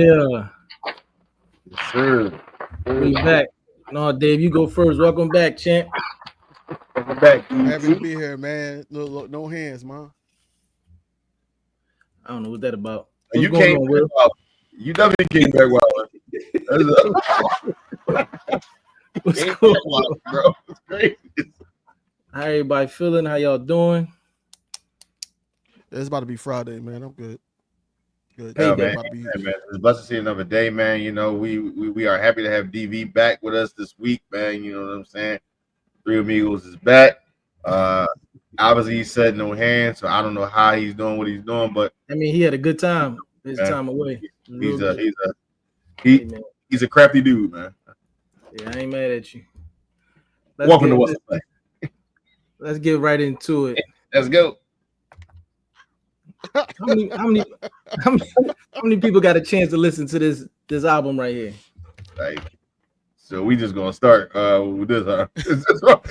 Yeah. Yes, sir. We back. No, Dave, you go first. Welcome back, champ. Welcome back, Happy to ET. be here, man. No hands, man. I don't know what that about. What's You going came on, back Will? well. You definitely came back well. What's Came going back well, on? bro. It's crazy. How everybody feeling? How y'all doing? It's about to be Friday, man. I'm good. Good. Yeah, Payday. man. About to be. Hey, man. It's blessed to see another day, man. You know, we are happy to have DV back with us this week, man. You know what I'm saying? Three Amigos is back. Uh, obviously he said no hands, so I don't know how he's doing what he's doing, but I mean, he had a good time. His man, time away. It was real he's a good. he's a Hey, he man. he's a crafty dude, man. Yeah, I ain't mad at you. Welcome to what's the Let's get right into it. Let's go. How many how many how many, how many people got a chance to listen to this album right here? Like, so we just gonna start with this, huh? This what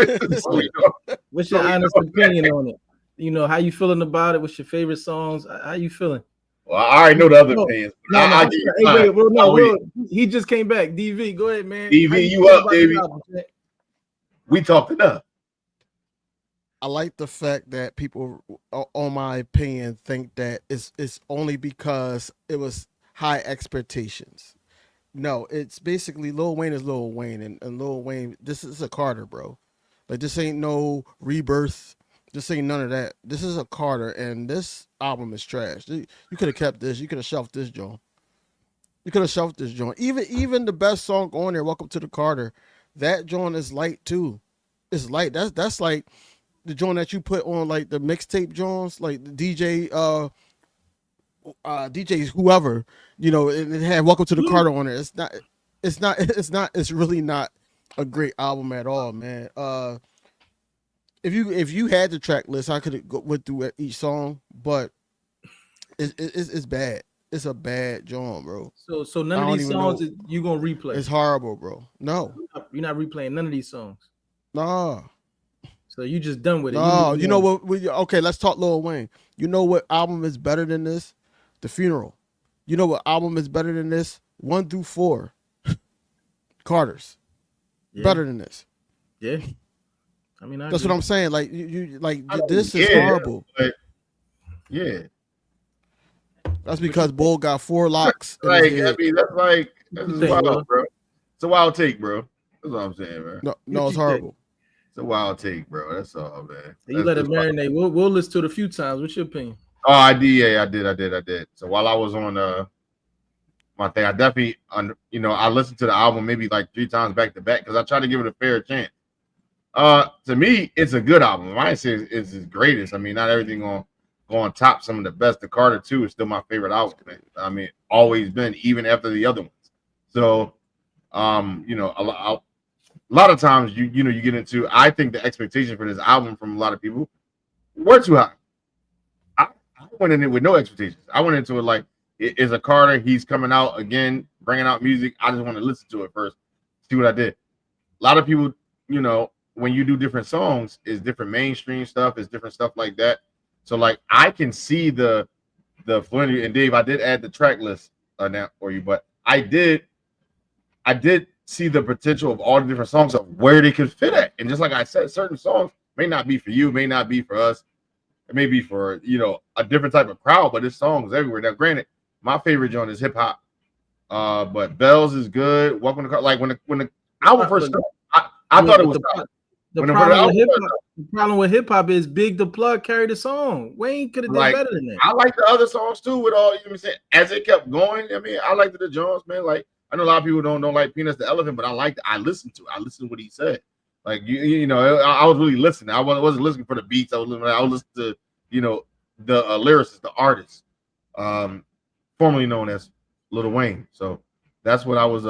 we doing. What's your So we honest doing. opinion on it? You know, how you feeling about it? What's your favorite songs? How you feeling? Well, I already know the other No, opinions. no, I I'm give you sorry. Hey, mine. wait, well, no, Oh, wait. Will, he just came back. DV, go ahead, man. How DV, you feel up, about this baby? album, man? We talked enough. I like the fact that people, on my opinion, think that it's only because it was high expectations. No, it's basically Lil Wayne is Lil Wayne, and Lil Wayne. This is a Carter, bro. Like this ain't no rebirth. This ain't none of that. This is a Carter, and this album is trash. You could have kept this. You could have shelved this joint. You could have shelved this joint. Even the best song on there, "Welcome to the Carter," that joint is light too. It's light. That's like the joint that you put on like the mixtape joints, like the DJs whoever, you know, it had "Welcome to the Carter" on it. It's really not a great album at all, man. If you had the track list, I could have went through each song, but it's bad. It's a bad joint, bro. So I none of don't these even songs know. you gonna replay. It's horrible, bro. No, You're not replaying none of these songs. nah, So you just done with it. You no. moving You know on. what? Okay, let's talk Lil Wayne. You know what album is better than this? The Funeral. You know what album is better than this? 1 through 4. Carter's. Yeah. Better than this. Yeah. I mean, That's what I'm saying. Like you like I mean, this is yeah, horrible. but yeah, That's because Bull got 4 locks in his like I head. mean, that's like this You is think, Will? wild, bro. It's a wild take, bro. That's what I'm saying, man. No, What it's you think? horrible. It's a wild take, bro. That's all, man. You That's let it just wild. marinate. We'll listen to it a few times. What's your opinion? Oh, I did. Yeah, I did. So while I was on my thing, I definitely, I listened to the album maybe like 3 times back to back because I tried to give it a fair chance. To me, it's a good album. I say it's his greatest. I mean, not everything on go on top. Some of the best. The Carter 2 is still my favorite album. Man. I mean, always been, even after the other ones. So, a lot of times you get into. I think the expectation for this album from a lot of people were too high. I went in it with no expectations. I went into it like it is a Carter. He's coming out again, bringing out music. I just want to listen to it first, see what I did. A lot of people, when you do different songs, is different mainstream stuff, is different stuff like that. So like I can see the fluidity. And Dave, I did add the track list now for you, but I did see the potential of all the different songs of where they could fit at. And just like I said, certain songs may not be for you, may not be for us. It may be for a different type of crowd, but this song is everywhere. Now, granted, my favorite joint is hip hop. But Bells is good. Welcome to like when the album first started, I thought it was the problem with hip hop is Big the Plug carried the song. Wayne could have done better than that. I like the other songs too. With all I'm saying, as it kept going, I mean, I liked the Jones, man. Like I know a lot of people don't like Peanuts the Elephant, but I listened to what he said. Like I was really listening. I wasn't listening for the beats. I was listening to the lyricist, the artist, formerly known as Lil Wayne. So that's what I was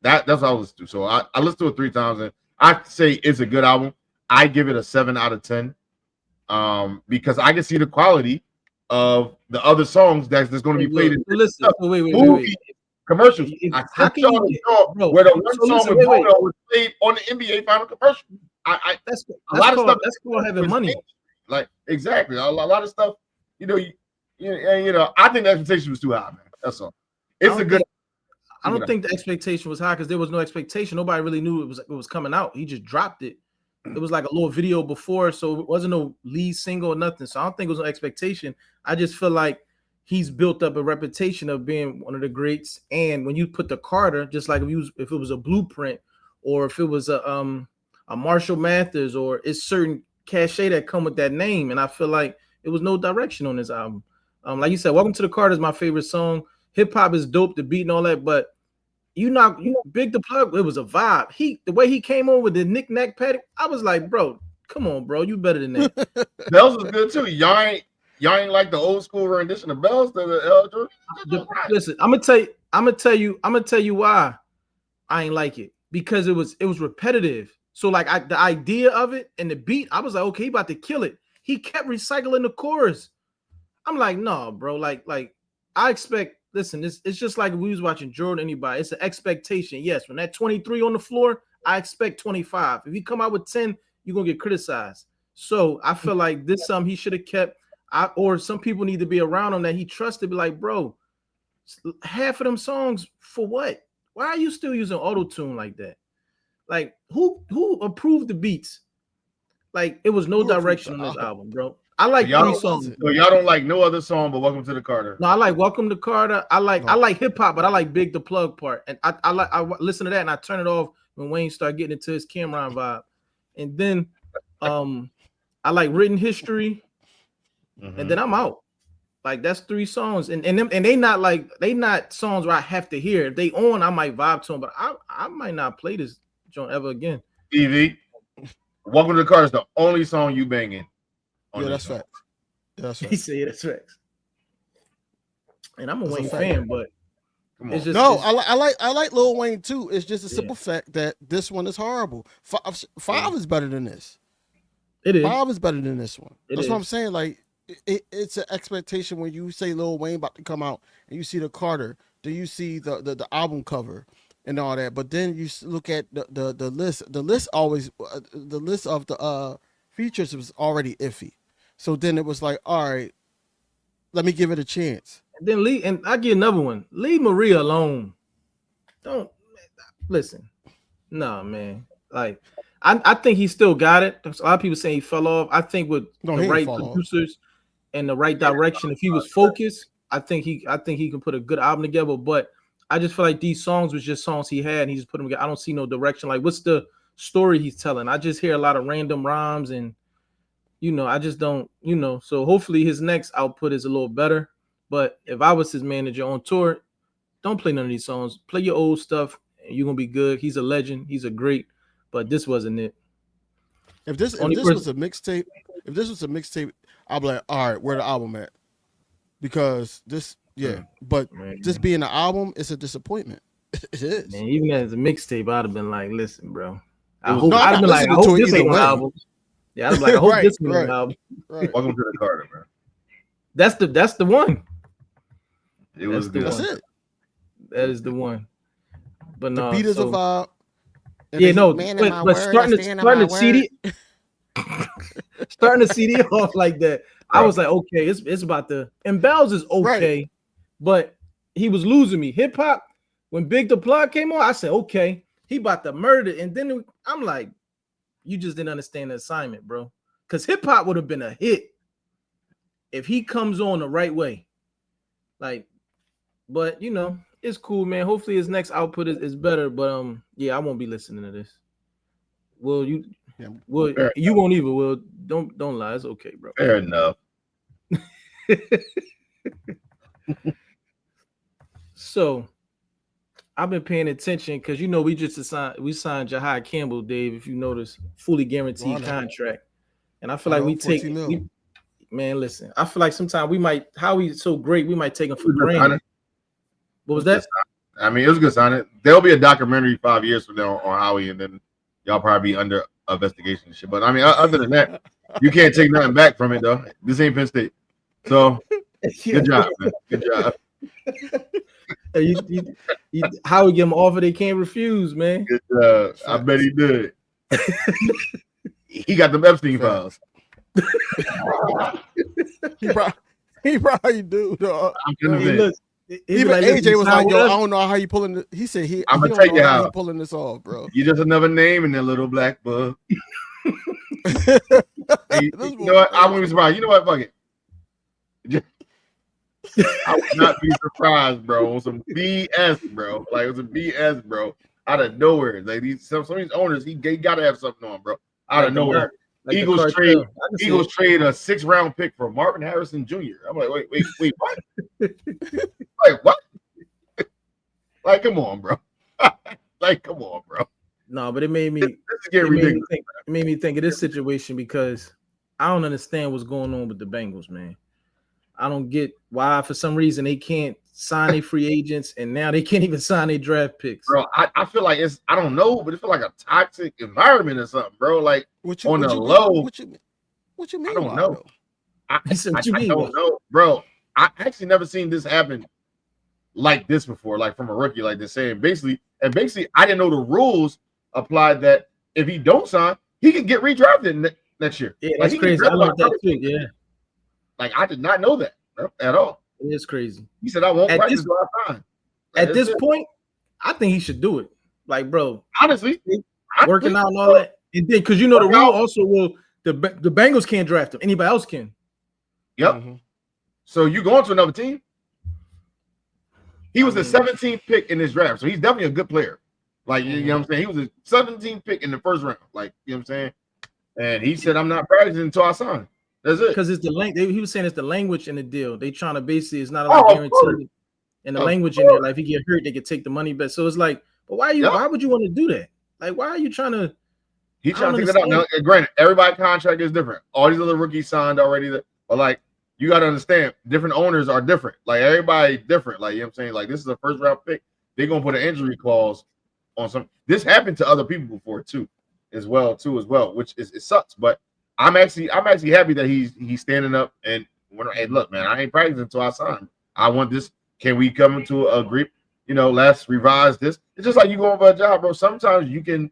that's what I listened to. So I listened to it 3 times, and I say it's a good album. I give it a 7 out of 10, because I can see the quality of the other songs that's going to be played in listen. Wait. Commercials. I How can you get, where the one song with Bono was played on the NBA Final commercial. That's a lot of stuff. That's called having money. Like exactly, a lot of stuff. I think the expectation was too high, man. That's all. It's a good. I don't think the expectation was high because there was no expectation. Nobody really knew it was coming out. He just dropped it. It was like a little video before, so it wasn't no lead single or nothing. So I don't think it was no expectation. I just feel like he's built up a reputation of being one of the greats. And when you put the Carter, just like if it was a Blueprint or if it was a Marshall Mathers, or it's certain cachet that come with that name. And I feel like it was no direction on this album. Like you said, Welcome to the Carter is my favorite song. Hip hop is dope, the beat and all that, but you know, Big the Plug, it was a vibe. The way he came on with the knick-knack patty, I was like, bro, come on, bro, you better than that. Bells was good too. Y'all ain't like the old school rendition of Bells to the Listen, I'm gonna tell you why I ain't like it. Because it was repetitive. So like the idea of it and the beat, I was like, okay, he about to kill it. He kept recycling the chorus. I'm like, no, bro, like I expect. Listen, it's just like if we was watching Jordan, anybody. It's an expectation. Yes, when that 23 on the floor, I expect 25. If you come out with 10, you're gonna get criticized. So I feel like this something he should have kept. Or some people need to be around him that he trusted. Be like, bro, half of them songs for what? Why are you still using auto-tune like that? Like who approved the beats? Like it was no direction on this album, bro. I like y'all 3 songs. So y'all don't like no other song but Welcome to the Carter. No, I like Welcome to Carter. I like hip hop, but I like Big the Plug part. And I listen to that and I turn it off when Wayne started getting into his Cameron vibe. And then I like Written History. And then I'm out. Like that's 3 songs. And they not songs where I have to hear. If they on, I might vibe to them, but I might not play this joint ever again. TV. Welcome to the Carter is the only song you banging. Yeah, that's fact. That's right. He said that's right. And I'm a Wayne fan, but it's just I like Lil Wayne too. It's just a simple fact that this one is horrible. Five is better than this. It is. 5 is better than this one. That's what I'm is. saying. Like it's an expectation when you say Lil Wayne about to come out and you see the Carter, then you see the album cover and all that. But then you look at the list. The list always the list of the features was already iffy. So then it was like, all right, let me give it a chance. And then and I get another one. Leave Maria alone. Don't listen. No, man. Like I think he still got it. A lot of people say he fell off. I think with the right producers and the right direction, if he was focused, I think he can put a good album together. But I just feel like these songs was just songs he had, and he just put them together. I don't see no direction. Like, what's the story he's telling? I just hear a lot of random rhymes and. I just don't, so hopefully his next output is a little better. But if I was his manager on tour, don't play none of these songs. Play your old stuff and you're going to be good. He's a legend. He's a great, but this wasn't it. If this was a mixtape, I'll be like, all right, where the album at? Because this, but this being an album, it's a disappointment. It is. Man, even as a mixtape, I'd have been like, listen, bro. I hope this ain't an album. Yeah, I was like, I hope this one album. Right. Welcome to the Carter, man. That's the one. It was good. That's it. That is the one. But no, the beat is a vibe. Yeah, no, but starting the CD, starting the CD off like that, I was like, okay, it's about to. And Bells is okay, but he was losing me. Hip hop, when Big the Plug came on, I said, okay, he about to murder. And then I'm like. You just didn't understand the assignment, bro. Because hip hop would have been a hit if he comes on the right way. Like, but it's cool, man. Hopefully his next output is better. But I won't be listening to this. Will you? Yeah, you won't either. Will don't lie. It's okay, bro. Fair enough. So. I've been paying attention because we signed Jahai Campbell, Dave. If you notice, fully guaranteed contract, and I feel like man, listen. I feel like sometimes we might Howie's so great, we might take him for granted. What was that? I mean, it was a good signing. There'll be a documentary 5 years from now on Howie, and then y'all probably be under investigation and shit. But I mean, other than that, you can't take nothing back from it though. This ain't Penn State, so good job, man. Good job. How we get him offer they can't refuse, man. Good job. I bet he did. He got the Epstein files. he probably do, dog. I'm convinced. Even like, listen, AJ was sign like, with "Yo, I us. don't know how you pulling." He said he I'm gonna don't tell know you how he how. pulling this off, bro. You just another name in that little black book. This You was know what? I crazy. wouldn't be surprised. You know what? Fuck it. I would not be surprised, bro. On some BS, bro. Like it was a BS, bro. Out of nowhere, like some of these owners, he gotta have something on, bro. Out Like of the nowhere, like the Eagles cartel. trade. I can see Eagles it. trade a 6th-round pick for Marvin Harrison Jr. I'm like, wait, what? Like what? Like, come on, bro. Like, come on, bro. No, but it made This me is getting ridiculous. it made me think of this situation because I don't understand what's going on with the Bengals, man. I don't get why for some reason they can't sign their free agents and now they can't even sign their draft picks. Bro, I feel like it's I don't know, but it feels like a toxic environment or something, bro. Like on the low, What you I mean? don't Why know. though? He said, what you mean? Don't know, bro. I actually never seen this happen like this before, like from a rookie, like this saying basically, I didn't know the rules applied that if he don't sign, he can get redrafted next year. Yeah, Like that's he can crazy. I draft by learned that too. Yeah, like I did not know that, bro, at all. it is crazy. He said I won't At practice this until I sign. Like, at this point, I think he should do it. Like, bro, honestly, working out and all that, and then because you know the Work rule out. also will the Bengals can't draft him. Anybody else can. Yep. Mm-hmm. So you going to another team? He was I the mean, 17th pick in this draft, so he's definitely a good player. Like you know what I'm saying, he was a 17th pick in the first round. Like you know what I'm saying, and he said, "I'm not practicing until I sign." That's it. because it's the language. He was saying it's the language in the deal. They trying to basically it's not like Of course. guaranteed. And the Of language in there, course. like if he get hurt, they could take the money back. So it's like, but why Yep. would you want to do that? Like, why are you trying to? He trying to take that out. Now, granted, everybody's contract is different. All these other rookies signed already, but like you got to understand, different owners are different. Like everybody different. Like you know what I'm saying, like this is a first round pick. They're gonna put an injury clause on some. This happened to other people before too, as well, which is it sucks. But I'm actually happy that he's standing up and hey, look, man, I ain't practicing until I sign. I want this. Can we come into a agreement? You know, let's revise this. It's just like you going for a job, bro. Sometimes you can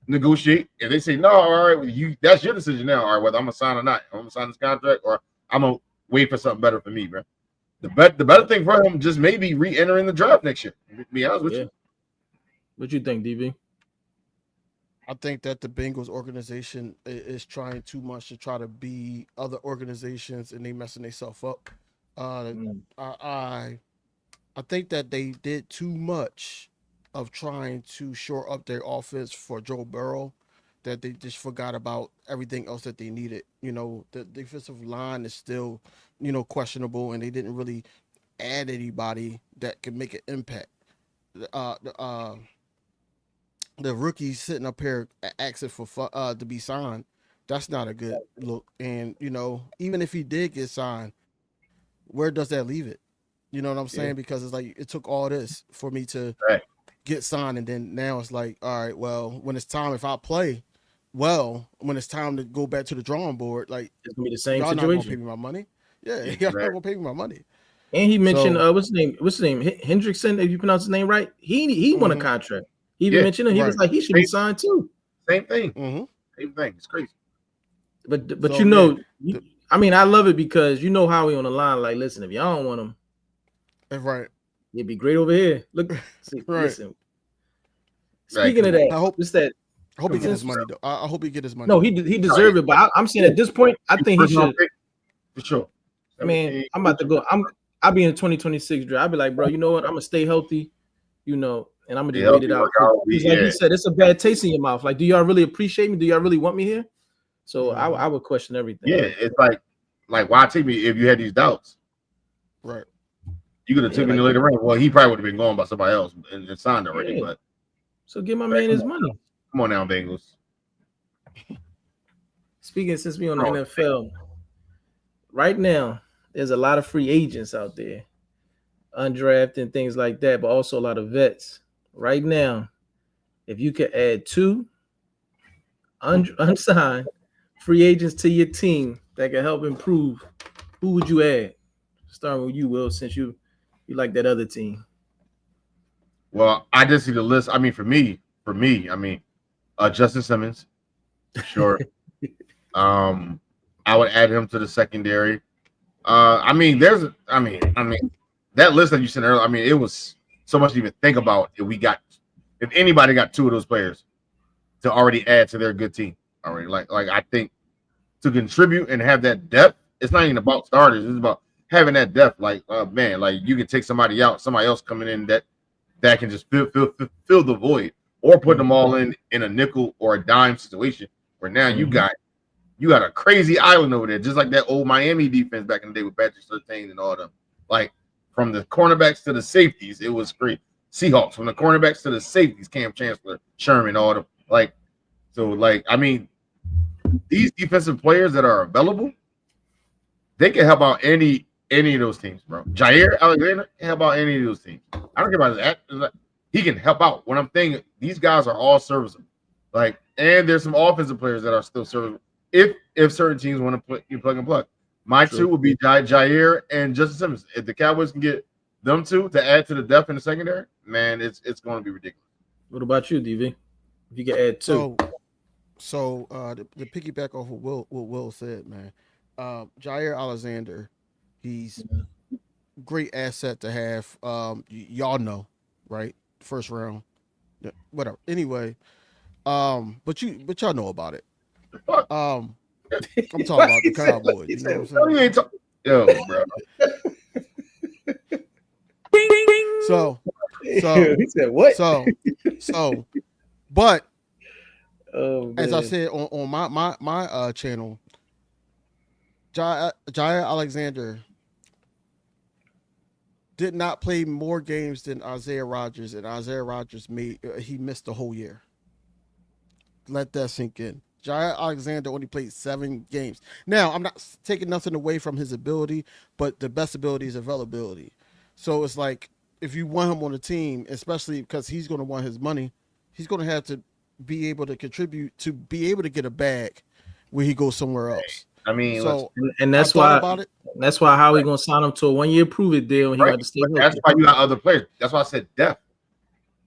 negotiate. If they say no, all right, that's your decision now. All right, whether I'm gonna sign or not. I'm gonna sign this contract or I'm gonna wait for something better for me, bro. The better thing for him just maybe re-entering the draft next year. To be honest with you. What you think, DB? I think that the Bengals organization is trying too much to try to be other organizations, and they messing themselves up. I think that they did too much of trying to shore up their offense for Joe Burrow, that they just forgot about everything else that they needed. You know, the defensive line is still, questionable, and they didn't really add anybody that could make an impact. The rookie sitting up here asking for to be signed, that's not a good look. And even if he did get signed, where does that leave it? You know what I'm saying? Because it's like it took all this for me to get signed, and then now it's like, all right, well, when it's time, if I play well, when it's time to go back to the drawing board, like It's gonna be the same y'all situation. not gonna pay me my money. Yeah, y'all not gonna pay me my money. And he mentioned what's his name? Hendrickson, if you pronounce his name right. He won a contract. He even mentioned it. He was like, he should be signed too. Same thing. Same thing. It's crazy. But so, I mean, I love it because you know how we on the line. Like, listen, if y'all don't want him, right, it'd be great over here. Look, listen. Speaking of that, I hope he get his money though. I hope he get his money. No, he deserved it. But I'm saying at this point, I think he should. For sure. Man, I'm about to go. I'll be in the 2026 draft. I'll be like, bro, you know what? I'm gonna stay healthy, and I'm gonna just wait it out. Like you said, it's a bad taste in your mouth. Like, do y'all really appreciate me? Do y'all really want me here? So I would question everything. Yeah, it's like why take me if you had these doubts? Right. You could have taken me later on. Well, he probably would have been going by somebody else and signed already. But so give my man his money. Come on now, Bengals. Speaking since we on the NFL, right now there's a lot of free agents out there, undrafted and things like that, but also a lot of vets. Right now, if you could add 2 unsigned free agents to your team that can help improve, who would you add? Starting with you, Will, since you like that other team. Well, I just see the list. I mean, for me, I mean, Justin Simmons, sure. I would add him to the secondary. I mean, that list that you sent earlier, I mean, it was so much to even think about if anybody got two of those players to already add to their good team already. Like I think to contribute and have that depth, it's not even about starters, it's about having that depth. Like man, like you can take somebody out, somebody else coming in that can just fill the void, or put them all in a nickel or a dime situation where now you got a crazy island over there, just like that old Miami defense back in the day with Patrick Surtain and all them. Like from the cornerbacks to the safeties, it was great. Seahawks from the cornerbacks to the safeties, Cam Chancellor, Sherman, all them. Like so, like I mean, these defensive players that are available, they can help out any of those teams, bro. Jair Alexander can help out any of those teams. I don't care about his act. He can help out. When I'm thinking, these guys are all serviceable. Like, and there's some offensive players that are still serviceable. If certain teams want to play, you plug and plug. My two would be Jair and Justin Simmons. If the Cowboys can get them two to add to the depth in the secondary, man, it's going to be ridiculous. What about you, DV? If you can add two. So the piggyback off what Will said, man. Jair Alexander, he's great asset to have. Y'all know, right? First round, whatever. Anyway, but y'all know about it. I'm talking about the Cowboys. You know what I'm saying? Yo, bro. So he said what? So, but oh, as I said on my channel, Jair Alexander did not play more games than Isaiah Rodgers, and Isaiah Rodgers he missed the whole year. Let that sink in. Jair Alexander only played 7 games. Now, I'm not taking nothing away from his ability, but the best ability is availability. So it's like if you want him on the team, especially because he's going to want his money, he's going to have to be able to contribute to be able to get a bag where he goes somewhere else. I mean, so and that's why how we gonna sign him to a 1-year prove it deal. And he got to stay healthy. That's why you got other players. That's why I said depth.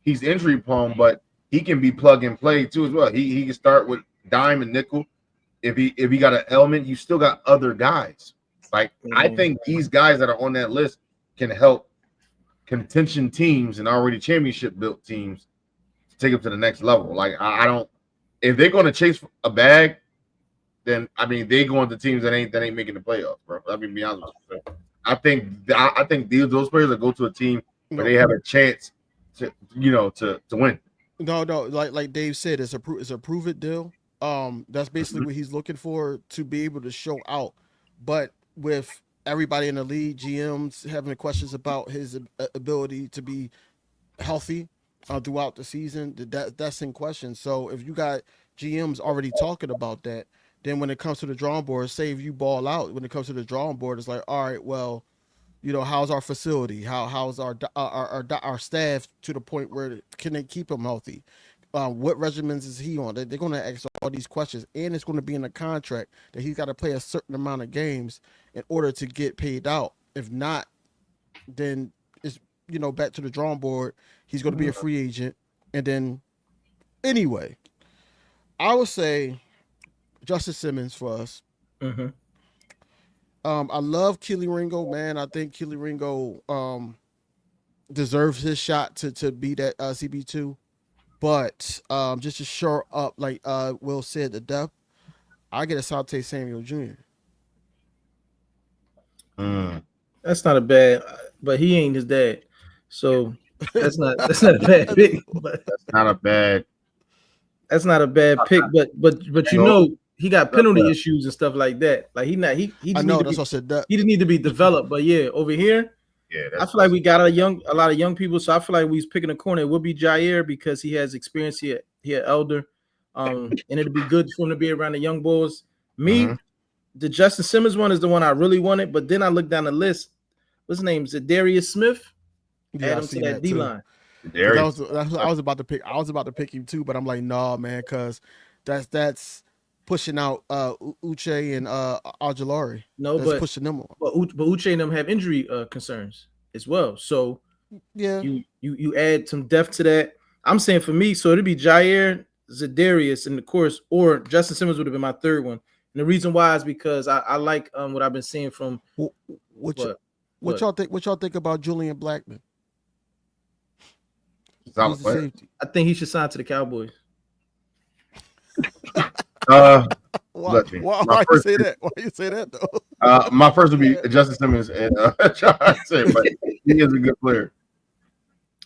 He's injury prone, but he can be plug and play too as well. He can start with dime and nickel. If he got an element, you still got other guys. Like I think these guys that are on that list can help contention teams and already championship built teams to take them to the next level. Like I don't. If they're going to chase a bag, then I mean they go into teams that ain't making the playoffs, bro. I mean, be honest with you. I think those players that go to a team where they have a chance to win. No, like Dave said, it's a prove it deal. That's basically what he's looking for to be able to show out. But with everybody in the league, GMs having questions about his ability to be healthy throughout the season, that's in question. So if you got GMs already talking about that, then when it comes to the drawing board, say if you ball out, when it comes to the drawing board, it's like, all right, well, how's our facility? How's our staff to the point where can they keep him healthy? What regimens is he on? They're going to ask all these questions, and it's going to be in the contract that he's got to play a certain amount of games in order to get paid out. If not, then it's back to the drawing board. He's going to be a free agent, and then anyway, I would say Justin Simmons for us. Mm-hmm. I love Keely Ringo, man. I think Keely Ringo deserves his shot to be that CB2. But just to shore up, like Will said, the depth, I get a Asante Samuel Jr. That's not a bad, but he ain't his dad, so that's not a bad pick. But that's not a bad. That's not a bad pick, but he got penalty issues and stuff like that. Like he just I know that's what I said. He just need to be developed. But yeah, over here, I feel like we got a lot of young people. So I feel like we was picking a corner. It would be Jair because he has experience here. He an elder, and it'd be good for him to be around the young boys. The Justin Simmons one is the one I really wanted. But then I looked down the list. What's his name? Is it Darius Smith? Yeah, add him to that D line. I was about to pick him too, but I'm like, nah, man, because that's pushing out Uche and Aguilari. No, that's but pushing them on. But Uche and them have injury concerns as well. So yeah, you add some depth to that. I'm saying for me, so it'd be Jair, Zadarius, and of course, or Justin Simmons would have been my third one. And the reason why is because I like what I've been seeing from What y'all think about Julian Blackman? Solid He's the player. safety. I think he should sign to the Cowboys. Why Why you say that? Why you say that though? my first would be Justin Simmons and Johnson, but he is a good player.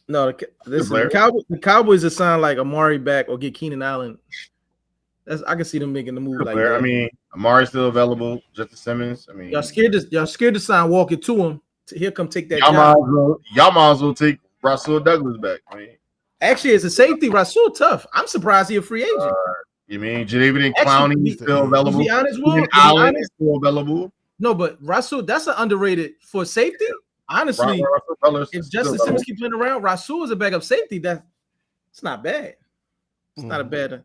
No, listen, the Cowboys are sign like Amari back or get Keenan Allen. I can see them making the move Good like player. that. I mean, Amari's still available. Justin Simmons. I mean, Y'all scared to sign Walker to him. He'll come take that y'all job. might as well take Rasul Douglas back. I mean, actually, as a safety, Rasul tough. I'm surprised he's a free agent. You mean Jadavian Clowney still available? To be honest, Allen is still available. No, but Rasul, that's an underrated for safety. Yeah. Honestly, if Justin Simmons keep playing around, Rasul is a backup safety. It's not bad. It's not a bad.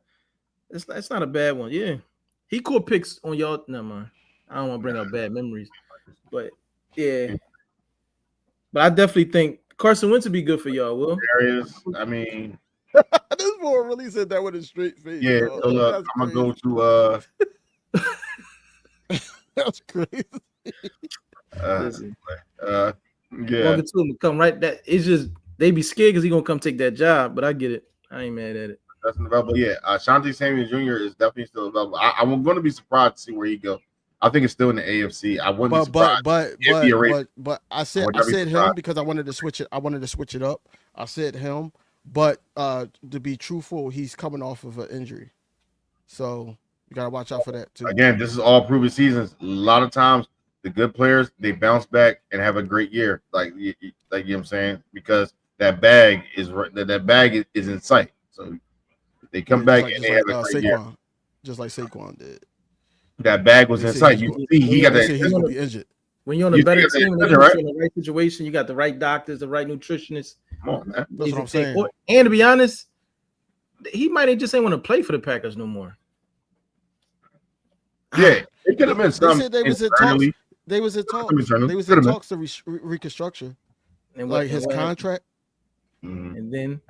It's not a bad one. Yeah, he caught picks on y'all. Never mind. I don't want to bring up bad memories, but yeah. But I definitely think Carson Wentz would be good for y'all. Will I mean, this boy really said that with a straight face. Yeah, so look, I'm gonna go to That's crazy. Yeah. Come right. That it's just they be scared because he gonna come take that job. But I get it. I ain't mad at it. That's available. Yeah, Shantae Samuel Jr. is definitely still available. I'm going to be surprised to see where he goes. I think it's still in the AFC. I wouldn't be surprised. But I said him because I wanted to switch it. I wanted to switch it up. I said him, but to be truthful, he's coming off of an injury, so you gotta watch out for that too. Again, this is all proven seasons. A lot of times, the good players they bounce back and have a great year. Like you know what I'm saying, because that bag is in sight. So they come back and they have a great year. Just like Saquon did. That bag was in sight. You see, he got that. He's gonna be injured. When you're on a better team, you're in the right situation. You got the right doctors, the right nutritionists. Come on, man. That's what I'm saying. And to be honest, he might just ain't want to play for the Packers no more. Yeah, it could have been some. They was in talks. They was in talks to reconstruction, and like his contract. And then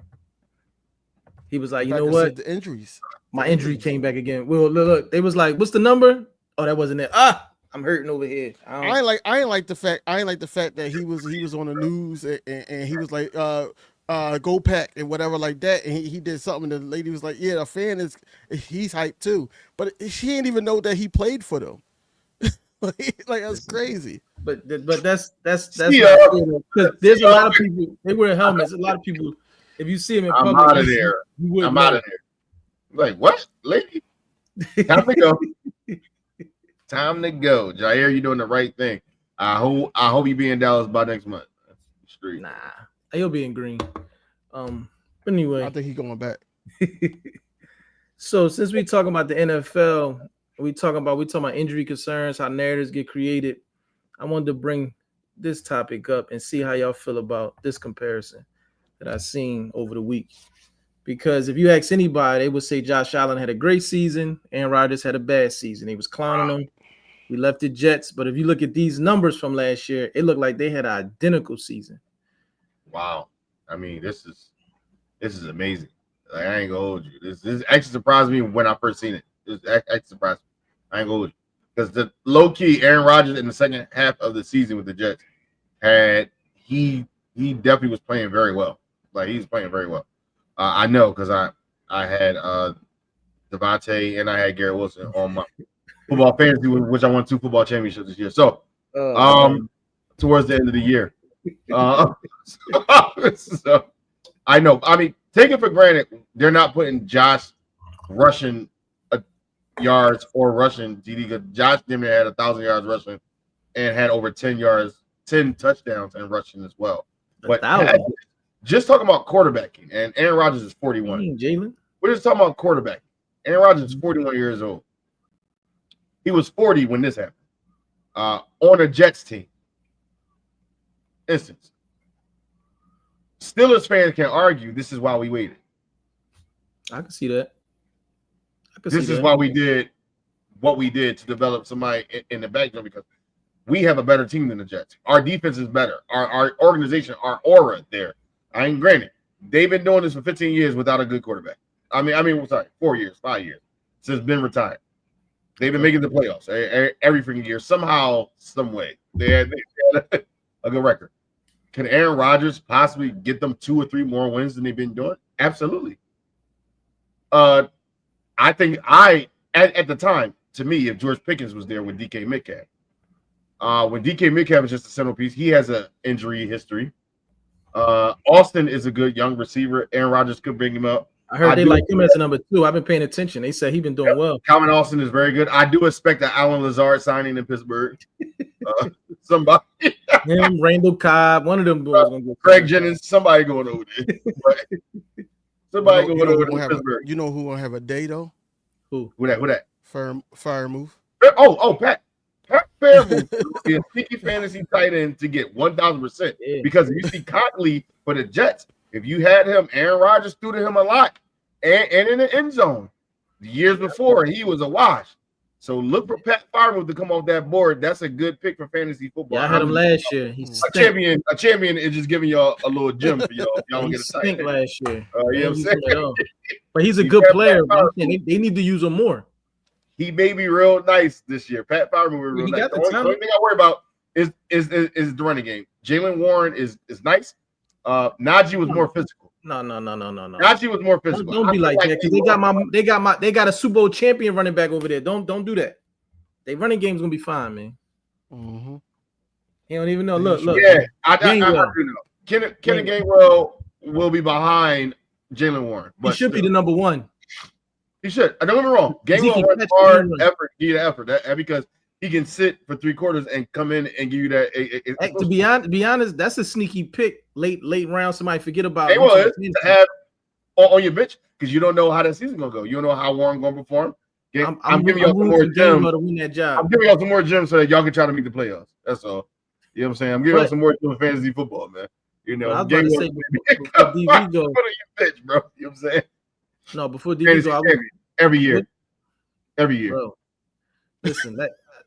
he was like, you know what? The injuries. My injury came back again. Well, look, they was like, what's the number? Oh, that wasn't it. I'm hurting over here. I ain't like the fact that he was on the news and he was like, go Pack and whatever like that. And he did something. And the lady was like, yeah, a fan he's hyped too. But she didn't even know that he played for them. like that's crazy. But that's because there's a lot of people. They wear helmets. A lot of people. If you see him in public, I'm out of there. I'm out of there. Like what, lady? Time to go. Time to go, Jair. You're doing the right thing. I hope you be in Dallas by next month. Street. Nah, he'll be in Green. But anyway, I think he's going back. So since we talking about the NFL, we talking about injury concerns, how narratives get created. I wanted to bring this topic up and see how y'all feel about this comparison that I've seen over the week. Because if you ask anybody, they would say Josh Allen had a great season, Aaron Rodgers had a bad season. He was clowning them. We left the Jets, but if you look at these numbers from last year, it looked like they had an identical season. Wow. I mean, this is amazing. Like, I ain't gonna hold you. This actually surprised me when I first seen it. This actually surprised me. I ain't gonna hold you. Because the low key Aaron Rodgers in the second half of the season with the Jets he definitely was playing very well. Like he was playing very well. I know because I had Devontae and I had Garrett Wilson on my football fantasy, which I won 2 football championships this year. So towards the end of the year. So I know. I mean, take it for granted they're not putting Josh rushing yards or rushing GD because Josh Dimmer had 1,000 yards rushing and had over 10 touchdowns and rushing as well. But just talking about quarterbacking, and Aaron Rodgers is 41. Jalen, we're just talking about quarterbacking. Aaron Rodgers is 41 years old. He was 40 when this happened. On a Jets team. Instance. Steelers fans can argue this is why we waited. I can see that. This is why we did what we did to develop somebody in the background because we have a better team than the Jets. Our defense is better. Our organization, our aura there. I ain't granted. They've been doing this for 15 years without a good quarterback. I mean, 4 years, 5 years since Ben retired. They've been making the playoffs every freaking year somehow, some way. They had a good record. Can Aaron Rodgers possibly get them 2 or 3 more wins than they've been doing? Absolutely. I think at the time, to me, if George Pickens was there with DK Metcalf, when DK Metcalf is just a centerpiece, he has an injury history. Austin is a good young receiver. Aaron Rodgers could bring him up. I heard they like him as a number 2. I've been paying attention. They said he's been doing well. Calvin Austin is very good. I do expect an Alan Lazard signing in Pittsburgh. Somebody. Him, Randall Cobb, one of them boys gonna get Craig Jennings, somebody going over there. Somebody going over to Pittsburgh. You know who will have a day though? Who that? Fire move. Pat Fairmouth is a sneaky fantasy tight end to get 1,000%. Yeah. Because if you see Conley for the Jets, if you had him, Aaron Rodgers threw to him a lot and in the end zone. The years before, he was a wash. So look for Pat Fairmouth to come off that board. That's a good pick for fantasy football. Yeah, I had him last year. He's a champion is just giving y'all a little gem for y'all. Y'all don't get a tight end last year. You know what I'm saying? But he's a good player. They need to use him more. He may be real nice this year. Pat Fairmouth will be real nice. The only thing I worry about is the running game. Jalen Warren is nice. Najee was more physical. No. Najee was more physical. Don't be like that because they got a Super Bowl champion running back over there. Don't do that. They running game's gonna be fine, man. Mm-hmm. He don't even know. Look. Yeah, I do know. Kenneth Gainwell will be behind Jalen Warren. But he should be the number 1. He should. Don't get me wrong. Gainwell works hard effort, give you the effort. That because he can sit for 3 quarters and come in and give you that. To be honest, that's a sneaky pick. Late round, somebody forget about it. Was to have on your bench because you don't know how that season gonna go. You don't know how Warren gonna perform. I'm giving y'all some more gems to win that job. I'm giving y'all some more gems so that y'all can try to make the playoffs. That's all. You know what I'm saying? I'm giving y'all some more gems fantasy football, man. You know, I was about to say before DV go, bench, bro. You know what I'm saying? No, before DV go, every year. Bro, listen,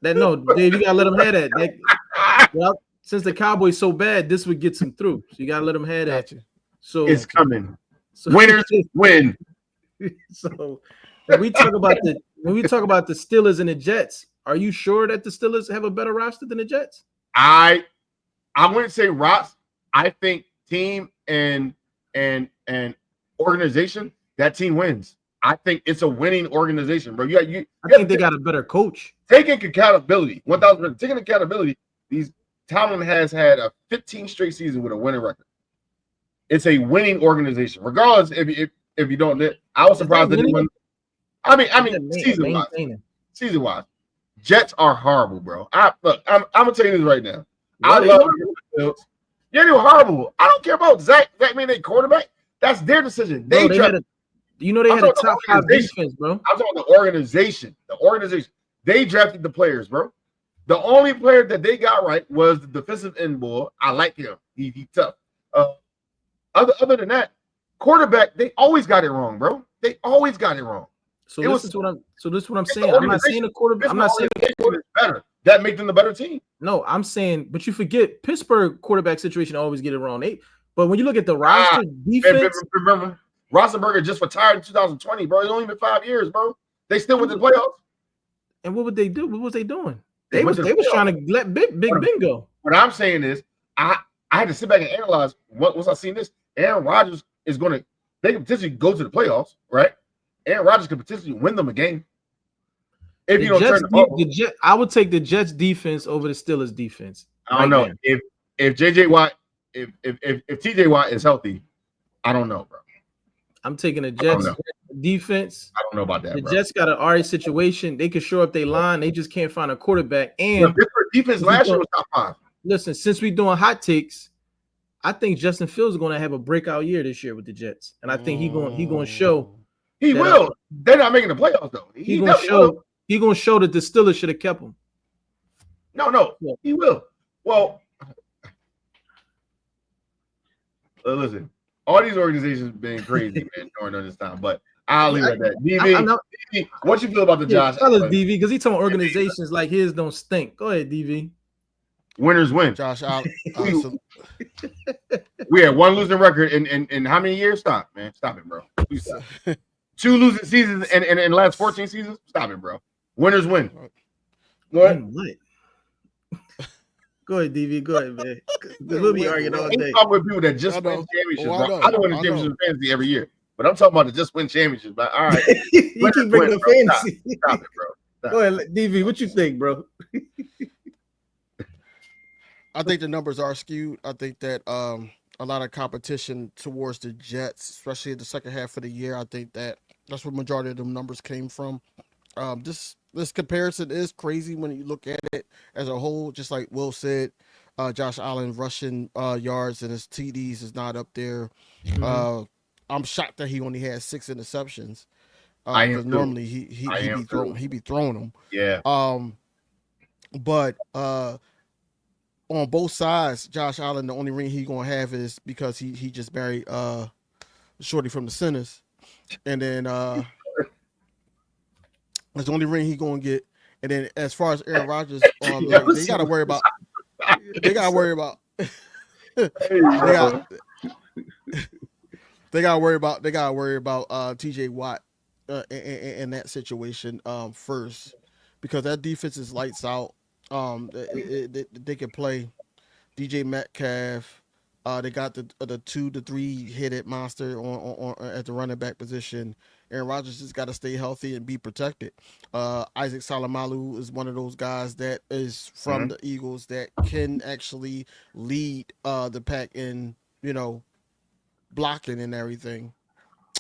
no, Dave, you gotta let him have that. Well, since the Cowboys so bad, this would get them through. So you gotta let them have that. So it's coming. So, winners win. So when we talk about the Steelers and the Jets, are you sure that the Steelers have a better roster than the Jets? I wouldn't say roster. I think team and organization, that team wins. I think it's a winning organization, bro. I think they got a better coach. Taking accountability, 1,000%. Taking accountability. Tomlin has had a 15 straight season with a winning record. It's a winning organization, regardless if you don't. I was surprised that they won. I mean, season wise, Jets are horrible, bro. I'm gonna tell you this right now. I love Fields. Yeah, they're horrible. I don't care about Zach. That mean they quarterback. That's their decision. They had a top 5 defense, bro. I'm talking about the organization. They drafted the players, bro. The only player that they got right was the defensive end boy. I like him. He tough. Other than that, quarterback, they always got it wrong, bro. They always got it wrong. So this is what I'm saying. I'm not saying the quarterback. I'm not saying the quarterback better. That make them the better team. No, I'm saying, but you forget Pittsburgh quarterback situation always get it wrong. But when you look at the roster defense, remember Roethlisberger just retired in 2020, bro. It's only been 5 years, bro. They still went to the playoffs. And what would they do? What was they doing? They was trying to let Big Ben go. What I'm saying is, I had to sit back and analyze once I seen this. Aaron Rodgers they could potentially go to the playoffs, right? Aaron Rodgers could potentially win them a game. If you don't turn the ball. I would take the Jets defense over the Steelers defense. I don't know. If JJ Watt, if TJ Watt is healthy, I don't know, bro. I'm taking the Jets defense. I don't know about that. The Jets got an alright situation. They can shore up their line. They just can't find a quarterback. And defense last year was top 5. Listen, since we're doing hot takes, I think Justin Fields is going to have a breakout year this year with the Jets, and I think he's going to show. He will. They're not making the playoffs though. He's going to show. He's going to show that the Steelers should have kept him. No, he will. Well, listen. All these organizations been crazy, man, during this time. But I'll leave it at that. DV, what you feel about the Josh? Tell us, DV, because he talking organizations like his don't stink. Go ahead, DV. Winners win. Josh, we had 1 losing record in how many years? Stop, man. Stop it, bro. Please stop. 2 losing seasons in the last 14 seasons. Stop it, bro. Winners win. What? Go ahead, DV. Go ahead, man. We'll be Wait, arguing all I'm day. talking with people that just I win know. championships. Oh, I Bro. know. I don't win the I championship know. in fantasy every year, but I'm talking about the just win championships. But all right, You keep bringing up fantasy. Stop it, bro. Stop Go ahead, DV. What you think, bro? I think the numbers are skewed. I think that a lot of competition towards the Jets, especially in the second half of the year. I think that's where majority of them numbers came from. This comparison is crazy when you look at it as a whole. Just like Will said, Josh Allen rushing yards and his TDs is not up there. Mhm. I'm shocked that he only had 6 interceptions I am because too. normally he be throwing them. Yeah. But on both sides, Josh Allen, the only ring he gonna have is because he just married Shorty from the Sinners, and then that's the only ring he gonna get. And then as far as Aaron Rodgers, like they gotta worry about they gotta worry about they gotta worry about TJ Watt in that situation first, because that defense is lights out. They can play DJ Metcalf. They got the 2 to 3 headed monster on at the running back position. Aaron Rodgers just got to stay healthy and be protected. Isaac Salamalu is one of those guys that is from the Eagles that can actually lead the pack in, blocking and everything.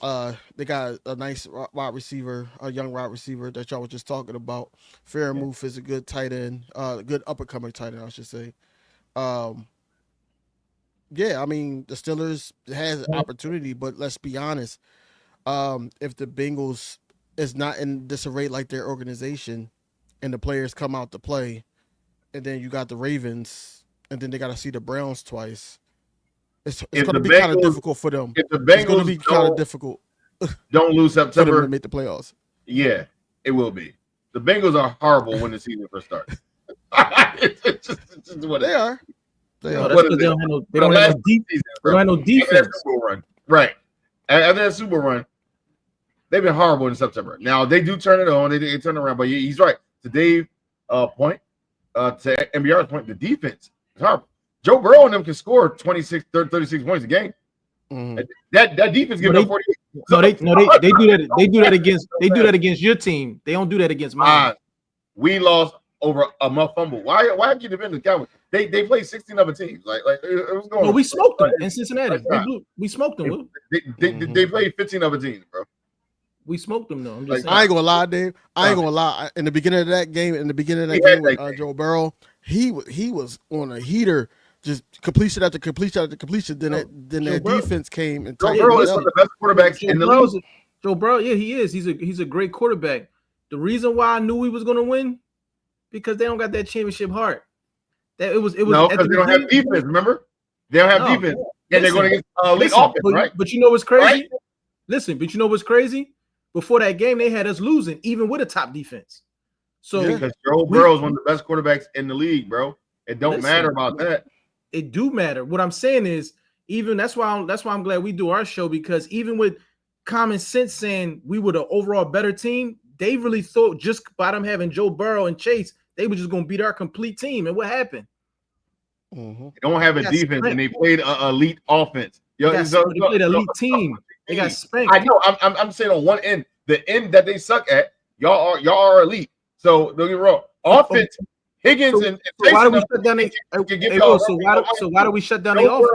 They got a nice wide receiver, a young wide receiver that y'all was just talking about. Fairmouth is a good tight end, good up and coming tight end, I should say. Yeah, I mean the Steelers has an opportunity, but let's be honest. If the Bengals is not in disarray like their organization, and the players come out to play, and then you got the Ravens, and then they got to see the Browns twice. It's going to be kind of difficult for them. If the It's going to Bengals be kind of difficult don't lose for them September, to make the playoffs. yeah, it will be. The Bengals are horrible when the season first starts. it's just what They are. They are. That's because they don't have no. They don't have no defense. They don't have no defense. Run. Right. After that Super Bowl run, they've been horrible in September. Now they do turn it on. They turn around, but he's right. To Dave's point, to MBR's point, the defense is horrible. Joe Burrow and them can score 36 points a game. Mm-hmm. That defense gives up 48. They do that. They do that against your team. They don't do that against mine. We lost over a muff fumble. Why can't you defend the Cowboys? They played 16 other teams. Like it was going. No, we smoked them in Cincinnati. We smoked them. They played 15 other teams, bro. We smoked them though. I'm just saying. I ain't gonna lie, Dave. I ain't gonna lie. In the beginning of that game, with Joe Burrow, he was on a heater, just completion after completion after completion. Then their defense came and Joe Burrow is one of the best quarterbacks in the league. Joe Burrow, yeah, he is. He's a great quarterback. The reason why I knew we was gonna win, because they don't got that championship heart. That it was no, because they don't have defense. Remember, they don't have defense, and they're going against elite offense, right? But you know what's crazy? Right? Listen, but you know what's crazy? Before that game, they had us losing, even with a top defense. So because Joe Burrow is one of the best quarterbacks in the league, bro. It don't matter about that. It do matter. What I'm saying is, even that's why I'm glad we do our show, because even with common sense saying we were the overall better team, they really thought just by them having Joe Burrow and Chase, they were just going to beat our complete team. And what happened? They don't have a defense, and they played an elite offense. They played an elite team. They got spanked. I know. I'm saying on one end, the end that they suck at, y'all are elite. So don't get me wrong. Offense, Higgins and why do we shut down so why do we shut down the offense?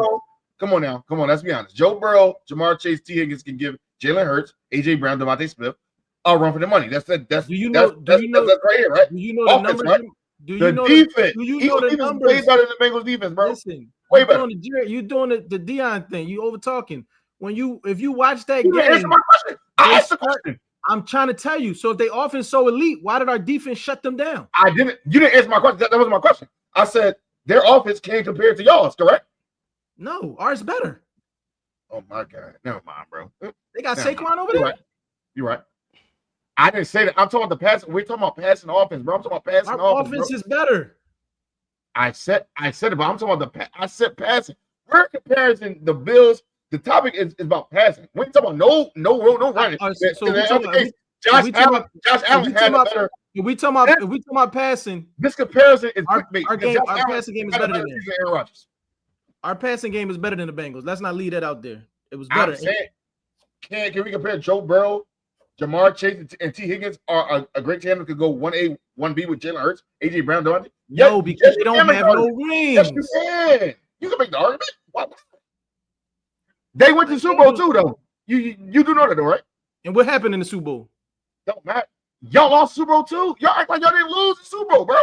Come on. Let's be honest. Joe Burrow, Jamar Chase, T. Higgins can give Jalen Hurts, AJ Brown, Devontae Smith a run for the money. That's right here, right? Do you know the numbers? Right? Defense. Do you know the numbers? Way better than Bengals defense, bro. Listen, way better. You're doing the Dion thing. You over talking. If you watch that game, answer my question. I asked the question. I'm trying to tell you. So if they offense so elite, why did our defense shut them down? You didn't answer my question. That was my question. I said their offense can't compare to y'all's, correct? No, ours better. Oh my God. Never mind, bro. They got Saquon over there. You're right. I didn't say that. I'm talking about the pass. We're talking about passing offense, bro. I'm talking about passing Our offense. Offense is better. I said it, but I'm talking about I said passing. We're comparing the Bills. The topic is about passing. When you talk about no running. Josh Allen had a better. If we talking about passing, this comparison is our clickbait. passing game is better than theirs. Aaron Rodgers. Our passing game is better than the Bengals. Let's not leave that out there. It was I'm better. saying, can we compare Joe Burrow, Jamar Chase, and T. Higgins are a great tandem could go 1A, 1B with Jalen Hurts, AJ Brown, don't they? No, because they don't have no rings. Yes, you can. You can make the argument. What? They went to the Super Bowl too, though. You do know that, though, right? And what happened in the Super Bowl? Don't matter. Y'all lost Super Bowl too. Y'all act like y'all didn't lose the Super Bowl, bro.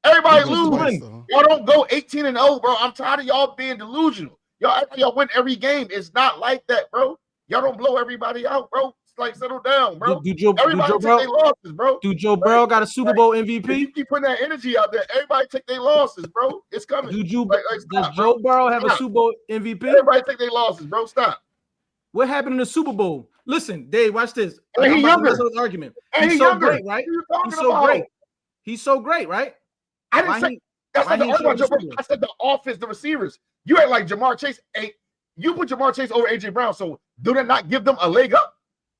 Everybody lose. Y'all don't go 18-0, bro. I'm tired of y'all being delusional. Y'all act like y'all win every game. It's not like that, bro. Y'all don't blow everybody out, bro. It's like settle down, bro. Everybody take their losses, bro. Do Joe Burrow got a Super Bowl MVP? You keep putting that energy out there. Everybody take their losses, bro. It's coming. Does Joe Burrow have a Super Bowl MVP? Everybody take their losses, bro. Stop. What happened in the Super Bowl? Listen, Dave, watch this. He's younger. Argument. And he's so younger. Great, right? He's so great. He's so great, right? I didn't say that's not the argument. I said the offense, the receivers. You act like Jamar Chase. You put Jamar Chase over AJ Brown. So do that not give them a leg up?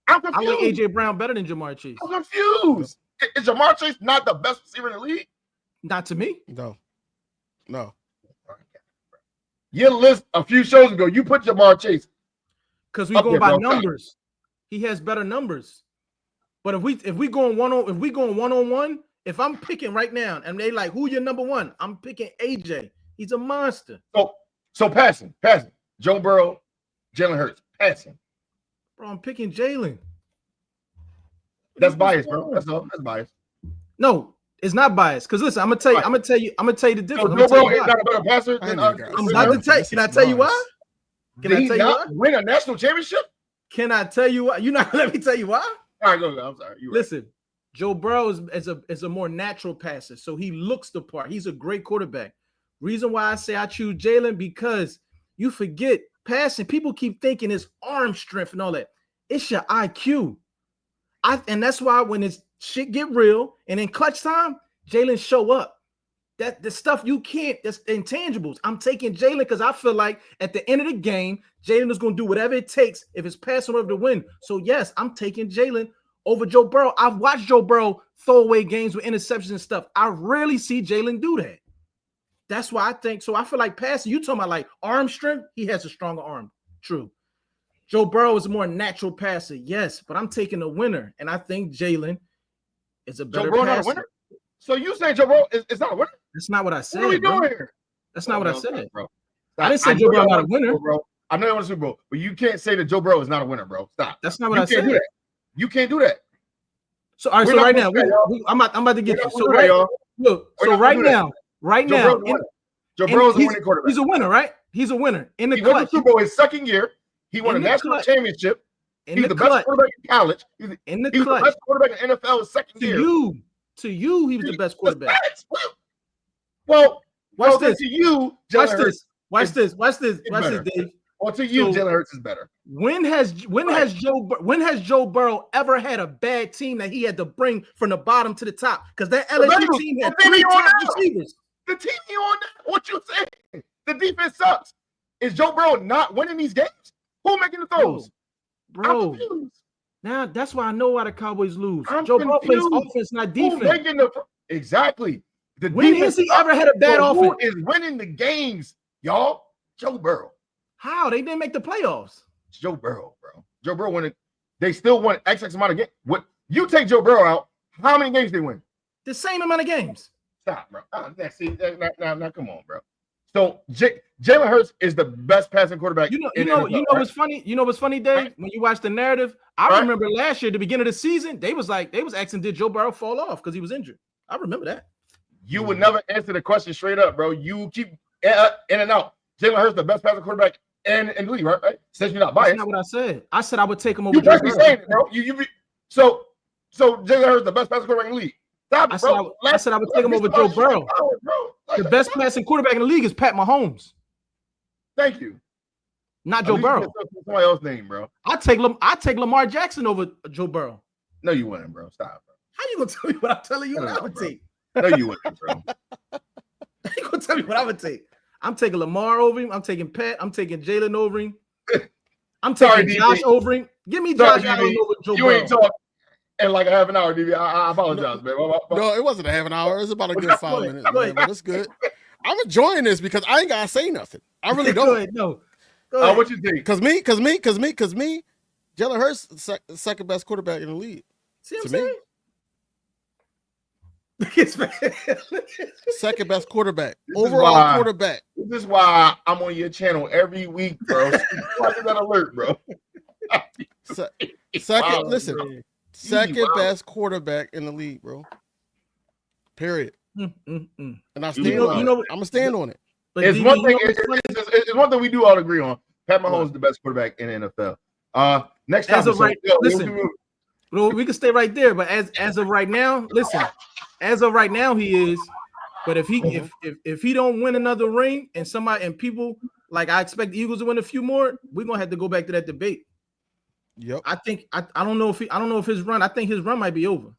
I'm confused. I like AJ Brown better than Jamar Chase. I'm confused. Is Jamar Chase not the best receiver in the league? Not to me. No. Your list a few shows ago, you put Jamar Chase. Because we going by numbers. He has better numbers. But if we going one on one, if I'm picking right now and they like who your number one, I'm picking AJ. He's a monster. So passing. Joe Burrow, Jalen Hurts, passing. Bro, I'm picking Jalen. That's biased, bro. That's all. That's biased. No, it's not biased. Because listen, I'm gonna tell you the difference. So Joe Burrow is not a better passer than I'm about to tell you. Can I tell you why? Can I tell you why? Win a national championship? Can I tell you why? You're not gonna let me tell you why? All right, go. I'm sorry. Listen, Joe Burrow is a more natural passer, so he looks the part. He's a great quarterback. Reason why I say I choose Jalen, because you forget passing. People keep thinking it's arm strength and all that. It's your IQ. And that's why when it's shit get real and in clutch time, Jalen show up. That the stuff you can't, that's intangibles. I'm taking Jalen because I feel like at the end of the game, Jalen is going to do whatever it takes if it's passing over to win. So yes, I'm taking Jalen over Joe Burrow. I've watched Joe Burrow throw away games with interceptions and stuff. I rarely see Jalen do that. That's why I think so. I feel like passing, you talking about like arm strength, he has a stronger arm. True. Joe Burrow is a more natural passer, yes, but I'm taking a winner, and I think Jalen is a better passer. Not a winner? So you say Joe Burrow is not a winner? That's not what I said. What are we doing here? That's not what I said, bro. I didn't say Joe Burrow not a winner, bro. I know you want a Super Bowl, but you can't say that Joe Burrow is not a winner, bro. Stop. That's not what I said. You can't do that. So all right, so right now, I'm about to get you. So right, look, so right now, Joe Burrow's a winning quarterback. He's a winner, right? He's a winner in the clutch. He won the Super Bowl his second year. He won a national championship. He's the best quarterback in college. He's the best quarterback in NFL his second year. To you, he was the best quarterback. Well, watch this. To you, watch this, Dave. Well, to you, Jalen Hurts is better. When has Joe Burrow ever had a bad team that he had to bring from the bottom to the top? Because that LSU team had 3 top receivers. The team you on now? What you saying? The defense sucks. Is Joe Burrow not winning these games? Who making the throws? Bro. Now that's why I know why the Cowboys lose. Joe Burrow plays offense, not defense. Exactly. When has he ever had a bad offense? Who is winning the games, y'all? Joe Burrow. How? They didn't make the playoffs. Joe Burrow, bro. Joe Burrow won it. They still won X amount of games. What you take Joe Burrow out? How many games they win? The same amount of games. Stop, bro. Now, come on, bro. So Jalen Hurts is the best passing quarterback. You know what's funny? You know what's funny, Dave? Right. When you watch the narrative, I remember last year, the beginning of the season, they was asking, did Joe Burrow fall off because he was injured? I remember that. You would never answer the question straight up, bro. You keep in and out. Jalen Hurts the best passing quarterback in the league, right? Since you're not biased. That's not what I said. I said I would take him over. You're actually saying it, bro. So Jalen Hurts the best passing quarterback in the league. Stop, I said I would take him over Joe Burrow. The best passing quarterback in the league is Pat Mahomes. Thank you. Not Joe Burrow. Somebody else's name, bro. I take Lamar Jackson over Joe Burrow. No, you wouldn't, bro. Stop, bro. How you gonna tell me what I'm telling you? I would take. No, you wouldn't, bro. How you gonna tell me what I would take? I'm taking Lamar over him. I'm taking Pat. I'm taking Jalen over him. I'm taking Josh over him. Give me Josh Allen over Joe Burrow. in like a half an hour, DB. I apologize, man. No, it wasn't a half an hour. It was about a good 5 minutes, Go man. ahead. But it's good. I'm enjoying this because I ain't gotta say nothing. I really Go don't. ahead. No. Go ahead. What you think? Cause me, Jalen Hurts second best quarterback in the league. See what To I'm me. saying? Look at his Second best quarterback. This is Overall why- quarterback. This is why I'm on your channel every week, bro. Subscribe to that alert, bro. Second, Wow, listen, man. second Wow. best quarterback in the league, bro. Period. And I stand You on know- it. I'm gonna stand on it. But It's DB, one you thing. know what's funny? It's one thing we do all agree on. Pat Mahomes What? is the best quarterback in the NFL. Next As time, of right- listen. Well, we can stay right there, but as of right now, listen. As of right now, he is. But if he if he don't win another ring and people like I expect the Eagles to win a few more, we're gonna have to go back to that debate. Yep. I think I don't know if his run. I think his run might be over.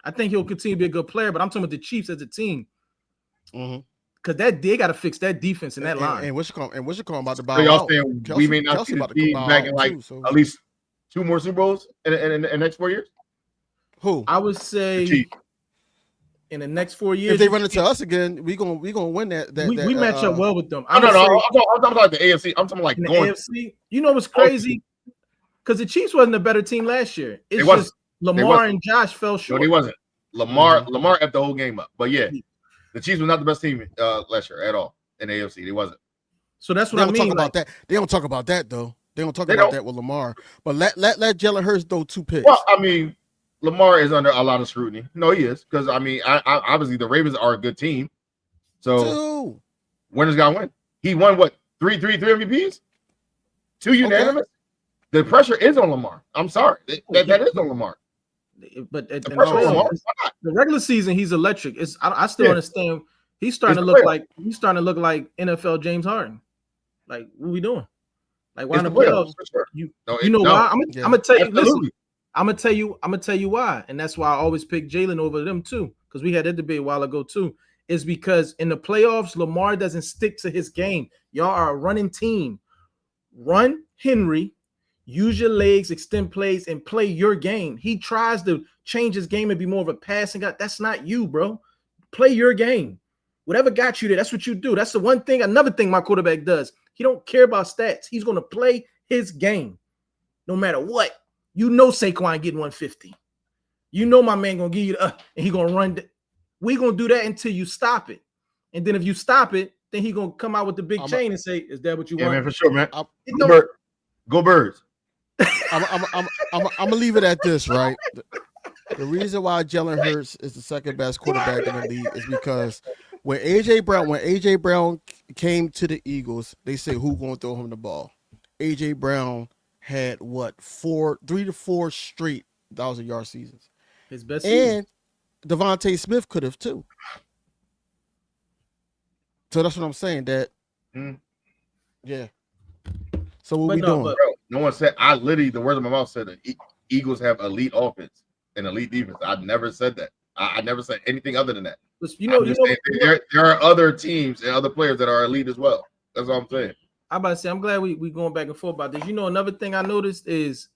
I think he'll continue to be a good player, but I'm talking about the Chiefs as a team. Because they got to fix that defense in that line. And what's your call about the So bow y'all out? saying we may not see the team back in like at least 2 more Super Bowls in the next 4 years? Who? I would The say Chiefs. in the next 4 years. If they run into us again, we gonna win that. We match up well with them. No. I'm talking about the AFC. I'm talking like in the going. AFC. You know what's crazy? Because the Chiefs wasn't a better team last year. It's They wasn't. just Lamar and Josh fell No, short. they wasn't. Lamar effed the whole game up. But yeah, the Chiefs were not the best team last year at all in the AFC. They wasn't. So that's what They I don't mean. talk about that. They don't talk about that though. They don't talk about that with Lamar. But let Jalen Hurts throw 2 picks. Well, I mean, Lamar is under a lot of scrutiny. No, he is, because I mean, I obviously the Ravens are a good team. So winners got to win. He won what? Three MVPs, 2 unanimous. The pressure is on Lamar. I'm sorry, that is on Lamar. But The pressure on Lamar. the regular season, he's electric. I still understand. He's starting to look like NFL James Harden. Like, what are we doing? Like, why in the playoffs? Sure. You know why? I'm gonna tell you. Absolutely. Listen, I'm gonna tell you why, and that's why I always pick Jalen over them too. Because we had that debate a while ago too. Is because in the playoffs, Lamar doesn't stick to his game. Y'all are a running team. Run Henry, use your legs, extend plays, and play your game. He tries to change his game and be more of a passing guy. That's not you, bro. Play your game. Whatever got you there, that's what you do. That's the one thing. Another thing my quarterback does. He don't care about stats. He's going to play his game no matter what. You know Saquon getting 150. You know my man going to give you and he going to run. We going to do that until you stop it. And then if you stop it, then he going to come out with the big chain and say, is that what you want? Yeah, man, for sure, man. Go Birds. I'm gonna leave it at this, right? The reason why Jalen Hurts is the second best quarterback in the league is because when AJ Brown came to the Eagles, they said who gonna throw him the ball. AJ Brown had 3 to 4 straight 1,000-yard seasons. His best season. And Devontae Smith could have too. So that's what I'm saying. That yeah. So what we doing? Bro, no one said. I literally, the words of my mouth said the Eagles have elite offense and elite defense. I never said that. I never said anything other than that. There are other teams and other players that are elite as well. That's all I'm saying. I'm about to say, I'm glad we going back and forth about this. You know, another thing I noticed is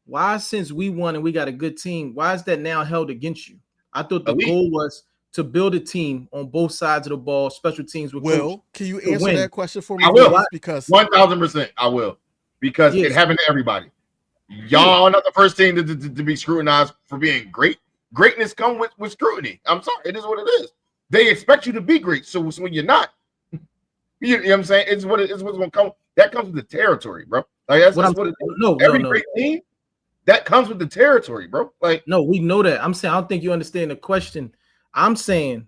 why, since we won and we got a good team, why is that now held against you? I thought the goal was to build a team on both sides of the ball, special teams with Will, can you answer that question for me? I will. Because 1,000% I will. Because it happened to everybody. Y'all are not the first team to be scrutinized for being great. Greatness comes with scrutiny. I'm sorry, it is what it is. They expect you to be great. So when you're not, you know what I'm saying? It's what's going to come. That comes with the territory, bro. Like that's what it is. Every great team, that comes with the territory, bro. Like, no, we know that. I'm saying I don't think you understand the question. I'm saying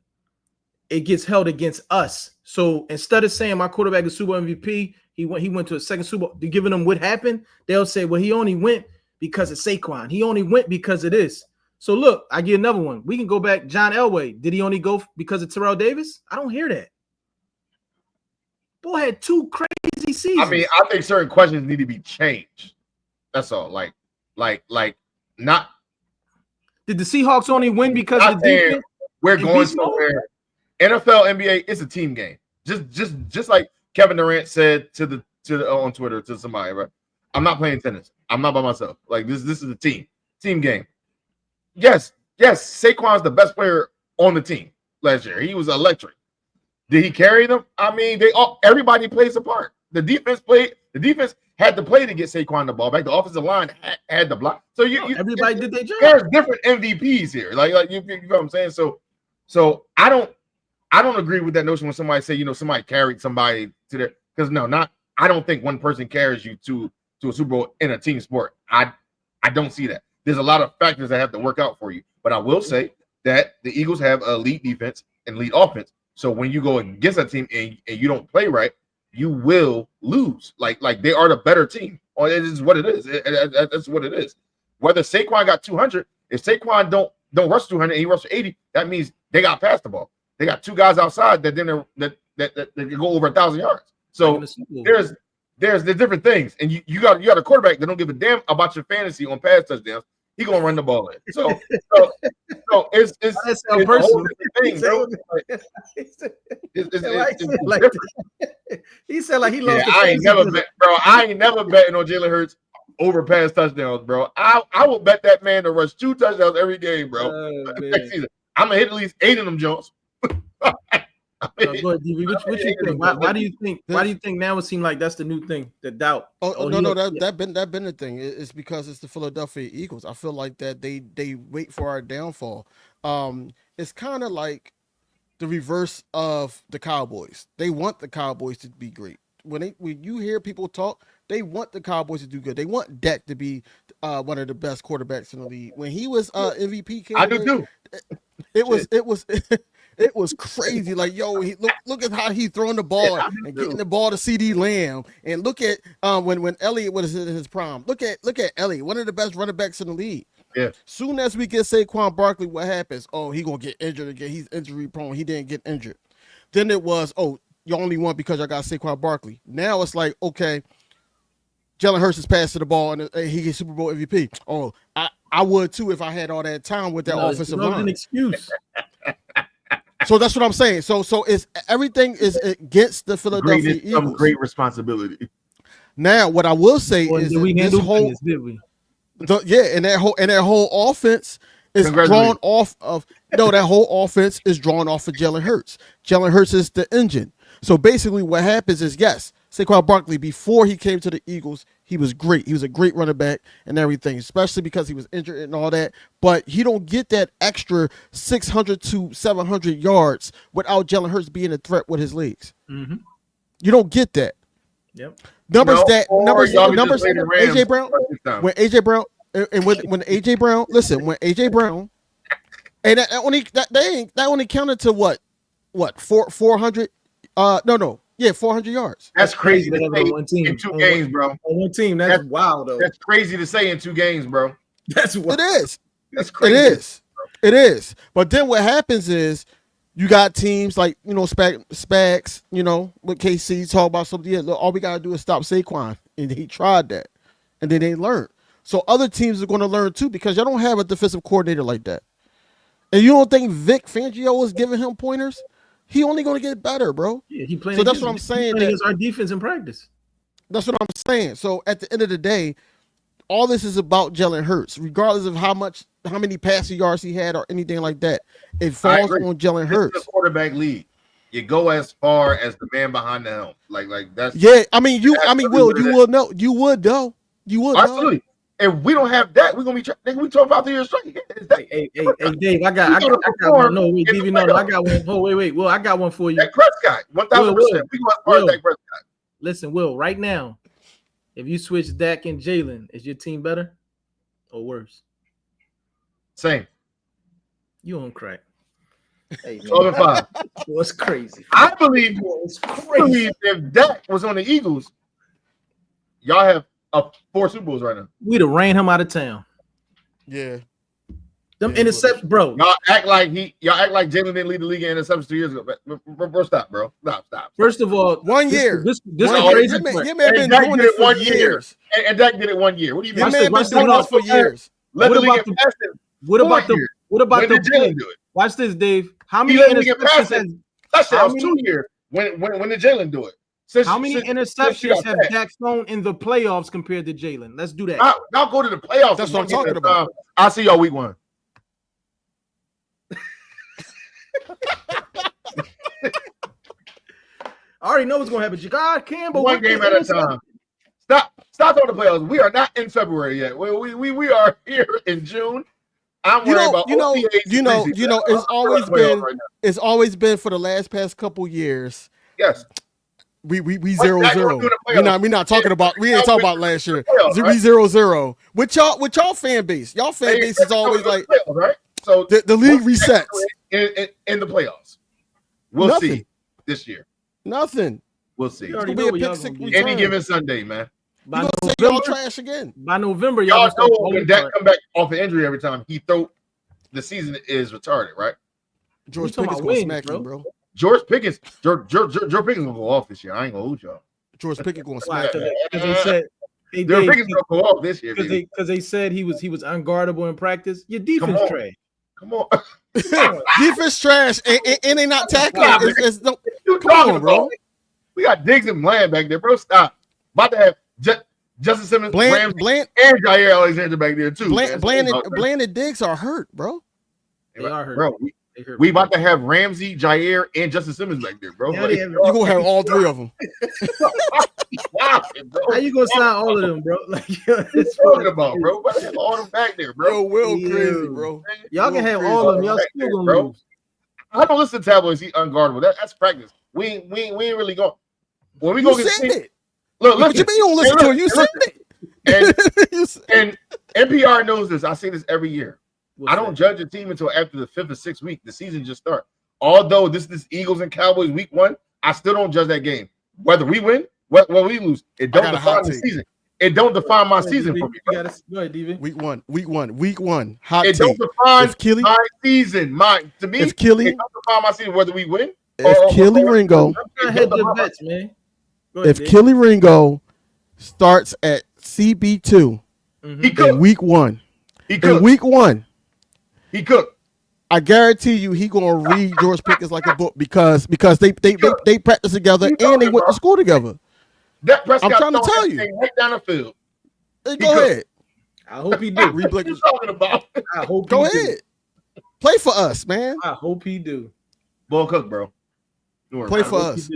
it gets held against us. So instead of saying my quarterback is Super Bowl MVP, he went to a second Super Bowl, giving them what happened, they'll say, well, he only went because of Saquon. He only went because of this. So look, I get another one. We can go back. John Elway, did he only go because of Terrell Davis? I don't hear that. Boy had 2 crazy seasons. I mean, I think certain questions need to be changed. That's all. Like not. Did the Seahawks only win because of the defense? We're going somewhere. NFL, NBA, it's a team game. Just like Kevin Durant said to the on Twitter to somebody, right? I'm not playing tennis. I'm not by myself. Like this is a team game. yes, Saquon's the best player on the team last year. He was electric. Did he carry them? I mean, everybody plays a part. The defense had to play to get Saquon the ball back. The offensive line had to block. So everybody did their job. There's different MVPs here. Like you know what I'm saying? So I don't agree with that notion when somebody say, somebody carried somebody to there. Because I don't think one person carries you to a Super Bowl in a team sport. I don't see that. There's a lot of factors that have to work out for you. But I will say that the Eagles have elite defense and elite offense. So when you go against a team and you don't play right, you will lose. Like they are the better team. Or it is what it is. That's what it is. Whether Saquon got 200, if Saquon don't rush 200 and he rushes 80, that means they got past the ball. They got two guys outside that can go over 1,000 yards. So there's the different things, and you got a quarterback that don't give a damn about your fantasy on pass touchdowns. He gonna run the ball in. So it's a whole different thing, bro. He said like he lost. Yeah, I ain't never betting on Jalen Hurts over pass touchdowns, bro. I will bet that man to rush 2 touchdowns every game, bro. Next season, I'm gonna hit at least 8 of them jumps. Go ahead, DB. What you think? Why do you think? Why do you think now it seems like that's the new thing? The doubt. That been the thing. It's because it's the Philadelphia Eagles. I feel like that they wait for our downfall. It's kind of like the reverse of the Cowboys. They want the Cowboys to be great. When you hear people talk, they want the Cowboys to do good. They want Dak to be one of the best quarterbacks in the league. When he was MVP candidate, I do too. It was crazy. Like, yo, look at how he throwing the ball and getting the ball to CD Lamb. And look at when Elliott was in his prime. Look at Elliott, one of the best running backs in the league. Yeah. Soon as we get Saquon Barkley, what happens? Oh, he gonna get injured again. He's injury prone. He didn't get injured. Then it was, oh, you only won because I got Saquon Barkley. Now it's like, okay, Jalen Hurts is passing the ball and he gets Super Bowl MVP. Oh, I would too if I had all that time with that offensive line. An excuse. So that's what I'm saying. So it's everything is against the Philadelphia Eagles. Some great responsibility. Now, what I will say is this whole and that whole offense is drawn off of that whole offense is drawn off of Jalen Hurts. Jalen Hurts is the engine. So basically, what happens is Saquon Barkley before he came to the Eagles, he was great. He was a great running back and everything, especially because he was injured and all that. But he don't get that extra 600 to 700 yards without Jalen Hurts being a threat with his legs. Mm-hmm. You don't get that. Yep. Numbers. AJ Brown. When AJ Brown and when AJ Brown, listen, when AJ Brown, and that only counted to what 400. Yeah, 400 yards. That's crazy to say in 2 games, bro. On one team, that's wild, though. That's crazy to say in 2 games, bro. That's wild. It is. That's crazy. It is. But then what happens is you got teams like, Spags, with KC talk about something. Yeah, look, all we got to do is stop Saquon. And he tried that. And then they learned. So other teams are going to learn too because y'all don't have a defensive coordinator like that. And you don't think Vic Fangio is giving him pointers? He only going to get better, bro. Yeah, he playing. So that's what I'm saying. Against our defense in practice. That's what I'm saying. So at the end of the day, all this is about Jalen Hurts, regardless of how many passing yards he had or anything like that. It falls on Jalen Hurts. This is a quarterback league. You go as far as the man behind the helm. Like that's. Yeah, Will, you would know. You would though. You would. Absolutely. Know. If we don't have that, we're gonna be. We talk about the year straight. Hey, Dave, I got one. No, wait, DV, no, I got one. Oh, wait. Well, I got one for you. That Prescott, 1,000%. We go as far as Dak Prescott. Listen, Will, right now, if you switch Dak and Jalen, is your team better or worse? Same. You on crack. Hey, 12-5. What's crazy? I believe if Dak was on the Eagles, y'all have 4 Super Bowls right now. We'd have ran him out of town. Yeah. Them interceptions, bro. Y'all act like Jalen didn't lead the league in interceptions 2 years ago. Bro, stop, bro. Stop. First of all, 1 year. This is crazy. You may have been doing it for 1 year. And Dak did it 1 year. What do you mean? You may have been doing this for years. What about the Jalen do it? Watch this, Dave. How many interceptions? Touchdowns 2 years. When did Jalen do it? How many interceptions have Dak thrown in the playoffs compared to Jalen? Let's do that. Y'all go to the playoffs. That's what I'm talking about. I'll see y'all week 1. already know what's gonna happen. God, Campbell, One game at a time. Stop on the playoffs. We are not in February yet. We are here in June. I'm worried about OTAs. It's always been for the past couple years. Yes. We 0-0. We not talking about. We ain't talking about last year. 0-0 with y'all fan base. Y'all fan base is always like right. So the league resets in the playoffs. We'll see this year. Nothing. We'll see. It's gonna be a pick six return. Any given Sunday, man. You gonna say y'all trash again? By November, y'all know when Dak come back off an injury every time he throw, the season is retarded, right? George Pickens gonna smack you, bro. George Pickens gonna go off this year. I ain't gonna hold y'all. George Pickens gonna smack you. Because they said George Pickens gonna go off this year. Because they said he was unguardable in practice. Your defense trash. Come on. Defense trash and they not tackling. Come on, bro. We got Diggs and Bland back there, bro. Stop. About to have Justin Simmons, Bland, and Jair Alexander back there too. Bland and Diggs are hurt, bro. They are hurt, bro. We about to have Ramsey, Jair, and Justin Simmons back there, bro. You're gonna have all three of them. Wow, bro. How you gonna sign all of them, bro? Like, what you talking about, bro? About to have all them back there, bro. Yo, Will crazy, bro. Y'all can have all of them. Y'all still gonna lose. I don't listen to tabloids. He unguardable. That's practice. We ain't really going. When we go get it. Look, what you mean you don't listen to it? You said it. And NPR knows this. I say this every year. I don't judge a team until after the 5th or 6th week. The season just starts. Although this Eagles and Cowboys week 1, I still don't judge that game. Whether we win, whether we lose, it don't define the season. It don't define my season for me. Go ahead, DV. Week one. Hot it take. Don't define my season. To me, it don't define my season whether we win. If Kelly Ringo, Kelly Ringo starts at CB2 in week 1, in week 1, he cooked. I guarantee you, he gonna read George Pickens like a book because they practice together and they went to school together. I'm trying to tell you, right down the field. Hey, go ahead. I hope he do. What you talking about? I hope. Go ahead. Play for us, man. I hope he do. Ball cook, bro. Play for us.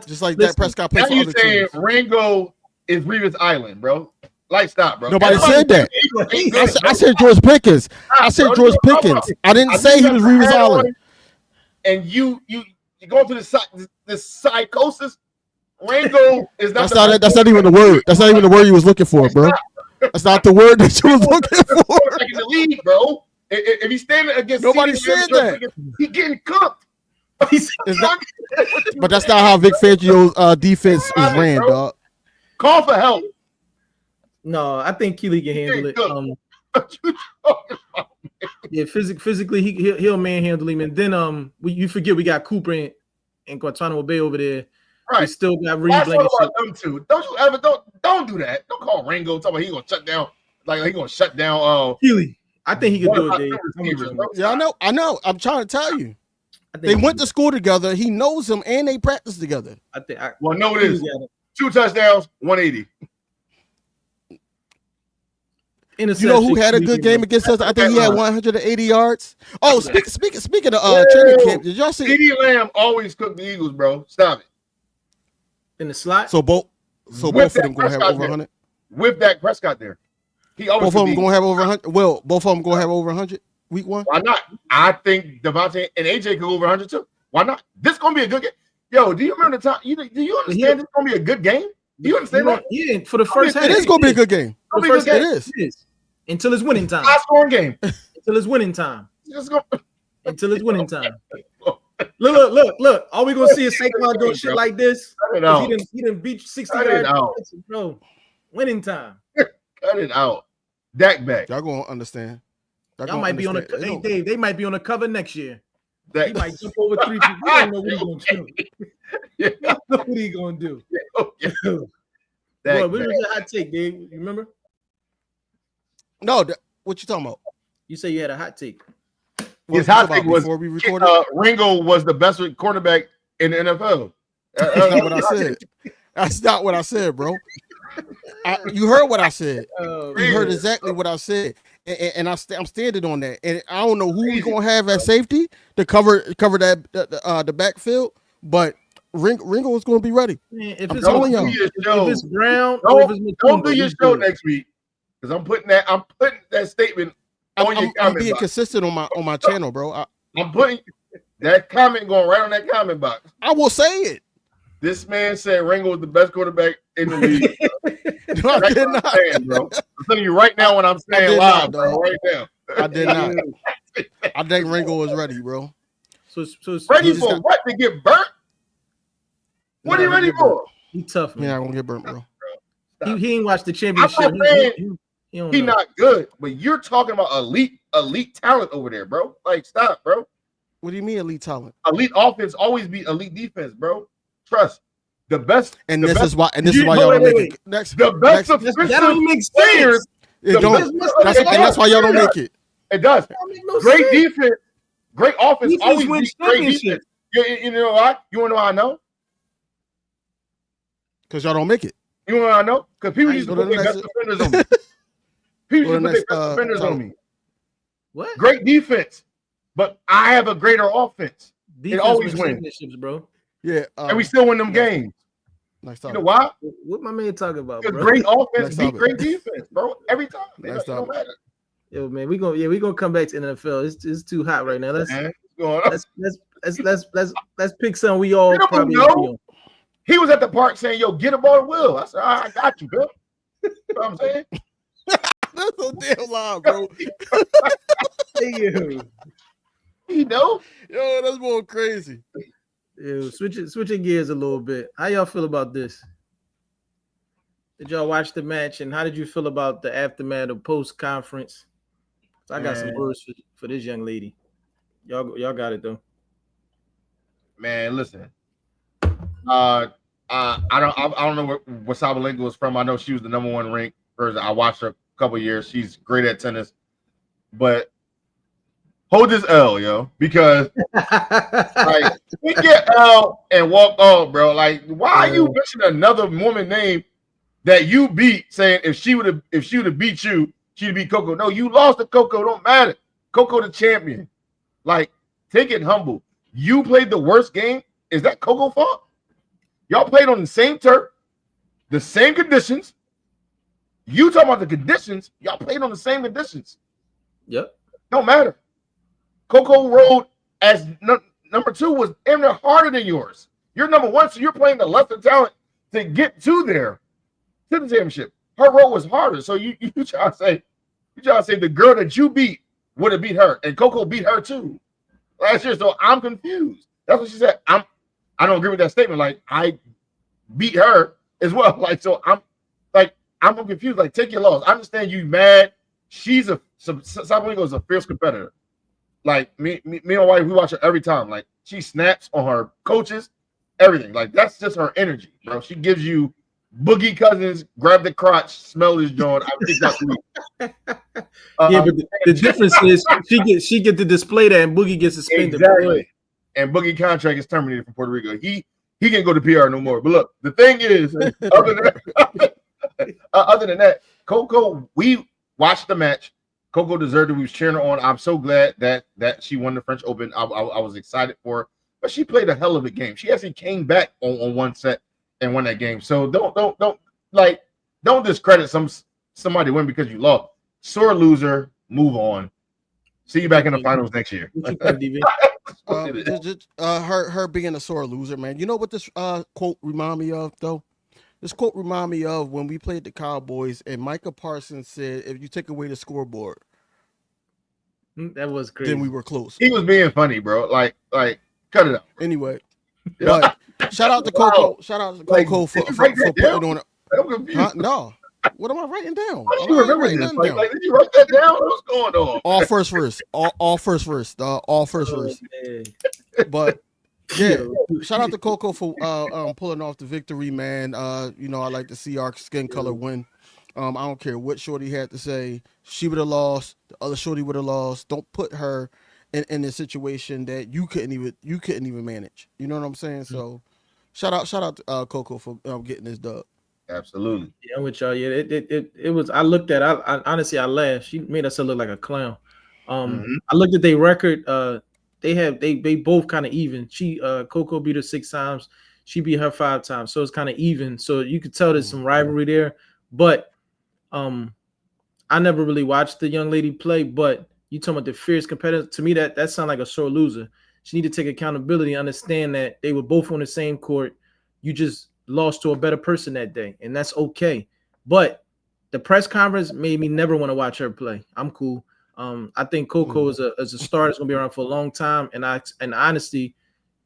Just like Dak Prescott played for other teams. Ringo is Revis Island, bro. Like, stop, bro. Nobody said that. I said George Pickens. I said George Pickens. I didn't say he was Revis Island. And you go through this psychosis. Ringo is not. That's not even the word. That's not even the word you was looking for, bro. That's not the word that you was looking for. Like in the league, bro. If he's standing against, nobody said that. He getting cooked. But that's not how Vic Fangio's defense is ran, dog. Call for help. No, I think Keely can handle it. Yeah, physically he'll manhandle him, and then you forget we got Cooper and Guantanamo Bay over there. Right. We still got Reed Blanket. Them two. Don't you ever don't do that. Don't call Ringo talking about he gonna shut down Keely. I think he could do it, Dave. Yeah, I know. I'm trying to tell you. They went to school together. He knows him, and they practice together. No, it is 2 touchdowns, 180. You know who had a good game against us? I think he had 180 yards. Oh, speaking of training camp, did y'all see? CeeDee Lamb always cooked the Eagles, bro. Stop it. In the slot. So both of them gonna have over 100. With Dak Prescott there, both of them gonna have over 100. Well, both of them gonna have over 100 week 1. Why not? I think Devontae and AJ could go over 100 too. Why not? This gonna be a good game. Yo, do you remember the time? Do you understand this gonna be a good game? Do you understand that? Yeah, for the first half. It is gonna be a good game. It is. Until it's winning time. High scoring game. Until it's winning time. Until it's winning time. Look. All we gonna see is Saquon doing shit like this. He didn't beat 60 yards. Bro, winning time. Cut it out. Dak back. Y'all gonna understand. Y'all might be on the. Hey, Dave, they might be on the cover next year. He might jump over 3 people. We don't know what he's gonna do. We don't know what he's gonna do. Boy, what was your hot take, Dave? You remember? No, what you talking about? You say you had a hot take. His hot take was before we recorded. Ringo was the best quarterback in the NFL. That's not what I said. That's not what I said, bro. You heard what I said. You heard exactly what I said, and I'm standing on that. And I don't know who we're gonna have at safety to cover that the backfield, but Ringo is going to be ready. Man, if I'm it's telling Matumbo, y'all. if it's Brown or if it's Don't do Matumbo, your he's show good. next week because I'm putting that statement on your I'm comment being box. consistent on my channel, bro. I'm putting that comment going right on that comment box. I will say it. This man said Ringo was the best quarterback in the league. No, I That's did what not. I'm saying, bro. I'm telling you right now when I'm I saying did live, not, bro, dog. right now. I did not. I think Ringo is ready, bro. So Ready just for got- what? To get burnt? What are you ready for? he tough, You're not man. gonna get burnt, bro. He ain't watched the I'm championship. not saying He don't he know. not good, but you're talking about elite talent over there, bro. Like, stop, bro. What do you mean elite talent? Elite offense always be elite defense, bro. Trust. The best. And the this best, is why. And this is why Wait, y'all don't wait, make wait. it. Next, the best next, That don't even make players. sense. it the don't. best- That's why y'all don't make it. It does. That don't make no Great sense. defense, great offense Defense always wins beats great championships. defense. You know why? You want to know how I know? Because y'all don't make it. You want to know how I know? Because people used to Go to put the their next- best defenders on me. People used to put their next, best defenders on me. What? Great defense, but I have a greater offense. Defense always wins wins. championships, bro. Yeah. And we still win them games. Next You topic. know why? What my man talking about, Because bro? great offense Next beat topic. great defense, bro. Every time. Next It don't topic. matter. Yo, man, we gonna come back to NFL. It's too hot right now. Man, what's going on? Let's pick something we all You don't probably know. agree on. He was at the park saying, "Yo, get a ball to Will." I said, "I got you, Bill." You know what I'm saying? That's so damn loud, bro. Yo, You know? Yo, that's more crazy. switching gears a little bit. How y'all feel about this? Did y'all watch the match, and how did you feel about the aftermath of post conference? I got some Man. words for this young lady. Y'all got it though. Man, listen. I don't know where Sabalenka was from. I know she was the number one ranked person. I watched her a couple years. She's great at tennis, but hold this L, yo, because like we get L and walk off, bro. Like, why are you mentioning another woman name that you beat, saying if she would have beat you, she'd beat Coco? No, you lost to Coco. Don't matter. Coco the champion. Like, take it humble. You played the worst game. Is that Coco's fault? Y'all played on the same turf, the same conditions. You talking about the conditions? Y'all played on the same conditions. Yep. Don't matter. Coco Road as number 2 was even harder than yours. You're number 1, so you're playing the lesser talent to get to the championship. Her road was harder. So you try to say the girl that you beat would have beat her, and Coco beat her too last year. So I'm confused. That's what she said. I don't agree with that statement. Like, I beat her as well. Like, so I'm confused. Like, take your loss. I understand you mad. Sabalenka is a fierce competitor. Like, me and my wife, we watch her every time. Like, she snaps on her coaches, everything. Like, that's just her energy, bro. She gives you Boogie Cousins, grab the crotch, smell his joint. I think that's me. Yeah, but the difference is she get to display that, and Boogie gets suspended. Exactly. And Boogie contract is terminated from Puerto Rico. He can't go to PR no more. But look, the thing is, other than that, Coco, we watched the match. Coco deserved it. We was cheering her on. I'm so glad that she won the French Open. I was excited for her, but she played a hell of a game. She actually came back on one set and won that game. So don't discredit somebody win because you lost. Sore loser. Move on. See you back in the finals next year. Her being a sore loser, man. You know what this quote remind me of though? This quote remind me of when we played the Cowboys and Micah Parsons said, "If you take away the scoreboard, that was crazy. Then we were close." He was being funny, bro. Like cut it out. Anyway, but shout out to Coco. Shout out to Coco for putting on it. Huh? No. What am I writing down? How do you remember this? Like, did you write that down? What's going on? All first verse. All first verse. All first verse. But yeah, shout out to Coco for pulling off the victory, man. You know, I like to see our skin color win. I don't care what Shorty had to say. She would have lost. The other Shorty would have lost. Don't put her in a situation that you couldn't even manage. You know what I'm saying? So shout out to Coco for getting this dub. Absolutely. Yeah, I'm with y'all. Yeah, it was. I looked at. I honestly, I laughed. She made us look like a clown. I looked at their record. They both kind of even. Coco beat her 6 times. She beat her 5 times, so it's kind of even. So you could tell there's some rivalry there. But I never really watched the young lady play. But you talking about the fierce competitor? To me, that sounds like a sore loser. She need to take accountability, understand that they were both on the same court. You just lost to a better person that day, and that's okay. But the press conference made me never want to watch her play. I'm cool. I think Coco is a star that's gonna be around for a long time, and honestly,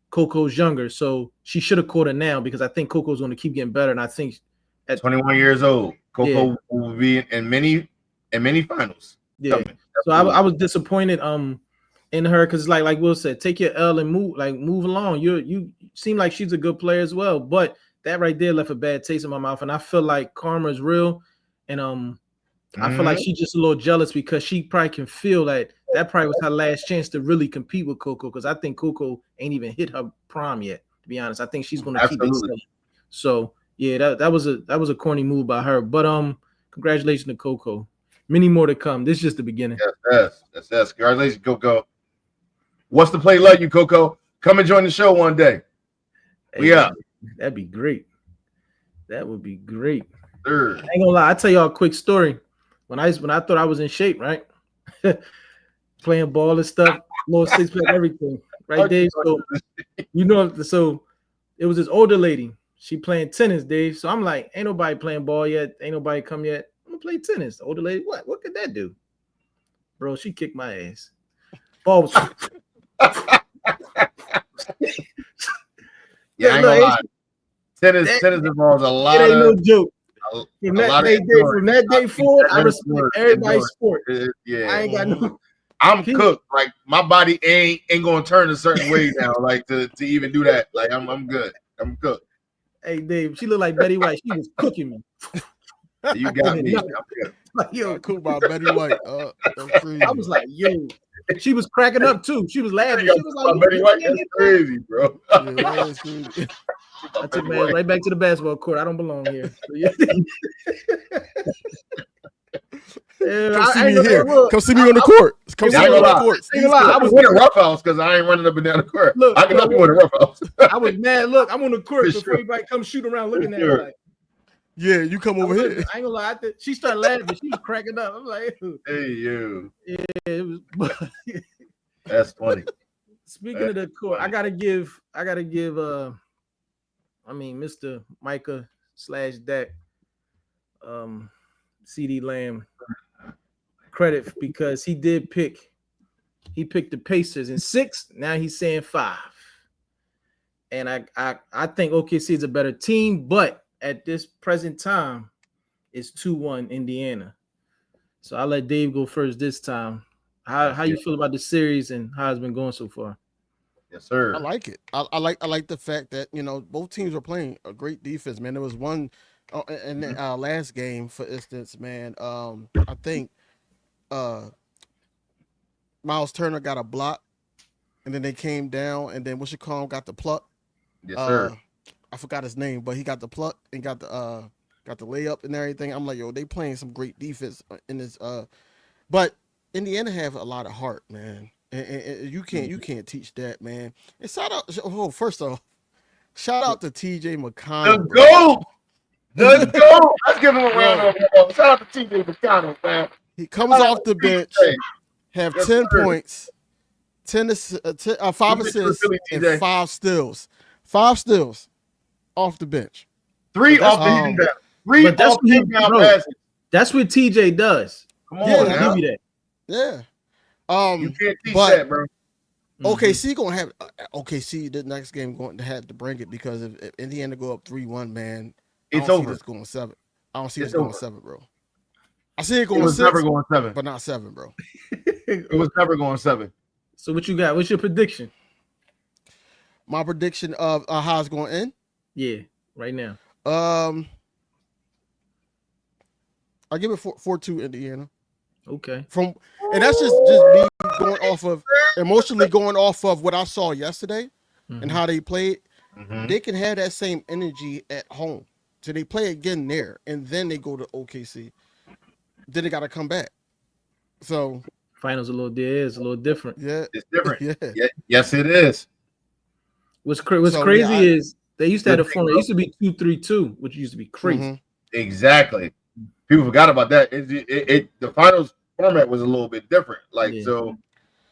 Coco's younger, so she should have caught it now because I think Coco's going to keep getting better, and I think at 21 years old, Coco will be in many finals. Yeah. So I was disappointed in her because like Will said, take your L and move along. You seem like she's a good player as well, but that right there left a bad taste in my mouth, and I feel like karma is real, and I feel like she's just a little jealous because she probably can feel that probably was her last chance to really compete with Coco, because I think Coco ain't even hit her prime yet, to be honest. I think she's going to keep it. So yeah, that was a corny move by her, but congratulations to Coco. Many more to come. This is just the beginning. Yes. Congratulations, Coco. What's the play love you, Coco? Come and join the show one day. That'd be great. That would be great. Sure. I ain't gonna lie, I'll tell y'all a quick story. When I thought I was in shape, right? Playing ball and stuff, little six pack, everything, right, Dave? So so it was this older lady. She playing tennis, Dave. So I'm like, ain't nobody playing ball yet. Ain't nobody come yet. I'm gonna play tennis. The older lady, what could that do? Bro, she kicked my ass. Ball was yeah, I ain't gonna lie. Tennis involves a lot it ain't of no joke. From that day forward, I respect everybody's sport. Yeah, I ain't got no. I'm cooked. Like my body ain't gonna turn a certain way now. Like to even do that. Like I'm good. I'm cooked. Hey Dave, she looked like Betty White. She was cooking me. You got me. Like, yo, cool by Betty White. That's crazy. I was like, yo. She was cracking up too. She was laughing. She was like, Betty White, that's crazy, bro. Yeah, that is crazy. I took my ass right back to the basketball court. I don't belong here. Come see me here. Come see me on the court. Come see me on the court. I was in a rough house because I ain't running up and down the court. Look, I can help you in a rough house. I was mad. Look, I'm on the court before everybody come shoot around looking at me. Like, yeah, you come over here. I ain't gonna lie. She started laughing. She was cracking up. I'm like, hey, you. Yeah, it was. That's funny. Speaking of the court, I gotta give Mr. Micah / Dak CD Lamb credit because he picked the Pacers in 6. Now he's saying 5. And I think OKC is a better team, but at this present time, it's 2-1 Indiana. So I'll let Dave go first this time. How you feel about the series and how it's been going so far? Yes, sir. I like it. I like the fact that both teams are playing a great defense, man. There was one in the last game, for instance, man. I think Miles Turner got a block, and then they came down, and then got the pluck. Yes, sir. I forgot his name, but he got the pluck and got the layup and everything. I'm like, yo, they playing some great defense in this. But Indiana have a lot of heart, man. And you can't teach that, man. And first off, shout out to TJ McConnell. The GOAT. Let's give him a round of applause. Shout out to TJ McConnell, man. He comes off the bench, have 10 points, 5 assists, and 5 steals. 5 steals off the bench. 3 off the rebound. 3 off the rebound passes. That's what TJ does. Come on, I'll give you that. Yeah. You can't teach that, bro. OKC gonna have OKC the next game going to have to bring it because if Indiana go up 3-1, man, it's over. See this going 7. I don't see this going 7, bro. I see it going 6. Never going 7, but not 7, bro. It was never going 7. So what you got? What's your prediction? My prediction of how it's going to end? Yeah, right now. I'll give it 4-2 Indiana. Okay. And that's just me emotionally going off of what I saw yesterday and how they played. Mm-hmm. They can have that same energy at home. So they play again there, and then they go to OKC. Then they got to come back. So finals a little different. Yeah, it's different. Yeah. Yes, it is. What's crazy is They used to have a formula. It used to be 2-3-2, which used to be crazy. Mm-hmm. Exactly. People forgot about that. The finals format was a little bit different. Like Yeah. so,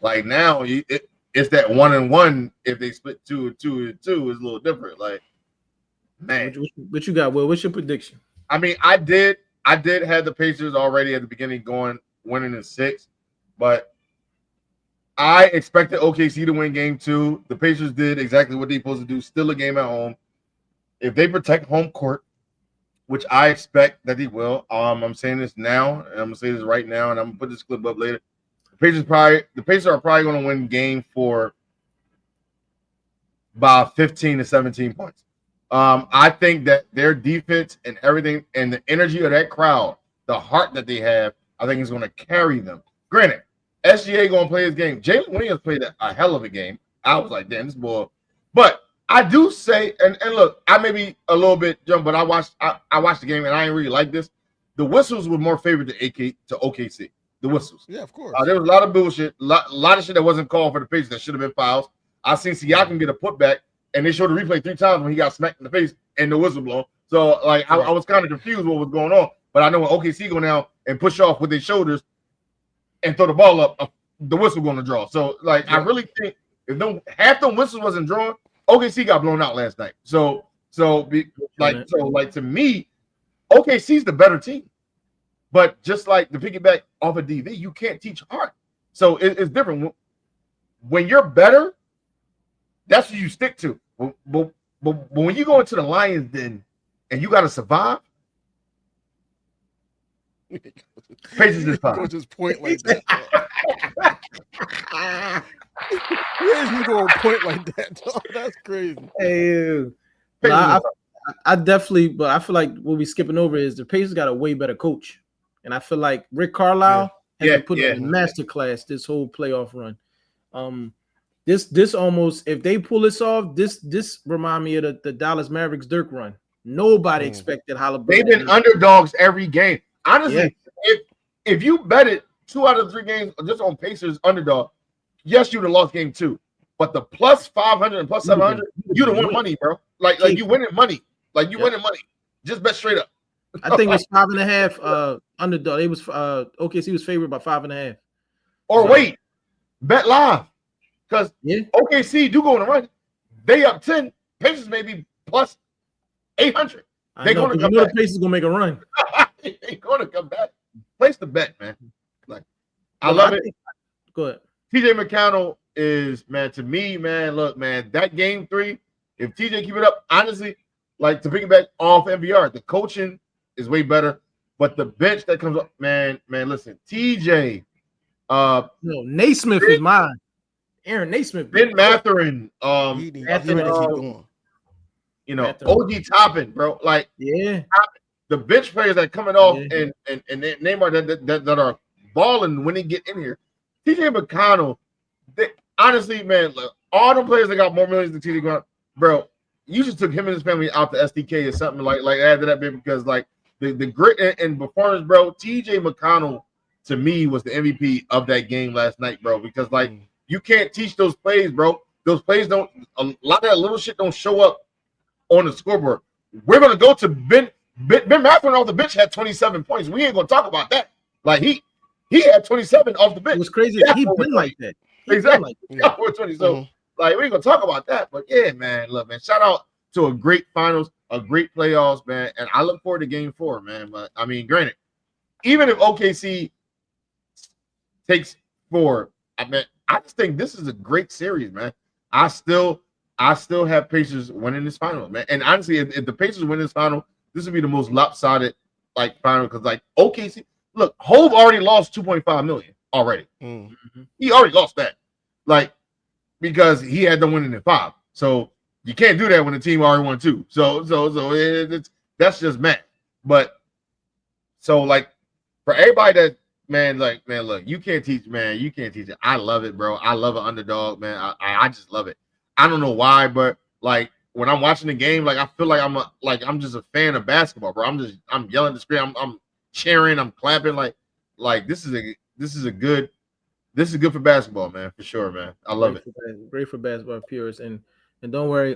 like now it's that 1-1. If they split 2-2 is a little different. Like man, What you got, Will? What's your prediction? I mean, I did have the Pacers already at the beginning going winning in 6, but I expected OKC to win game 2. The Pacers did exactly what they're supposed to do. Still a game at home. If they protect home court, which I expect that he will. I'm saying this now, and I'm gonna say this right now, and I'm gonna put this clip up later. The Pacers are probably gonna win game 4 by 15 to 17 points. I think that their defense and everything and the energy of that crowd, the heart that they have, I think is gonna carry them. Granted, SGA gonna play his game. Jalen Williams played a hell of a game. I was like, damn, this boy. But I do say, and look, I may be a little bit jump, but I watched the game and I ain't really like this. The whistles were more favored to OKC. The whistles. Yeah, of course. There was a lot of bullshit, a lot of shit that wasn't called for the Pacers that should have been fouls. I seen Siakam get a putback, and they showed the replay 3 times when he got smacked in the face and the whistle blown. So like I was kind of confused what was going on. But I know when OKC go down and push off with their shoulders and throw the ball up, the whistle going to draw. So like I really think if half the whistles wasn't drawn, OKC got blown out last night. So to me, OKC's the better team. But just like the piggyback off of DV, you can't teach heart. So it's different. When you're better, that's what you stick to. But when you go into the Lions den and you got to survive, Pacers is fine. Just point like that. Where's you going to point like that? Oh, that's crazy. Hey, I definitely, but I feel like what we skipping over is the Pacers got a way better coach, and I feel like Rick Carlisle has been put in a masterclass this whole playoff run. This almost, if they pull this off, this remind me of the Dallas Mavericks Dirk run. Nobody expected Halliburton. They've been underdogs every game. Honestly, if you bet it 2 out of 3 games just on Pacers underdog, yes, you'd have lost game 2. But the plus 500 and plus 700, you'd have won money, bro. Like you winning money. Like you winning money. Just bet straight up. I think it was 5.5 underdog. It was OKC was favored by 5.5. Or wait, bet live. Because OKC do go on a run. They up 10. Pacers may be plus 800. They're going to come back. The Pacers going to make a run. They're going to come back. Place the bet, man. Like, I love it. Go ahead. TJ McConnell is, man, to me, man, look, man, that game 3, if TJ keep it up, honestly, like to piggyback off MVR, the coaching is way better. But the bench that comes up, man, listen, TJ. Naismith is mine. Aaron Naismith. Ben Mathurin. OG Toppin, bro. Like, the bench players that coming off and Neymar that are balling when they get in here. TJ McConnell, honestly, man, look, all the players that got more millions than TJ McConnell, bro, you just took him and his family out to SDK or something like add to that bit because like the grit and performance, bro. TJ McConnell to me was the MVP of that game last night, bro, because like you can't teach those plays, bro. Those plays a lot of that little shit don't show up on the scoreboard. We're gonna go to Ben Mathurin off the bench had 27 points. We ain't gonna talk about that. Like he had 27 off the bench. It was crazy. He been like that. Exactly. Yeah. 20. So like we ain't gonna talk about that. But yeah, man, look, man. Shout out to a great finals, a great playoffs, man. And I look forward to game 4, man. But I mean, granted, even if OKC takes 4, I just think this is a great series, man. I still have Pacers winning this final, man. And honestly, if the Pacers win this final, this would be the most lopsided like final because like OKC. Look, Hove already lost 2.5 million already. Mm-hmm. He already lost that, like because he had them winning in 5. So you can't do that when the team already won 2. So that's just math. But so like for everybody that look, you can't teach it. I love it, bro. I love an underdog, man. I just love it. I don't know why, but like when I'm watching the game, like I feel like I'm just a fan of basketball, bro. I'm yelling at the screen. I'm cheering. I'm clapping. Like this is good for basketball, man, for sure, man. I love it. Great for basketball purists, and don't worry.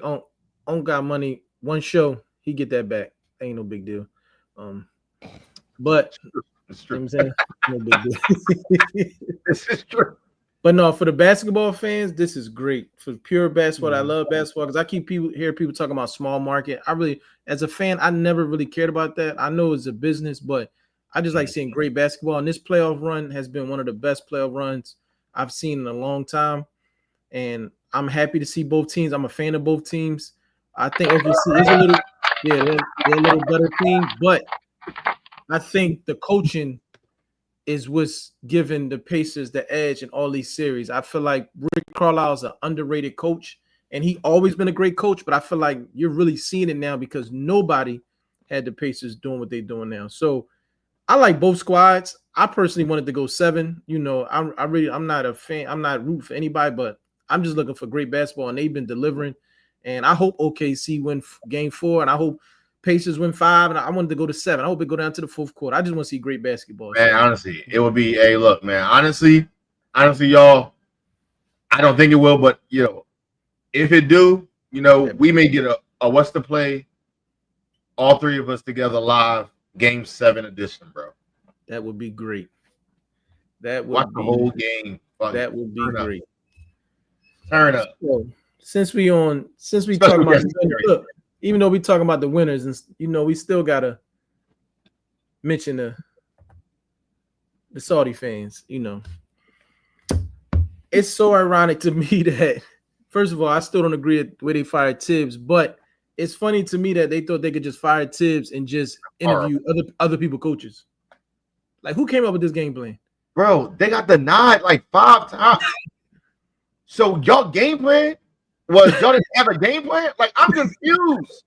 On got money. One show, he get that back. Ain't no big deal. Um, but It's you know what true. I'm saying, no big deal. This is true. But no, for the basketball fans, this is great. For pure basketball, I Mhm. love basketball because I hear people talking about small market. I really, as a fan, I never really cared about that. I know it's a business, but I just like seeing great basketball. And this playoff run has been one of the best playoff runs I've seen in a long time. And I'm happy to see both teams. I'm a fan of both teams. I think OKC is a little, yeah, they're a little better team, but I think the coaching is what's giving the Pacers the edge in all these series. I feel like Rick Carlisle is an underrated coach, and he always been a great coach. But I feel like you're really seeing it now because nobody had the Pacers doing what they're doing now. So I like both squads. I personally wanted to go 7. You know, I'm not a fan. I'm not rooting for anybody, but I'm just looking for great basketball, and they've been delivering. And I hope OKC win Game 4, and I hope Pacers win 5, and I wanted to go to 7. I hope it go down to the fourth quarter. I just want to see great basketball. Man, So honestly, it would be. Hey, look, man. Honestly, y'all. I don't think it will, but if it do, we may get a what's the play? All three of us together live, Game 7 edition, bro. that would be great. That Watch would the be whole game. Fucking that would be turn up, great. turn up. So since we Especially talking with about that the winners, series. look, even though we talking about the winners, and we still gotta mention the Saudi fans. It's so ironic to me that first of all, I still don't agree with the way they fired Tibbs, but it's funny to me that they thought they could just fire Tibbs and just interview other people coaches. Like who came up with this game plan? Bro, they got the nod like 5 times. So y'all game plan was y'all didn't have a game plan? Like I'm confused.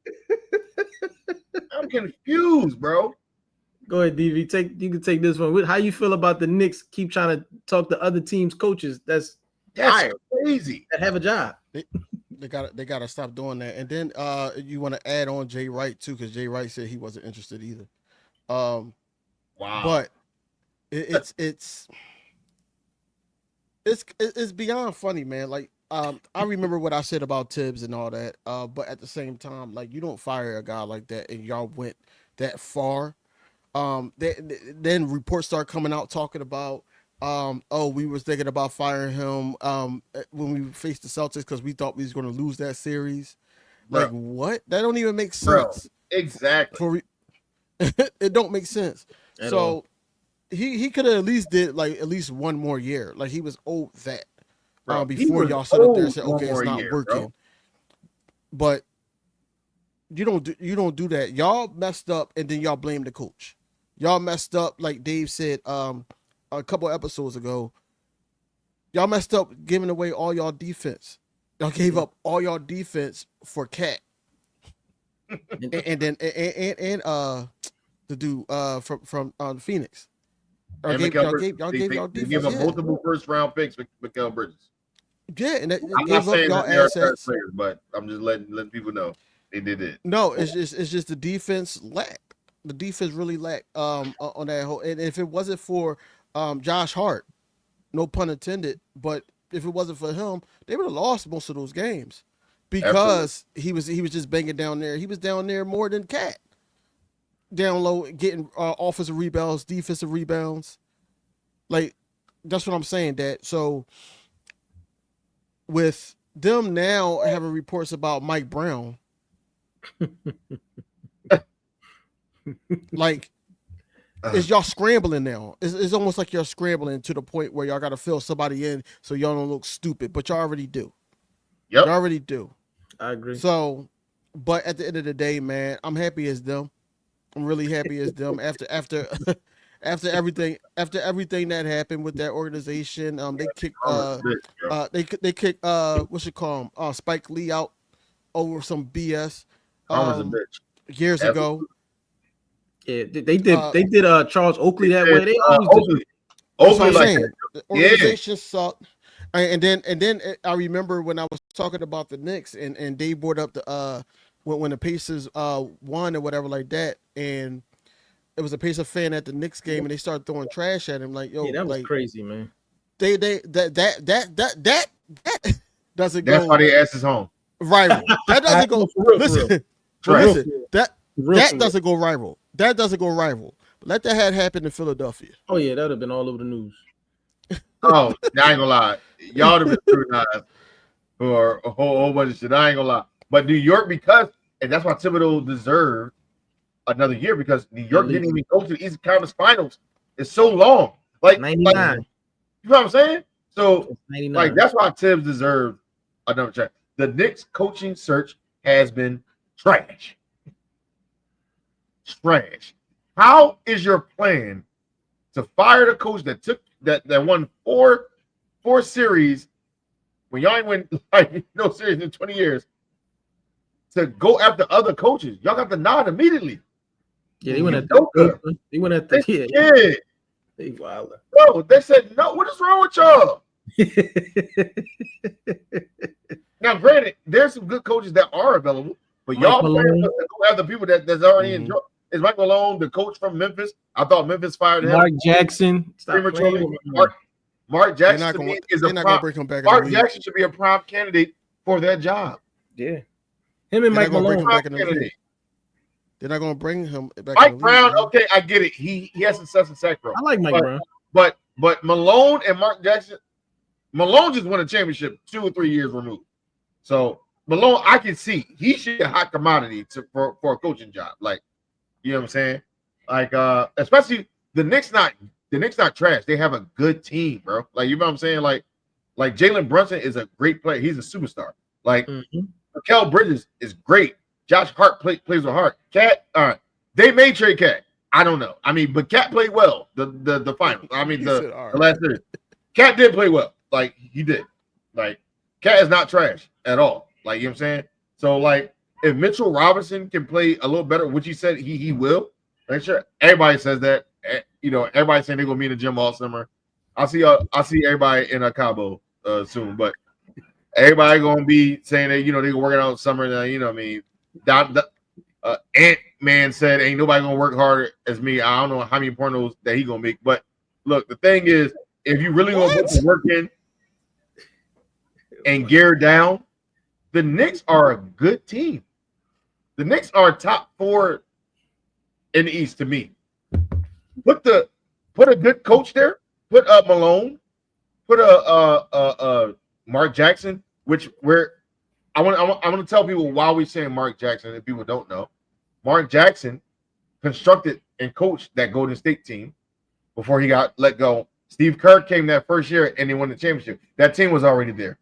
I'm confused, bro. Go ahead, DV. You can take this one. How you feel about the Knicks keep trying to talk to other teams' coaches that's hired crazy. that have a job? They gotta stop doing that. And then you want to add on Jay Wright too, because Jay Wright said he wasn't interested either. Wow. But it's beyond funny, man. Like I remember what I said about Tibbs and all that. But at the same time, like you don't fire a guy like that, and y'all went that far. Then reports start coming out talking about, oh, we was thinking about firing him when we faced the Celtics because we thought we was going to lose that series. Bro. Like what? That don't even make Bro, sense. exactly. It don't make sense. At So all. he could have at least did like at least one more year. Like he was owed that. Bro, Before y'all stood up there and said, okay, it's not working. Bro. But you don't do that. Y'all messed up and then y'all blame the coach. Y'all messed up, like Dave said a couple episodes ago. Y'all messed up giving away all y'all defense. Y'all gave up all y'all defense for Cat. and then the dude from Phoenix. Y'all gave y'all defense. They gave up multiple first round picks with Mikael Bridges. Yeah, and I'm not gave up saying y'all that they are assets. players, but I'm just letting people know they did it. No, it's just the defense lack. The defense really lacked on that whole. And if it wasn't for Josh Hart, no pun intended, but if it wasn't for him, they would have lost most of those games because he was just banging down there. He was down there more than Cat. Down low, getting offensive rebounds, defensive rebounds. Like that's what I'm saying. That so with them now having reports about Mike Brown. Like, is y'all scrambling now? It's almost like you're scrambling to the point where y'all got to fill somebody in so y'all don't look stupid, but y'all already do. Yep. Y'all already do. I agree. So, but at the end of the day, man, I'm happy as them. I'm really happy as them. After everything that happened with that organization, they kicked they kicked what's it called Spike Lee out over some BS years ago. Yeah, they did Charles Oakley that way. They always Oakley. That's what I'm like saying. The organization sucked. And then I remember when I was talking about the Knicks and they brought up the when the Pacers won or whatever like that, and it was a Pacer fan at the Knicks game and they started throwing trash at him like, yo, yeah, that was like, crazy, man. That doesn't go. That's why they ass is home. viral. That doesn't go. For real, Listen, but Trash. listen, that For real. doesn't go viral. That doesn't go viral. But let that had happen in Philadelphia. Oh yeah, that would have been all over the news. Oh, I ain't gonna lie. Y'all have been scrutinized for a whole bunch of shit. I ain't gonna lie. But New York, and that's why Thibodeau deserved another year because New York didn't even go to the Eastern Conference Finals. It's so long. Like 99. you know what I'm saying? So 99. like that's why Tibbs deserved another chance. The Knicks coaching search has been trash. Trash. How is your plan to fire the coach that won four series when y'all ain't win like no series in 20 years to go after other coaches? Y'all got the nod immediately. Yeah, they went at Udoka. They went at the Yeah. They wild. Bro, they said no. What is wrong with y'all? Now, granted, there's some good coaches that are available, but Mike y'all Malone. go after people that's already enjoyed. Is Mike Malone the coach from Memphis? I thought Memphis fired him. Mark Jackson. Stop Prematurely. playing. Mark They're Jackson not to going. me is They're a not going to prime. bring him back. Mark in the league. Jackson should be a prime candidate for that job. Yeah. Him and They're Mike not gonna bring Malone. him back in the Candidate. league. They're not going to bring him back. Mike in the Brown, league, man. okay, I get it. He has success in Sacro. I like Mike Brown. But Malone and Mark Jackson, Malone just won a championship 2 or 3 years removed. So Malone, I can see he should be a hot commodity for a coaching job. Like, you know what I'm saying? Like, especially the Knicks not trash. They have a good team, bro. Like, you know what I'm saying? Like Jalen Brunson is a great player. He's a superstar. Like, Mikal Bridges is great. Josh Hart plays with Hart. Cat, they may trade Cat. I don't know. I mean, but Cat played well the finals. I mean, the last series. Cat did play well. Like, he did. Like, Cat is not trash at all. Like, you know what I'm saying? So, like, if Mitchell Robinson can play a little better, which he said he will, make sure everybody says that. You know, everybody's saying they're gonna be in the gym all summer. I'll see everybody in a Cabo soon, but everybody gonna be saying that, you know, they gonna work it out summer. You know what I mean? Ant-Man said ain't nobody gonna work harder as me. I don't know how many pornos that he gonna make, but look, the thing is, if you really gonna put the work in and gear down, the Knicks are a good team. The Knicks are top 4 in the East to me. Put a good coach there. Put Malone. Put a Mark Jackson. I want to tell people why we're saying Mark Jackson if people don't know. Mark Jackson constructed and coached that Golden State team before he got let go. Steve Kerr came that first year and they won the championship. That team was already there.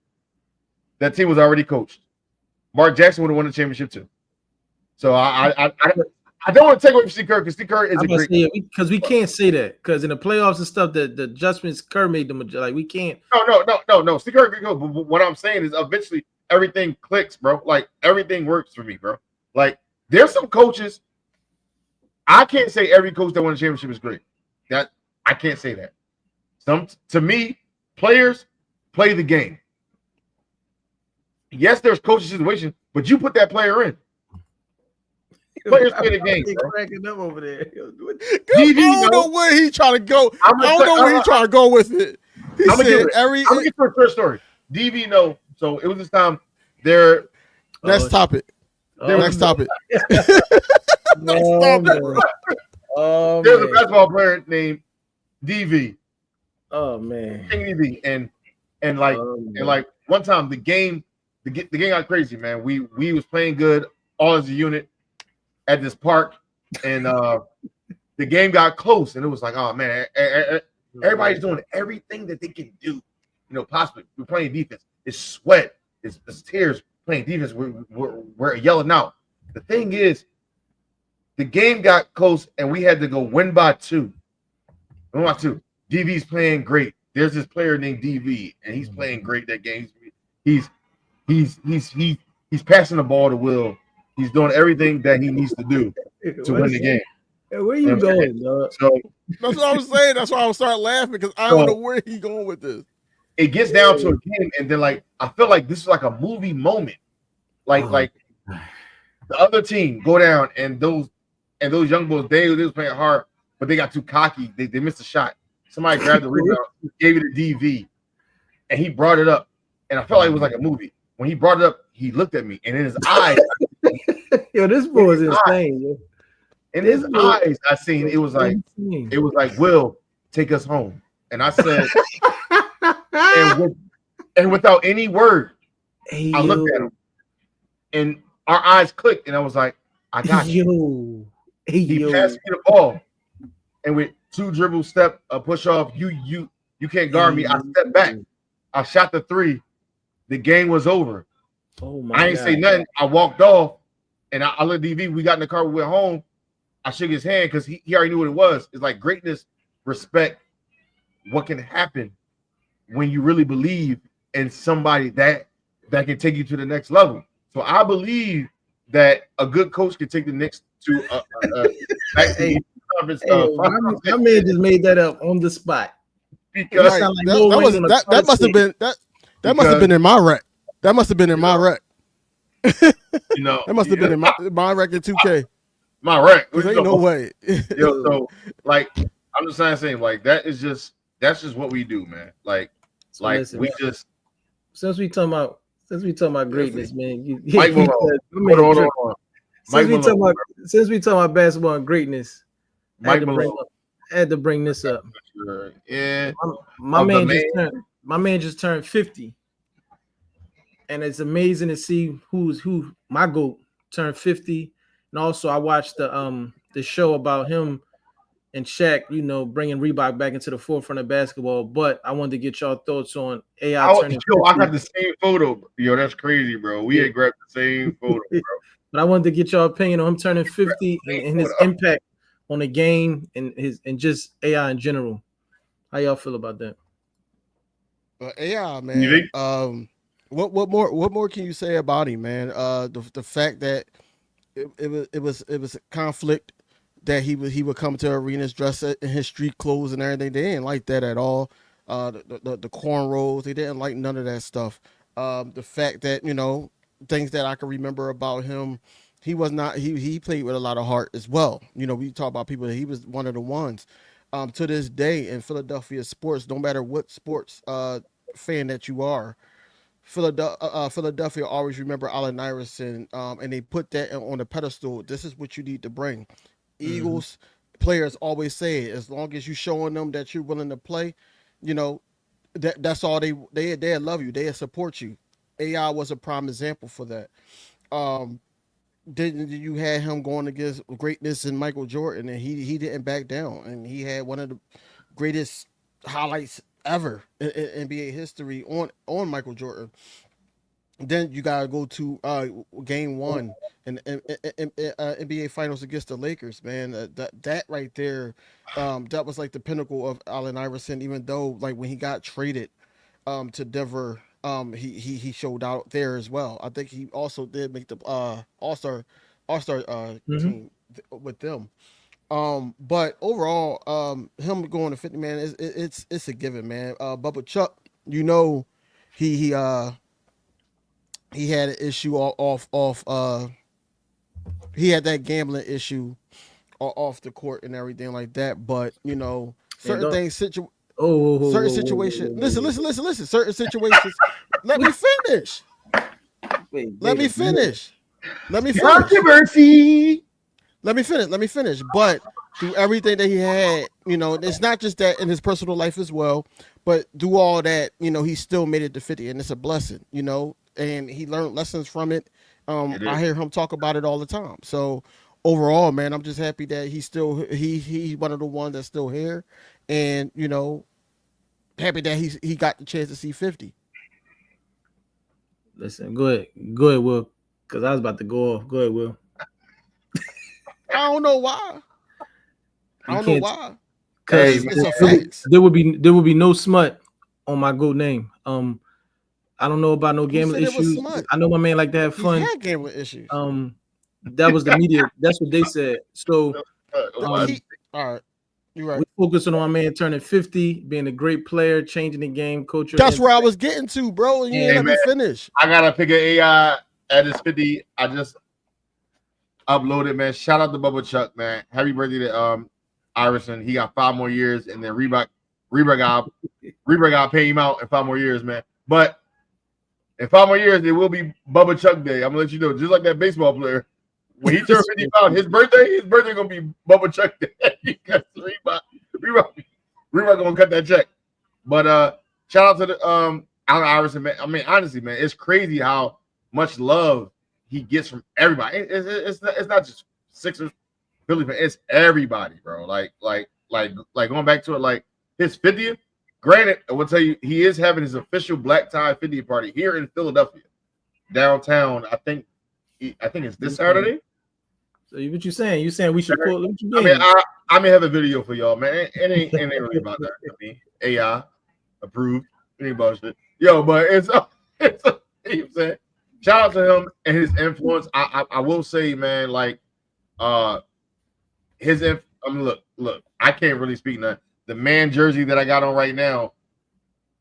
That team was already coached. Mark Jackson would have won the championship too. So I don't want to take away from Steve Kerr because Steve Kerr is a great coach. Because we can't say that because in the playoffs and stuff, the adjustments Kerr made them like we can't. No. Steve Kerr, but what I'm saying is eventually everything clicks, bro. Like everything works for me, bro. Like there's some coaches. I can't say every coach that won a championship is great. That I can't say that. To me, players play the game. Yes, there's coaching situations, but you put that player in. Players play the game, bro. Cracking up over there. I don't know where he trying to go. I don't know where he trying to go with it. I'm gonna get to a first story. DV no. So it was this time there. Next topic. Next topic. Next topic. There's a basketball player named DV. Oh man. DV and like one time the game got crazy, man. We was playing good all as a unit at this park, and the game got close, and it was like, oh man, everybody's doing everything that they can do. You know, possibly we're playing defense. It's sweat, it's tears playing defense. We're yelling out. The thing is, the game got close, and we had to go win by 2. Win by 2. DV's playing great. There's this player named DV, and he's playing great that game. He's passing the ball to Will. He's doing everything that he needs to do to win the game. Hey, where you going, dog? So that's what I was saying. That's why I was starting laughing because I don't know where he's going with this. It gets down to a game, and then like I feel like this is like a movie moment. Like the other team go down, and those young boys they was playing hard, but they got too cocky. They missed a shot. Somebody grabbed the rebound, gave it to DV, and he brought it up, and I felt like it was like a movie. when he brought it up, he looked at me, and in his eyes, Yo, this boy is insane. Yo. in his eyes, I seen it was like, Will, take us home. And I said, and without any word, hey, I looked at him, and our eyes clicked, and I was like, I got you. He passed me the ball, and with 2 dribble step, a push off, you can't guard me. I stepped back, I shot the 3. The game was over. Oh my I ain't say nothing. I walked off, and I let DV. We got in the car. We went home. I shook his hand because he already knew what it was. It's like greatness, respect. What can happen when you really believe in somebody that can take you to the next level? So I believe that a good coach can take the Knicks to back to conference. My man just made that up on the spot. Because that must have been that must have been in my rec. That must have been in my rec. You know, that must have been in my rec in 2K. My rec. Ain't no way. Yo, so like I'm just saying, like that's just what we do, man. Like listen, we just since we talking about greatness, man. Mike Malone. Hold on. Since we talking about basketball and greatness, Mike Malone. I had to bring this up. Yeah, my man just turned 50, and it's amazing to see who my GOAT turned 50. And also, I watched the show about him and Shaq, you know, bringing Reebok back into the forefront of basketball. But I wanted to get y'all thoughts on AI turning 50. I got the same photo. Yo, that's crazy, bro. We had grabbed the same photo, bro. But I wanted to get y'all opinion on him turning 50 and his impact on the game and just AI in general. How y'all feel about that? AI, man. What more can you say about him, man? The fact that it was a conflict that he would come to arenas dressed in his street clothes and everything. They didn't like that at all. The cornrows, they didn't like none of that stuff. The fact that, you know, things that I can remember about him, he was not he played with a lot of heart as well. You know, we talk about people, he was one of the ones. To this day in Philadelphia sports, no matter what sports fan that you are, Philadelphia always remember Allen Iverson, and they put that on the pedestal. This is what you need to bring. Eagles players always say, as long as you showing them that you're willing to play, you know, that's all they love you, they support you. AI was a prime example for that. Did you had him going against greatness in Michael Jordan, and he didn't back down, and he had one of the greatest highlights ever in NBA history on Michael Jordan. Then you gotta go to game 1 in NBA Finals against the Lakers, man. That right there, that was like the pinnacle of Allen Iverson. Even though, like, when he got traded to Denver, he showed out there as well. I think he also did make the All-Star team with them. But overall, him going to 50, man, it's a given, man. Bubba Chuck, you know, he had an issue he had that gambling issue off the court and everything like that. But, you know, certain things, certain situations. Listen. Certain situations. Let me finish. Let me finish. Controversy. Let me finish. But through everything that he had, you know, it's not just that in his personal life as well, but through all that, you know, he still made it to 50, and it's a blessing, you know, and he learned lessons from it. I hear him talk about it all the time. So overall, man, I'm just happy that he's one of the ones that's still here, and, you know, happy that he got the chance to see 50. Listen, go ahead, Will, because I was about to go off. Go ahead, Will. I don't know why. Because there would be no smut on my GOAT name. I don't know about no gambling issues. I know my man like to have fun. He had gambling issues. That was the media. That's what they said. So, all right, you're right. We focusing on my man turning 50, being a great player, changing the game, coach. That's where I was getting to, bro. You ain't let me finish. I gotta pick an AI at his 50. I just uploaded, man. Shout out to Bubba Chuck, man. Happy birthday to Iverson. He got 5 more years, and then Reebok got pay him out in 5 more years, man. But In 5 more years, it will be Bubba Chuck Day. I'm gonna let you know, just like that baseball player. When he turned 55, his birthday gonna be Bubba Chuck Day. Because Reebok gonna cut that check. But shout out to the Allen Iverson, man. I mean, honestly, man, it's crazy how much love he gets from everybody. It's not just Sixers, Philly, it's everybody, bro. Like going back to it, like his 50th. Granted, I will tell you, he is having his official black tie 50th party here in Philadelphia, downtown. I think it's this Saturday. So what you saying? You saying we should pull? What you I mean, I may have a video for y'all, man. It ain't really about that. I mean, AI approved. Any bullshit. Yo, but it's you know what I'm saying? Shout out to him and his influence. I will say, man, like his I mean, look, I can't really speak now. The man jersey that I got on right now,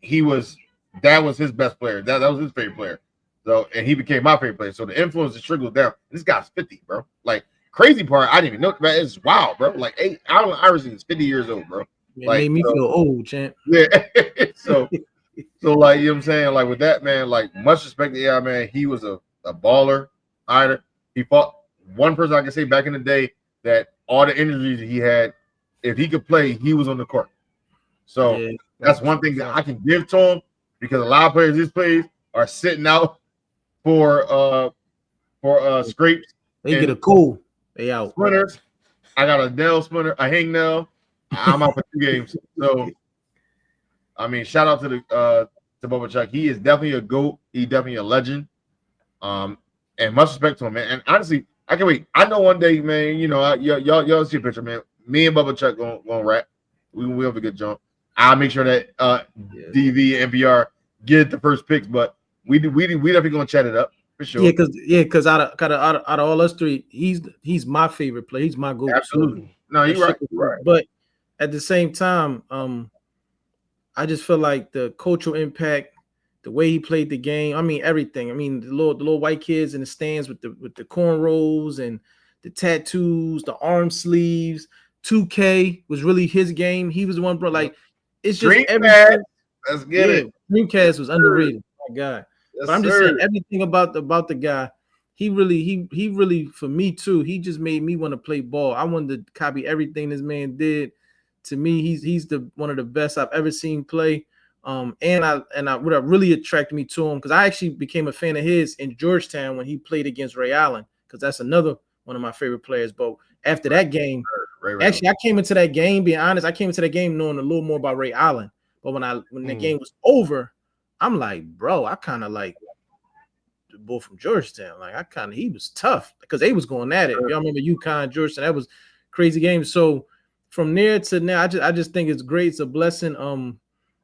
that was his best player. That was his favorite player. So, and he became my favorite player. So the influence just trickled down. This guy's 50, bro. Like, crazy part, I didn't even know, man. It's wild, bro. Like, Allen Iverson is 50 years old, bro. It made me feel old, champ. Yeah. so like, you know what I'm saying? Like, with that, man, like, much respect to AI, man. He was a baller fighter. He fought one person I can say back in the day that all the injuries he had, if he could play, he was on the court. So yeah, that's one thing that I can give to him, because a lot of players these plays are sitting out for scrapes. They get a cool. They out. Splinters. I got a nail splinter, a hang nail. I'm out for 2 games. So I mean, shout out to Bubba Chuck. He is definitely a GOAT. He's definitely a legend. And much respect to him, man. And honestly, I can wait. I know one day, man, you know, y'all see a picture, man. Me and Bubba Chuck gonna rap. We have a good jump. I'll make sure that DV and NPR get the first picks, but we definitely gonna chat it up for sure. Yeah, because out of all us three, he's my favorite player. He's my GOAT. Absolutely. No, you're right. But at the same time, I just feel like the cultural impact, the way he played the game. I mean, everything. I mean, the little white kids in the stands with the cornrows and the tattoos, the arm sleeves. 2K was really his game. He was the one, bro. Like, it's just everything. Let's get it. Dreamcast was underrated. My God. Yes, but I'm just saying everything about the guy. He really, for me too, he just made me want to play ball. I wanted to copy everything this man did. To me, he's one of the best I've ever seen play. And what really attracted me to him, because I actually became a fan of his in Georgetown when he played against Ray Allen, because that's another one of my favorite players. But after that game, actually, I came into that game, being honest, I came into that game knowing a little more about Ray Allen. But when the game was over, I'm like, bro, I kind of like the boy from Georgetown. Like, he was tough, because they was going at it. If y'all remember UConn, Georgetown, that was crazy game. So from there to now, I just think it's great. It's a blessing.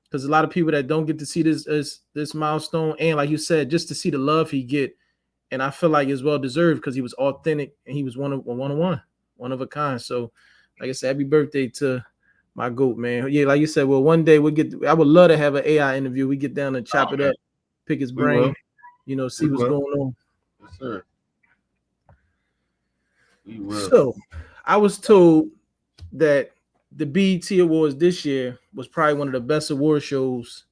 Because a lot of people that don't get to see this milestone, and like you said, just to see the love he get, and I feel like it's well deserved, because he was authentic and he was one of a kind. So, like I said, happy birthday to my GOAT, man. Yeah, like you said, well, one day I would love to have an AI interview. We get down and chop it up, pick his brain, see what's going on. Yes, sir. So, I was told that the BET Awards this year was probably one of the best award shows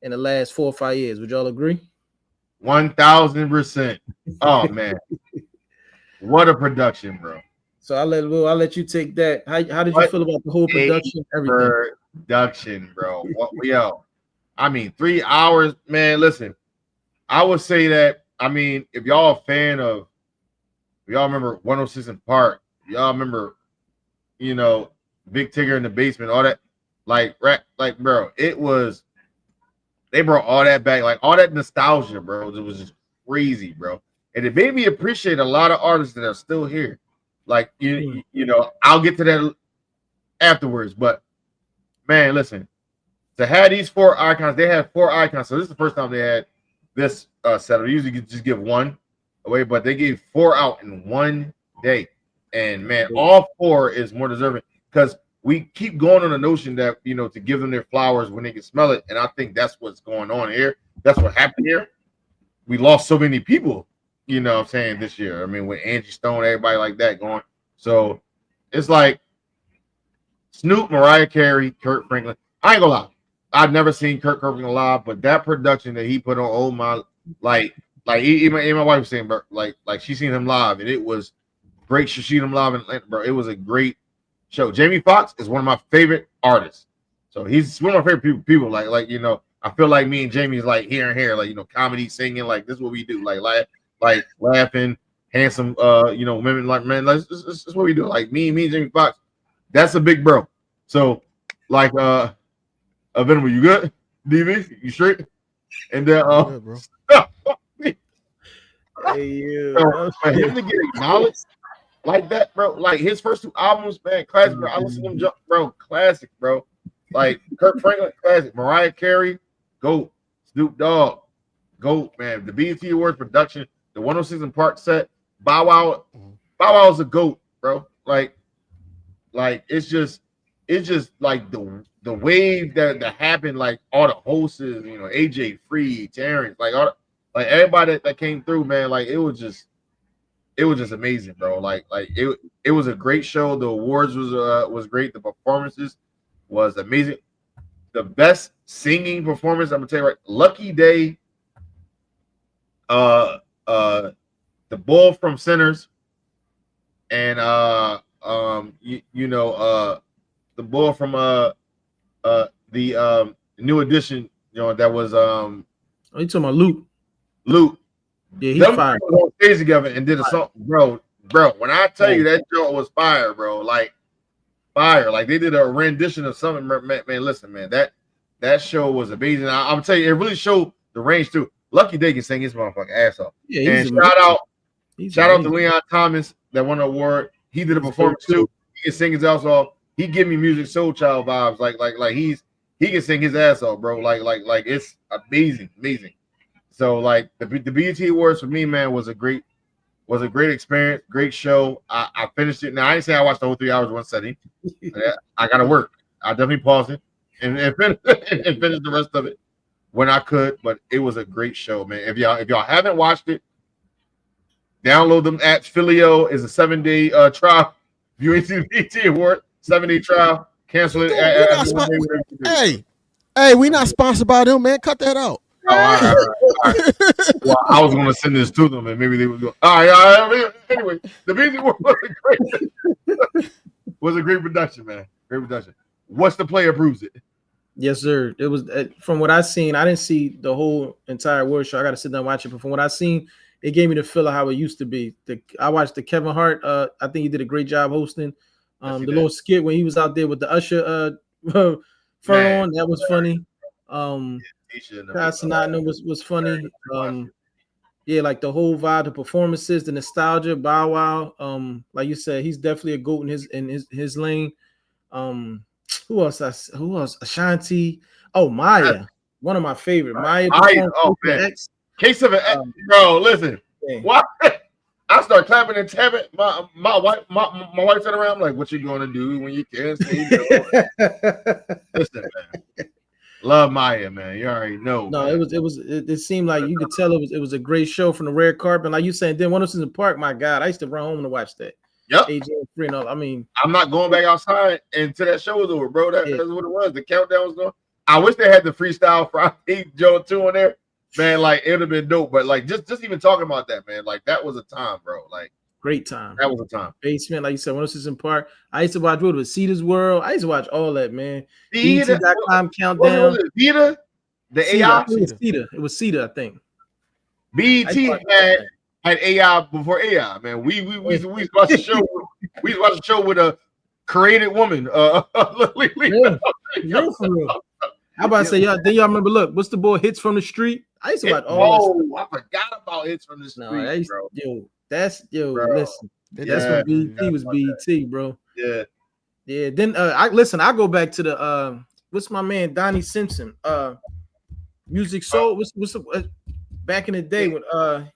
in the last 4 or 5 years. Would y'all agree? 1000%. Oh man, what a production, bro. So I'll let you take that. How did you feel about the whole production? Everything. Production, bro. I mean, 3 hours, man. Listen, I would say that. I mean, if y'all a fan of, if y'all remember 106 in Park, y'all remember, Big Tigger in the Basement, all that, like, bro, it was. They brought all that back, like all that nostalgia, bro. It was just crazy, bro. And it made me appreciate a lot of artists that are still here. Like, I'll get to that afterwards. But man, listen, to have these 4 icons, they had 4 icons. So this is the first time they had this setup. They usually just give one away, but they gave 4 out in one day. And man, all 4 is more deserving, because we keep going on the notion that, to give them their flowers when they can smell it. And I think that's what's going on here. That's what happened here. We lost so many people, what I'm saying, this year. I mean, with Angie Stone, everybody like that going. So it's like Snoop, Mariah Carey, Kurt Franklin. I ain't gonna lie. I've never seen Kurt Franklin live, but that production that he put on Like even my wife was saying, bro, like she seen him live, and it was great. She seen him live in Atlanta, bro. It was a great show. Jamie Foxx is one of my favorite artists. So he's one of my favorite people. Like I feel like me and Jamie's like here and here, like comedy, singing, like this is what we do. Like laughing, handsome, women, like man, this is what we do. Like me and Jamie Foxx, that's a big bro. So like Venom, you good? DV, you straight? And then Good, bro. Hey, you. for him to get acknowledged like that, bro. Like his first 2 albums, man, classic, bro. I listen to them jump, bro. Classic, bro. Like Kirk Franklin, classic. Mariah Carey, GOAT. Snoop Dogg, GOAT, man. The BET Awards production, the 106 in Park set, Bow Wow. Bow Wow is a GOAT, bro. Like it's just like the wave that happened, like all the hosts, AJ Free, Terrence, like like everybody that came through, man. Like it was just amazing, bro. Like it was a great show. The awards was great. The performances was amazing. The best singing performance, I'm gonna tell you right, Lucky Day, the Bull from Sinners, and the Bull from the New Edition, that was Oh, you talking about Luke? Luke. Yeah, he's Them fine. was on stage together and did a song, bro. When I tell you that joint was fire, bro, like fire. Like they did a rendition of something, man. Listen, man, that show was amazing. I'm gonna tell you, it really showed the range too. Lucky Day can sing his motherfucking ass off. Yeah, and shout out to Leon Thomas that won the award. He did a performance too. He can sing his ass off. He give me music soul child vibes. Like he can sing his ass off, bro. Like it's amazing. So like the BET Awards for me, man, was a great experience, great show. I finished it. Now I didn't say I watched the whole 3 hours one setting. I gotta work. I definitely paused it and finished the rest of it when I could. But it was a great show, man. If y'all haven't watched it, download them apps. Filio is a 7-day trial. If you ain't seen the BET Award, 7-day trial. Cancel it. Hey, we not sponsored by them, man. Cut that out. Oh, all right. Well, I was going to send this to them, and maybe they would go. All right. Anyway, the BET Award was a great production, man. Great production. What's the Player Proves It? Yes, sir. It was from what I seen. I didn't see the whole entire award show. I got to sit down and watch it. But from what I seen, it gave me the feel of how it used to be. I watched the Kevin Hart. I think he did a great job hosting. The little skit when he was out there with the Usher fur on, that was funny. Sinatra was funny. Yeah, like the whole vibe, the performances, the nostalgia, Bow Wow. Like you said, he's definitely a GOAT in his lane. Who else? Ashanti. Oh, Maya, one of my favorite. Maya. Oh man, Case of an X, bro. Listen, why? I start clapping and tapping. My wife turned around. I'm like, "What you gonna do when you can't say no?" Listen, man. Love Maya, man. You already know. No, man. it seemed like you could tell it was a great show from the red carpet. Like you saying, then when it was in the park, my God, I used to run home to watch that. Yep. AJ Free, I mean, I'm not going back outside until that show was over, bro. That's what it was. The countdown was going. I wish they had the Freestyle Friday Joe 2 on there, man. Like it would have been dope. But like just even talking about that, man, like that was a time, bro. Like great time. That was a time. Basement, like you said, when it was in park. I used to watch what was Cedar's World. I used to watch all that, man. BET.com countdown. Cedar? The AI? It was Cedar, I think. BET had AI before AI, man. We watched a show. We watched a show with a created woman. Real for real. How about to say, y'all? Then y'all remember? Look, what's the boy Hits from the Street? I used to watch all. Oh, I forgot about Hits from the Street, bro. Bro. Listen, that's when BET was BET, bro. Yeah. Then I go back to the what's my man Donnie Simpson? Music Soul. What's back in the day when I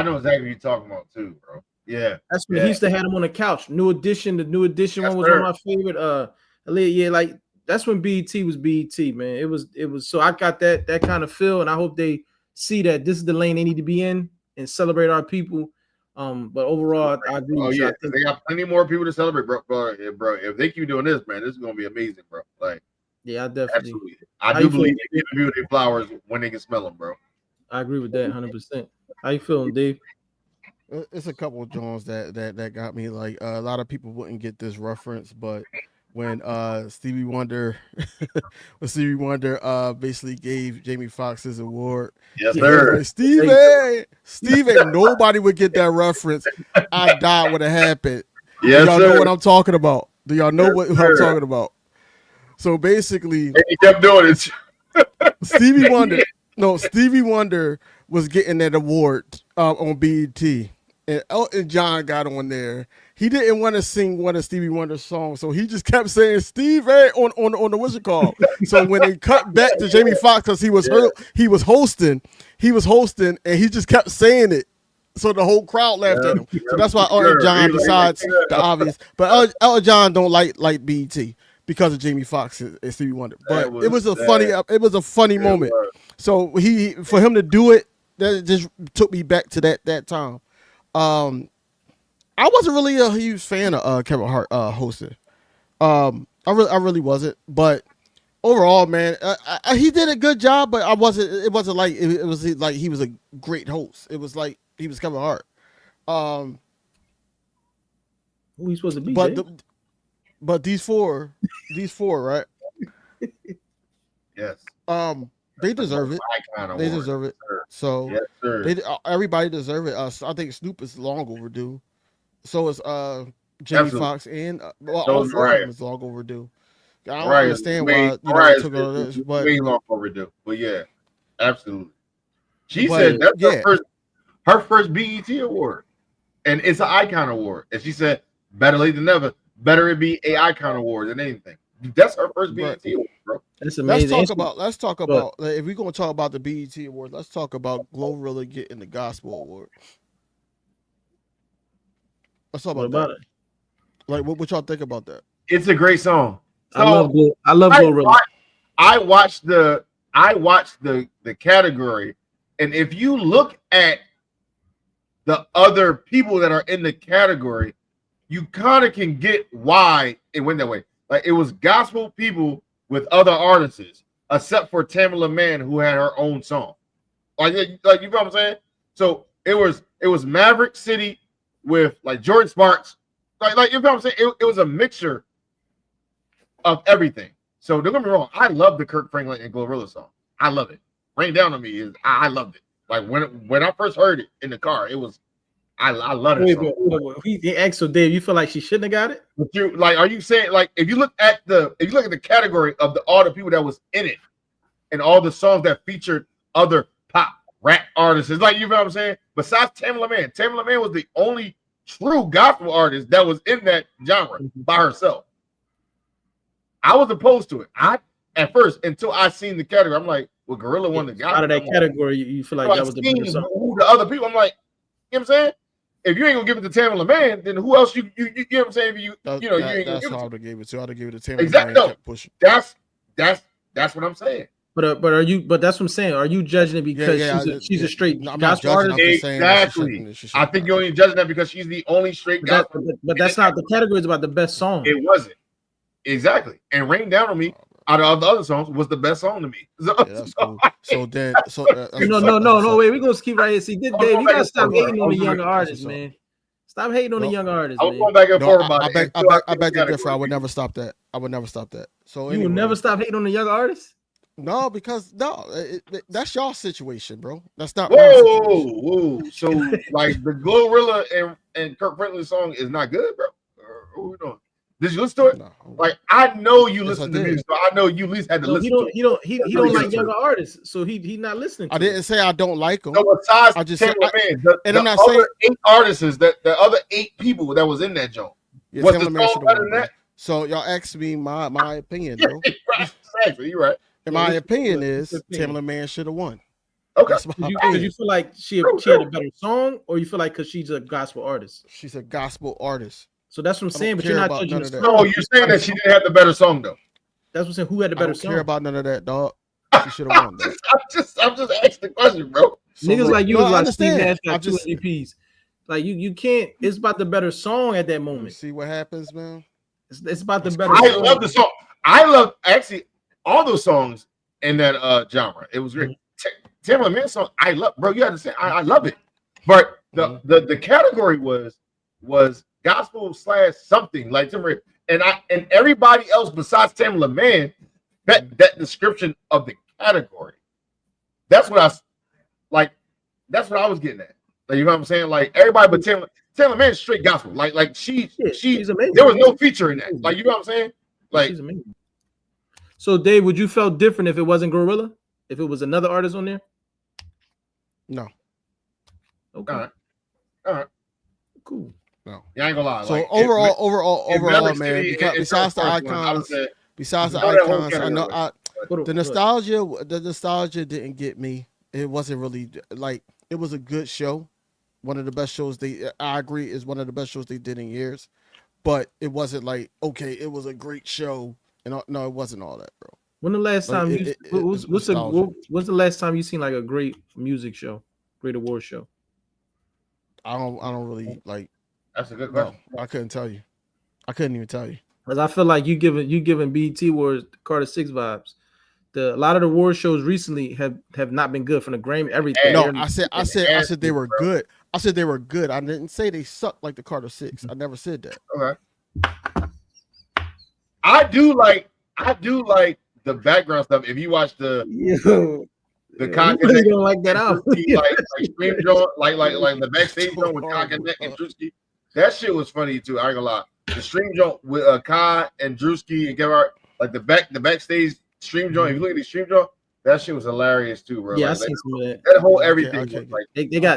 know exactly what you're talking about too, bro. Yeah, that's when he used to have him on the couch. New Edition, the New Edition one was one of my favorite. Yeah, like that's when BET was BET, man. It was so I got that kind of feel, and I hope they see that this is the lane they need to be in and celebrate our people. But overall, I agree. Oh yeah, they got plenty more people to celebrate, bro. If they keep doing this, man, this is gonna be amazing, bro. Like, yeah, I definitely. Absolutely. I do believe they give people their flowers when they can smell them, bro. I agree with that 100%. How you feeling, Dave? It's a couple of Jones that got me. Like a lot of people wouldn't get this reference, but when Stevie Wonder when Stevie Wonder basically gave Jamie Foxx his award, Yes, and he was sir. like, Stevie, nobody would get that reference. I died when it happened. Do Yes, y'all sir. know what I'm talking about? Do y'all know Yes, what I'm sir. talking about? So basically, And he kept doing it. Stevie Wonder. No, Stevie Wonder was getting that award on BET, and Elton John got on there. He didn't want to sing one of Stevie Wonder's songs, so he just kept saying Stevie on the what's it called. So when they cut back to Jamie Foxx, because he was hosting, and he just kept saying it. So the whole crowd laughed at him. So that's why Elton John decides the obvious. But Elton John don't like BET because of Jamie Foxx and Stevie Wonder. But it was a funny moment. So for him to do it, that just took me back to that time. I wasn't really a huge fan of Kevin Hart hosting. I really wasn't. But overall, man, he did a good job. But it wasn't like it was like he was a great host. It was like he was Kevin Hart. Who you supposed to be, But Dave? but these four, right? Yes. They deserve it. They deserve it. So yes, sir. Everybody deserve it. I think Snoop is long overdue. So is Jamie Foxx and all four of them is long overdue. I don't understand why it took all this, but way long overdue. But yeah, absolutely. She said that's her first BET award, and it's an icon award. And she said, "Better late than never. Better it be a icon award than anything." That's her first BET award, bro. That's amazing. Let's talk about if we're gonna talk about the BET award, let's talk about Glorilla getting the gospel award. Let's talk about that. It? Like, what y'all think about that? It's a great song. So, I love Glorilla. I watched the category, and if you look at the other people that are in the category, you kind of can get why it went that way. Like, it was gospel people with other artists, except for Tamala Mann, who had her own song. Like you know what I'm saying? So it was Maverick City with like Jordan Sparks. Like you know what I'm saying? It was a mixture of everything. So don't get me wrong, I love the Kirk Franklin and Glorilla song. I love it. Rain Down on Me I loved it. Like when I first heard it in the car, it was I love it. He asked, so Dave, you feel like she shouldn't have got it? But you are you saying like if you look at the category of all the people that was in it and all the songs that featured other pop rap artists, it's like you know what I'm saying? Besides Tamala Mann was the only true gospel artist that was in that genre by herself. I was opposed to it. At first, until I seen the category, I'm like, well, Gorilla won the gospel. Out of that category, you feel like that was the better song. Who the other people? I'm like, you know what I'm saying? If you ain't gonna give it to Tamala Mann, then who else you know what I'm saying? You ain't that's gonna how I would have gave it to. I'd have given it to Tamala exactly. Mann. That's what I'm saying. But are you? But that's what I'm saying. Are you judging it because she's a straight gospel artist? Exactly. I think you're only judging that because she's the only straight gospel. But that's not the category. It's about the best song. It wasn't exactly. And Rain Down on Me, out of all the other songs, was the best song to me. That's cool. No. Wait, we're gonna keep right here. See, Dave, you gotta stop hating on the younger artists, man. Stop hating on the younger artists. I was going back and forth about it. I beg to differ. I would never stop that. So you would never stop hating on the younger artists. No, because that's y'all situation, bro. That's not. Whoa. So like the Glorilla and Kirk Franklin song is not good, bro. What are we doing? Did you listen to it? No. Like I know you listen to music, so I know you at least had to listen. He don't like younger artists, so he not listening. I didn't say I don't like them. So besides I just said, I'm not saying 8 artists that the other 8 people that was in that joint. Yeah, was the song better than that? So y'all asked me my opinion, bro. Exactly, you're right. And my opinion is Tamala Mann should have won. Okay. Because you feel like she had a better song, or you feel like because she's a gospel artist? She's a gospel artist. So that's what I'm saying. But you're not judging the song. No, you're saying that she didn't have the better song though. That's what I'm saying. Who had the better song? I don't care about none of that, dog. She should have won. I'm just asking the question, bro. So niggas like you was like Steve Nash got 2 MVPs. Like you can't. It's about the better song at that moment. See what happens, man. It's about the better. I love the song. I love actually all those songs in that genre. It was great. Tamla Man song, I love, bro. You understand? I love it. But the category was gospel / something like and everybody else besides Tamla Man that description of the category. That's what that's what I was getting at. Like, you know what I'm saying? Like everybody but Tamla Man is straight gospel. Like she's amazing. There was no feature in that. Like, you know what I'm saying? Like, she's amazing. So Dave, would you felt different if it wasn't Gorilla? If it was another artist on there? No. Okay. All right. Cool. No. Yeah, I ain't gonna lie. So like, overall, man, besides the icons, I know the nostalgia didn't get me. It wasn't really like, it was a good show. One of the best shows I agree, is one of the best shows they did in years. But it wasn't like, okay, it was a great show. And no, it wasn't all that, bro. When the last time what's the last time you seen like a great music show, great award show? I don't really like. That's a good question. No, I couldn't tell you. I couldn't even tell you. Because I feel like you giving BET Awards Carter 6 vibes. A lot of the award shows recently have not been good from the Grammy, everything. No, I said they were good. I said they were good. I didn't say they sucked like the Carter 6. I never said that. Okay. I do like the background stuff. If you watch the content, really don't like that out. like stream joint, like the backstage joint with Content and Drewski. That shit was funny too. I ain't gonna lie. The stream joint with Kai and Drewski and Kevin, like the backstage stream joint. If you look at the stream joint, that shit was hilarious too, bro. Yeah, like, I seen some of that. That whole everything. Okay. Like,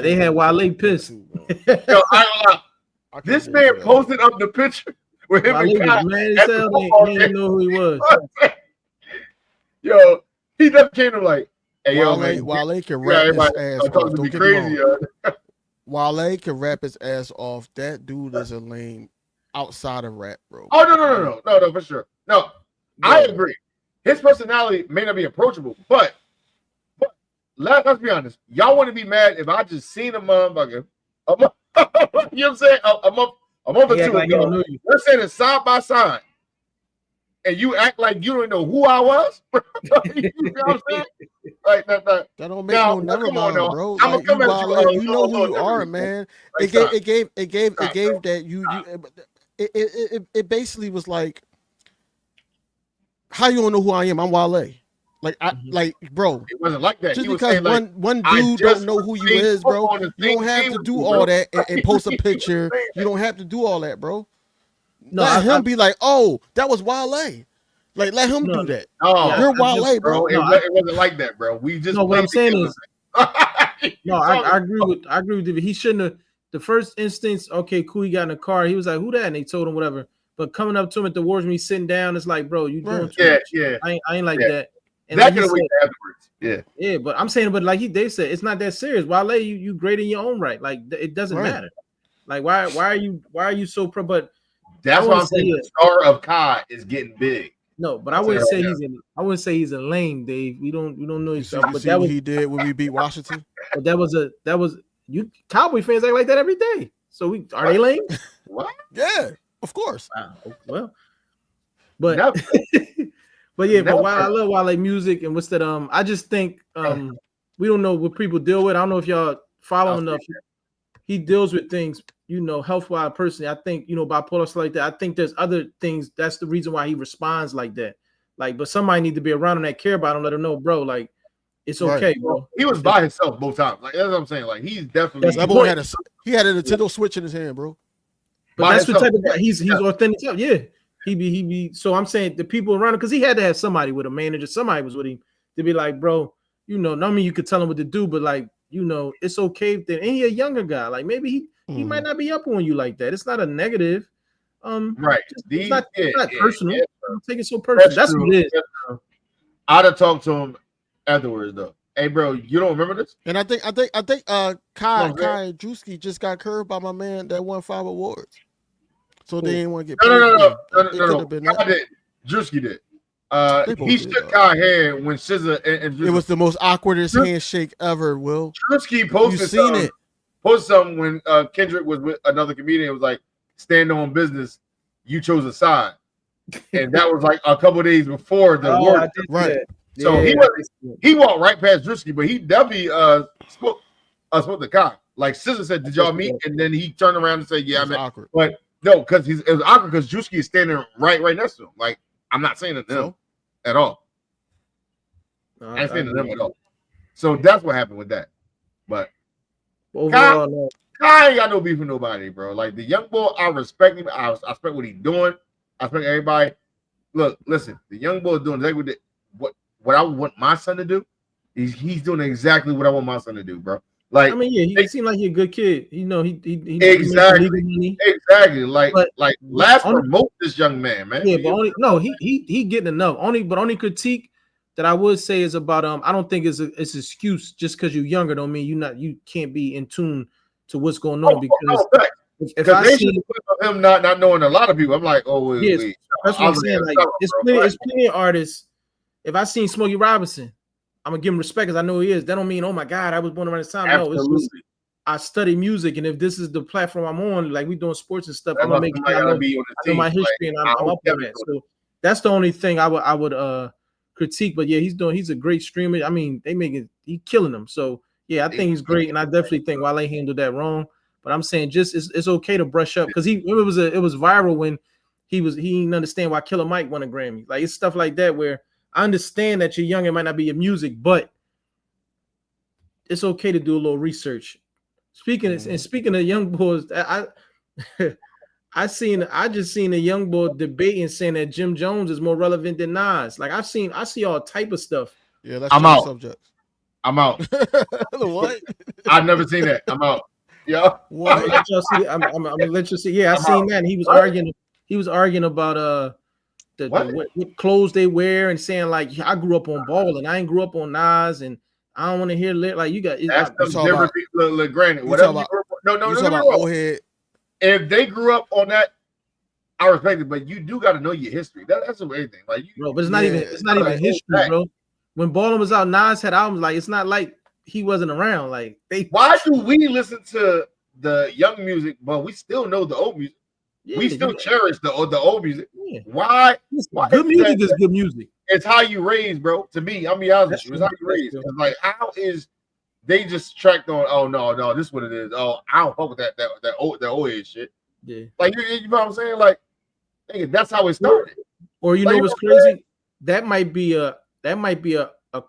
they had Wale pissed. Yo, I ain't gonna lie. This man posted up the picture with him and Kai. Mad as hell, he didn't know who he was. Yo, he just came to like, hey, yo, man. Wale can rap his ass off. Don't get crazy, me wrong. Wale can rap his ass off. That dude is a lame outside of rap, bro. Oh, no, for sure. No, I agree. His personality may not be approachable, but let's be honest. Y'all want to be mad if I just seen a motherfucker, you know what I'm saying? A month or two ago. We're sitting side by side, and you act like you don't know who I was. You know what I'm saying? Like that don't make no never mind, bro. I'm like, gonna come at you know who you are, man. It gave that you it basically was like, how you don't know who I am? I'm Wale. Like, bro. It wasn't like that. Just because one dude don't know who you is, bro. You don't have to do all that and post a picture. You don't have to do all that, bro. No, let him be like, oh, that was Wale. Like, let him do that. No, you're Wale, bro. It wasn't like that, bro. We just. No, what I'm saying is, I agree with David. He shouldn't have. The first instance, okay, cool. He got in the car. He was like, "Who that?" And they told him whatever. But coming up to him at the awards, when he's sitting down, it's like, bro, you doing too much. Yeah. I ain't like that. And that could have waited afterwards. Yeah, but I'm saying, but like they said, it's not that serious. Wale, you great in your own right. Like, it doesn't matter. Like, why are you so pro? But that's why I'm saying the star of Kai is getting big. No, but I wouldn't say he's a lame, Dave. We don't know each other. But that was he did when we beat Washington. But that was you Cowboy fans act like that every day. So are they lame? What? Yeah, of course. Wow. Well, but but yeah, but while I love Wale music and what's that? I just think we don't know what people deal with. I don't know if y'all follow enough. He deals with things, health-wise personally. I think, bipolar stuff like that. I think there's other things. That's the reason why he responds like that. Like, but somebody need to be around him that care about him, let him know, bro, like, it's okay, bro. He was by himself both times. Like, that's what I'm saying. Like, he's definitely he had a Nintendo Switch in his hand, bro. But that's what type of guy he's authentic. Yeah. He be so I'm saying the people around him, because he had to have somebody with a manager, somebody was with him to be like, bro, not mean you could tell him what to do, but like, it's okay if and he a younger guy. Like maybe he might not be up on you like that. It's not a negative. Right. It's not personal. Don't take it so personal. That's what it is. I'd have talked to him afterwards though. Hey bro, you don't remember this? And I think Kai and Drewski just got curved by my man that won 5 awards. So they didn't want to get No. Kai did. Drewski did. He shook Kai's hand when SZA and it was the most awkwardest handshake ever. Will Drewski posted something when Kendrick was with another comedian. It was like, stand on business. You chose a side, and that was like a couple of days before the award. Right. So he walked right past Drewski, but he definitely smoked the cock. Like Scissor said, did y'all meet? And then he turned around and said, yeah, I met. Awkward. But no, because it was awkward because Drewski is standing right next to him. Like, I'm not saying it to him at all. I ain't saying to them at all. So that's what happened with that. But overall, Kai ain't got no beef with nobody, bro. Like the young boy, I respect him. I respect what he's doing. I respect everybody. Look, listen, the young boy is doing exactly what I want my son to do. He's doing exactly what I want my son to do, bro. Like, I mean, yeah, he seemed like he's a good kid. You know, he exactly. Like last promote this young man, man. Yeah, but he getting enough. Only critique that I would say is about I don't think it's an excuse just because you're younger don't mean you can't be in tune to what's going on because if I see him not knowing a lot of people, I'm like, oh wait. That's what I'm saying. Like it's plenty of artists. If I seen Smokey Robinson, I'm gonna give him respect because I know he is. That don't mean, oh my God, I was born around this time. Absolutely. No, it's just I study music, and if this is the platform I'm on, like we doing sports and stuff, I'm gonna make sure I know my history and I'm up on that. So that's the only thing I would critique. But yeah, he's a great streamer. I mean, he killing them. So yeah, I think he's great, and I definitely think Wale handled that wrong. But I'm saying just it's okay to brush up because it was viral when he didn't understand why Killer Mike won a Grammy. Like it's stuff like that where I understand that you're young, it might not be your music, but it's okay to do a little research. Speaking of young boys, I just seen a young boy debating saying that Jim Jones is more relevant than Nas. Like I see all type of stuff. Yeah, that's I'm out. Subjects. I'm out. What? I've never seen that. I'm out. Yeah. What? I'm gonna let you see. Yeah, I seen that. And he was arguing. He was arguing about what clothes they wear and saying like I grew up on Ball and I ain't grew up on Nas and I don't want to hear like you got. That's different. Granted, whatever. No. If they grew up on that, I respect it. But you do got to know your history. That's everything. Like bro, but it's not even history, bro. When Ballin was out, Nas had albums. Like it's not like he wasn't around. Like why do we listen to the young music, but we still know the old music? Yeah, we still cherish the old music. Yeah. Why good music is good music. It's how you raise, bro. To me, I'm be honest with you. It's how you raise. It's like how is they just tracked on? Oh no, this is what it is. Oh, I don't fuck with that old age shit. Yeah, like you know what I'm saying? Like, that's how it started. Or you know what's crazy? That might be a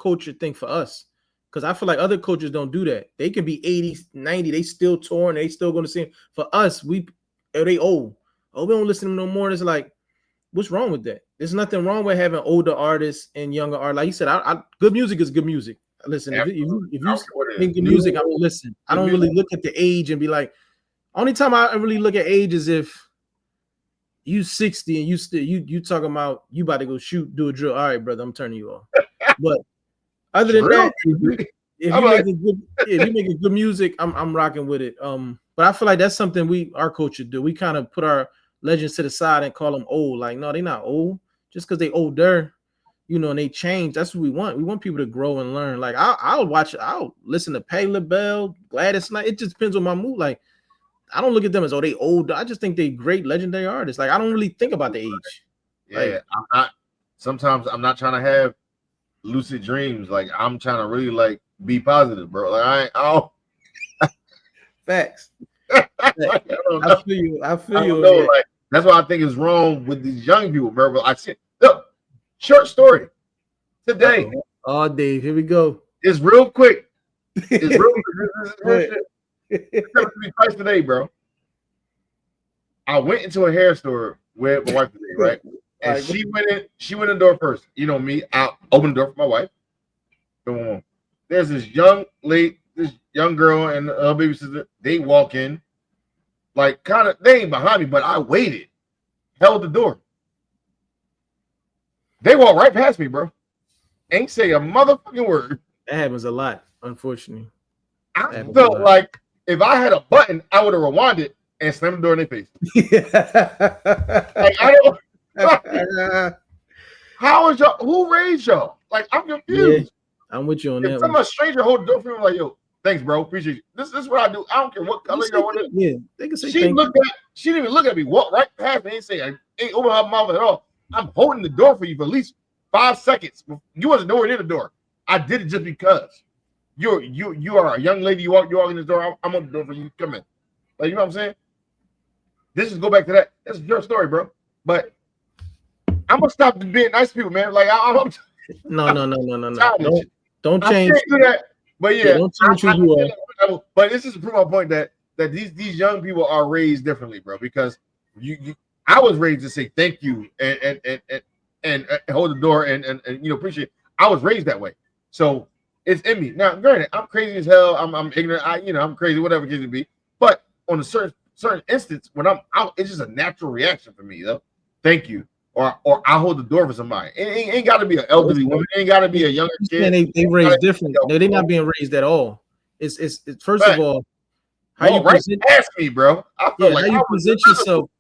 culture thing for us. Because I feel like other coaches don't do that. They can be 80, 90, they still touring, they still going to sing. For us, they old. Oh, we don't listen to them no more. And it's like, what's wrong with that? There's nothing wrong with having older artists and younger artists. Like you said, good music is good music. Listen, if you think good music, I will listen. I don't really look at the age and be like, only time I really look at age is if you 60 and you talking about you about to go do a drill. All right, brother, I'm turning you off. But other than that, if you're making good music, I'm rocking with it. But I feel like that's something our culture do. We kind of put our legends to the side and call them old. Like, no, they're not old. Just because they older, and they change. That's what we want. We want people to grow and learn. Like, I'll listen to Patti LaBelle, Gladys Knight. It just depends on my mood. Like, I don't look at them as they old. I just think they great legendary artists. Like, I don't really think about the age. Yeah, like, sometimes I'm not trying to have lucid dreams. Like, I'm trying to really like be positive, bro. Like I don't facts. I feel you. Like, that's why I think it's wrong with these young people, bro. But I see. Look, short story today. Oh, Dave, here we go. It's real quick. It's real quick. Twice today, bro. I went into a hair store with my wife today, right? And she went in the door first. You know me. I opened the door for my wife. Boom. There's this young girl and her baby sister. They walk in, like they ain't behind me, but I waited, held the door. They walk right past me, bro. Ain't say a motherfucking word. That happens a lot, unfortunately. I felt like if I had a button, I would have rewinded and slammed the door in their face. Like, I don't. How is y'all? Who raised y'all? Like, I'm confused. Yeah, I'm with you on that. If some stranger hold the door for me, like, yo, thanks, bro. Appreciate you. This is what I do. I don't care what color y'all want to. Yeah, they can say. She didn't even look at me. Walk right past me. Ain't say. Ain't open her mouth at all. I'm holding the door for you for at least 5 seconds. You wasn't nowhere near the door. I did it just because you are a young lady. You walk in the door. I'm on the door for you. Come in. Like, you know what I'm saying? This is go back to that. This is your story, bro. But I'm gonna stop being nice to people, man. Like I'm No. Don't I change. can't do that. But yeah, don't change who you are. But this is to prove my point that these young people are raised differently, bro. Because I was raised to say thank you and hold the door and appreciate. I was raised that way, so it's in me. Now, granted, I'm crazy as hell. I'm ignorant. I'm crazy, whatever case it be. But on a certain instance, when I'm out, it's just a natural reaction for me, though. Thank you. Or I hold the door for somebody. It ain't got to be an elderly woman. It ain't got to be a younger kid. They raised different. No, they're not being raised at all. It's first of all, how you present. Ask me, bro. I feel like how you present yourself.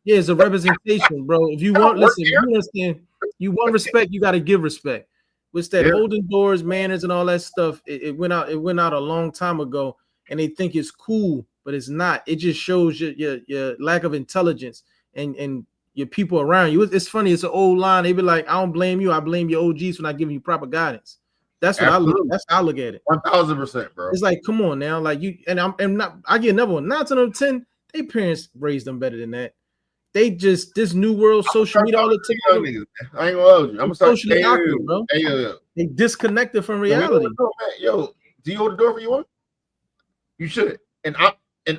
It's a representation, bro. If you want, listen, you understand. You want respect, you got to give respect. What's that? Holding doors, manners, and all that stuff. It went out. It went out a long time ago, and they think it's cool, but it's not. It just shows your lack of intelligence and your people around you. It's funny. It's an old line. They be like, "I don't blame you. I blame your OGs for not giving you proper guidance." That's what That's how I look at it. 1000%, bro. It's like, come on now, like you and I'm not. I get another one. 9 out of 10, their parents raised them better than that. They just this new world social media all the time. I ain't gonna hold you. I'm gonna start socially awkward, bro. They disconnected from reality. Yo, do you hold the door for you one? You should. And I'm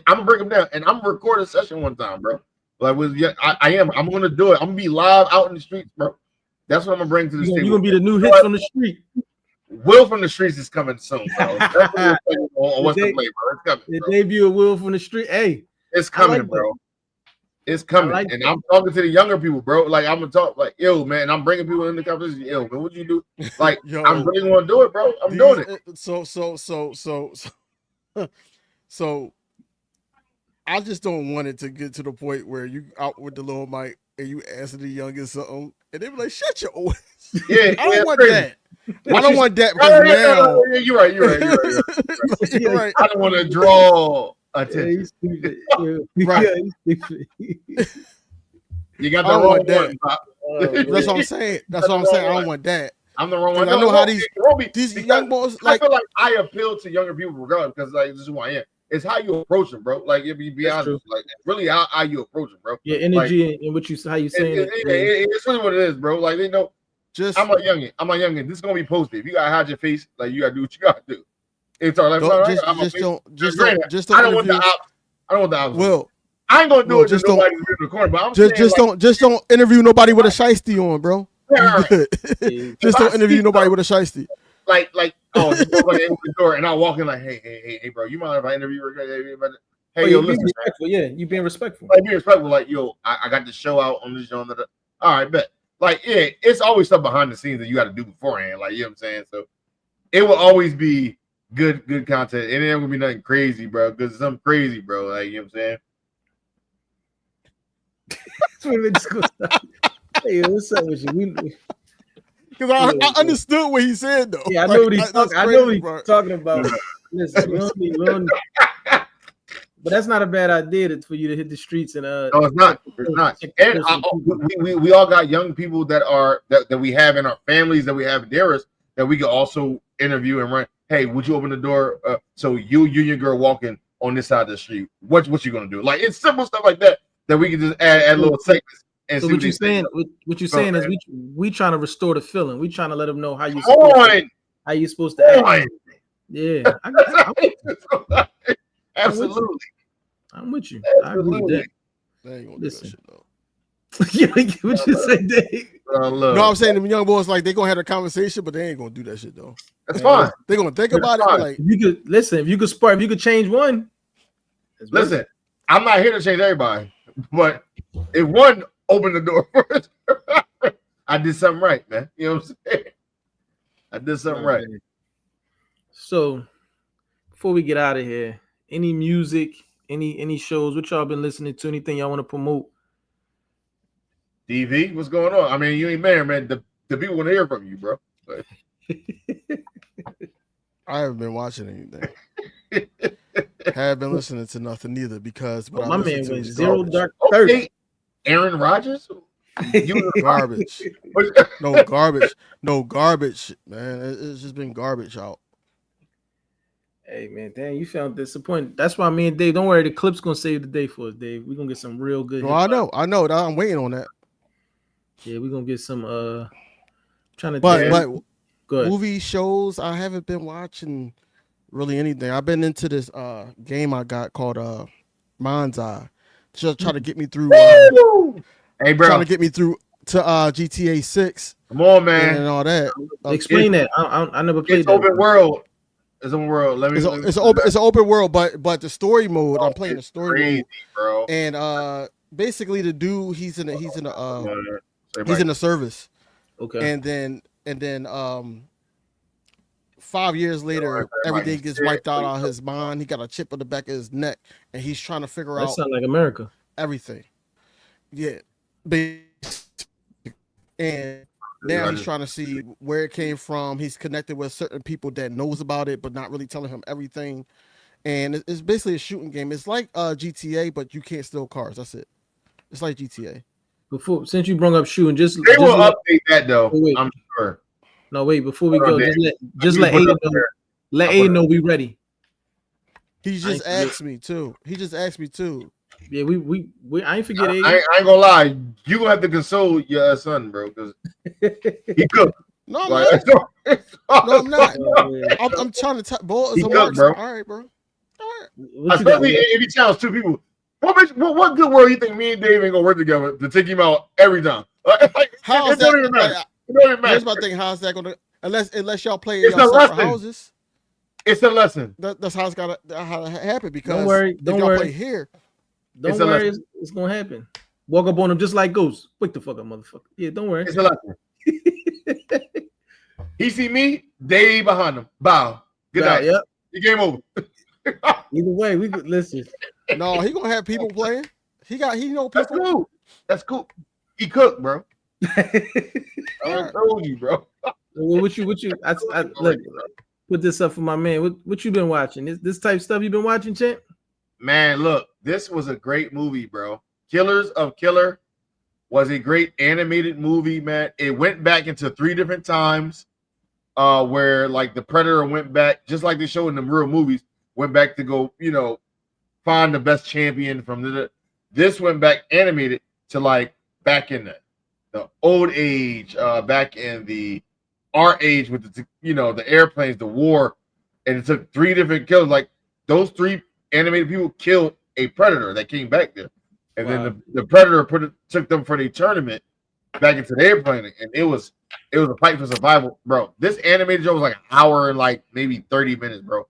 gonna break them down. And I'm gonna record a session one time, bro. Like I'm gonna do it. I'm gonna be live out in the streets, bro. That's what I'm gonna bring to the table. You're gonna be the new hit from the street. Will from the Streets is coming soon, bro. That's what's the play, bro. It's coming. The debut of Will from the Street. Hey, it's coming, bro. It's coming. And I'm talking to the younger people, bro. Like, I'm gonna talk like, yo, man, I'm bringing people in the conversation. Yo, man, what you do? Like, yo, I'm really gonna do it, bro. I'm doing it. So I just don't want it to get to the point where you out with the little mic and you answer the youngest something, and they be like, "Shut your old." Yeah, I don't want that. I don't want that because now you're right. You're right. I don't want to draw attention. Right. You got the wrong one. That's what I'm saying. That's what I'm saying. I don't want that. I'm the wrong one. I know how these young boys like. I feel like I appeal to younger people regardless because like this is who I am. It's how you approach them, bro. Like if you be honest, like really how you approach them, bro. Your energy and what you how you saying it. It's really what it is, bro. Like they know. I'm a youngin. This is gonna be posted. If you gotta hide your face, like you gotta do what you gotta do. It's all right. I don't want the opposite. Will, I ain't gonna do it. Just nobody in the corner. But I'm don't interview nobody with a shiesty on, bro. Right. Just don't interview nobody with a shiesty. Like nobody open the door and I walk in like, hey, bro, you mind if I interview you? Hey, yo, listen, yeah, you being respectful. Like being respectful, like yo, I got the show out on this show. All right, bet. Like, yeah, it's always stuff behind the scenes that you got to do beforehand. Like, you know what I'm saying? So it will always be good content. It ain't gonna be nothing crazy, bro. Because it's something crazy, bro. Like, you know what I'm saying? Hey, what's up with you? Because I understood what he said, though. Yeah, I know what he's talking about. Listen, but that's not a bad idea for you to hit the streets and no, it's not. It's not. And we all got young people that we have in our families that we have near us that we can also interview and run. Hey, would you open the door? So you and your girl walking on this side of the street. What you gonna do? Like it's simple stuff like that we can just add little segments. And so what you're saying? What you're saying is we trying to restore the feeling. We trying to let them know how you supposed to act. Yeah, absolutely. I'm with you. Absolutely. I agree with that. They ain't gonna do that shit though. What you say, Dave? No, I'm saying them young boys like they gonna have a conversation, but they ain't gonna do that shit though. That's fine. They're gonna think about it. Like if you could change one. Listen, I'm not here to change everybody, but if one opened the door first, I did something right, man. You know what I'm saying? I did something right. So before we get out of here, any music, any shows, what y'all been listening to? Anything y'all want to promote? DV, what's going on? I mean, you ain't married, man. The people want to hear from you, bro. But... I haven't been watching anything. Haven't been listening to nothing either because my man went 0 Dark 30. Okay. Aaron Rodgers? You Garbage. was No garbage. No garbage, man. It's just been garbage out. Hey man, damn, you sound disappointed. That's why me and Dave, don't worry, the clip's gonna save the day for us, Dave. We're gonna get some real good No, hip hop. I know. I'm waiting on that. Yeah, we're gonna get some trying to But think. yeah. but Good. movie shows, I haven't been watching really anything. I've been into this game I got called Mind's Eye. Just trying to get me through Woo! Hey, trying bro, to get me through to GTA 6 come on, and man. all that. Explain that. I never It's played that. open world. It's open world. Let me. It's a, Let me it's an open it's an open world, but the story mode, I'm playing the it's story crazy, mode. bro. And basically the dude he's Everybody, in the service. Okay. And then 5 years later, everybody everything get gets scared. wiped out of his mind. He got a chip on the back of his neck, and he's trying to figure That out sounds like America. everything. Yeah, and now I he's just- trying to see where it came from. He's connected with certain people that knows about it, but not really telling him everything. And it's basically a shooting game. It's like GTA, but you can't steal cars. That's it. It's like GTA. Before, since you brought up shooting, They will update that though. wait. I'm sure. No, wait, before we Hold on, go, Dave. just me let put it Aiden up know. there. Let I'll put Aiden it know we ready. He I just ain't forget. asked me too. Yeah, we I ain't forget I Aiden. ain't gonna lie. You gonna have to console your son, bro, because he cooked. No, I'm Like, not. No, I'm not. I'm trying to boy, He it's a cooked, mark. bro. All right, bro. All right. What you got? Especially if he challenged two people. What good world you think me and Dave ain't gonna work together to take him out every time? How is It don't that? even matter. Like, It don't even here's matter. my thing. How's that gonna? Unless y'all play in It's y'all a separate lesson. houses, It's a lesson. that's how it's gotta how it happen. Because Don't worry. if Don't y'all worry. play here, Don't It's a worry. lesson. It's gonna happen. Walk up on him just like Ghost. Wake the fuck up, motherfucker. Yeah, don't worry. It's a lesson. He see me, Dave behind him. Bow. Good night. Yep. The game over. Either way, we could listen. no, he gonna have people playing. He know That's people. cool. That's cool. He cooked, bro. I Alright. told you, bro. what you? Look, put this up for my man. What you been watching? This type of stuff you been watching, champ? Man, look, this was a great movie, bro. Killers of Killer was a great animated movie, man. It went back into 3 different times where like the Predator went back, just like they show in the real movies, went back to go, find the best champion from this went back animated to like back in the old age, back in the our age with the airplanes, the war, and it took 3 different kills. Like those 3 animated people killed a predator that came back there, and then the predator took them for the tournament back into the airplane, and it was a fight for survival, bro. This animated show was like an hour and like maybe 30 minutes, bro.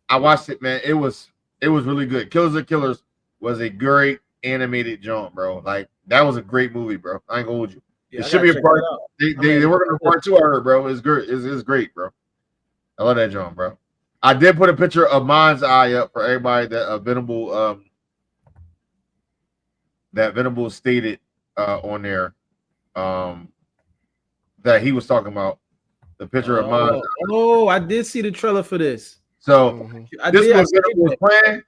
I watched it, man. It was really good. Killers of Killers was a great animated jaunt, bro. Like that was a great movie, bro. I ain't gonna hold you. Yeah, it should be a part. They working on part 2. I heard, bro. It's good. It's great, bro. I love that jaunt, bro. I did put a picture of Mind's Eye up for everybody that Venable stated on there that he was talking about the picture of Mind's Eye. Oh, I did see the trailer for this. So this was Venable's plan,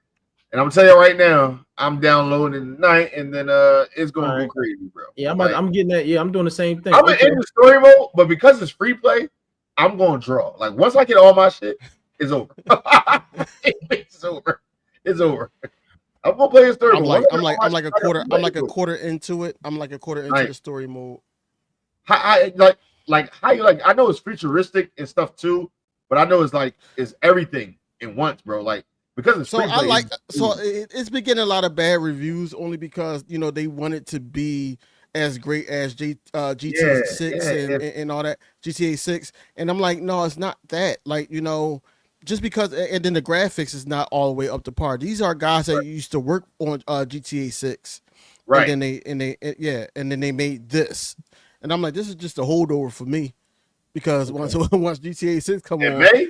and I'm telling you right now, I'm downloading it tonight, and then it's gonna go crazy, bro. Yeah, I'm getting that. Yeah, I'm doing the same thing. I'm in the story mode, but because it's free play, I'm going to draw. Like once I get all my shit, it's over. It's over. It's over. I'm gonna play a story. I'm like a quarter. I'm like a quarter into it. I'm like a quarter into the story mode. How you like? I know it's futuristic and stuff too, but I know it's everything in once, bro. Like because it's free play. It's been getting a lot of bad reviews only because they want it to be as great as GTA 6 and all that, GTA 6, and I'm like, no, it's not that. Like just because, and then the graphics is not all the way up to par. These are guys that used to work on GTA 6, right? And then they made this, and I'm like, this is just a holdover for me because once GTA 6 come on, May.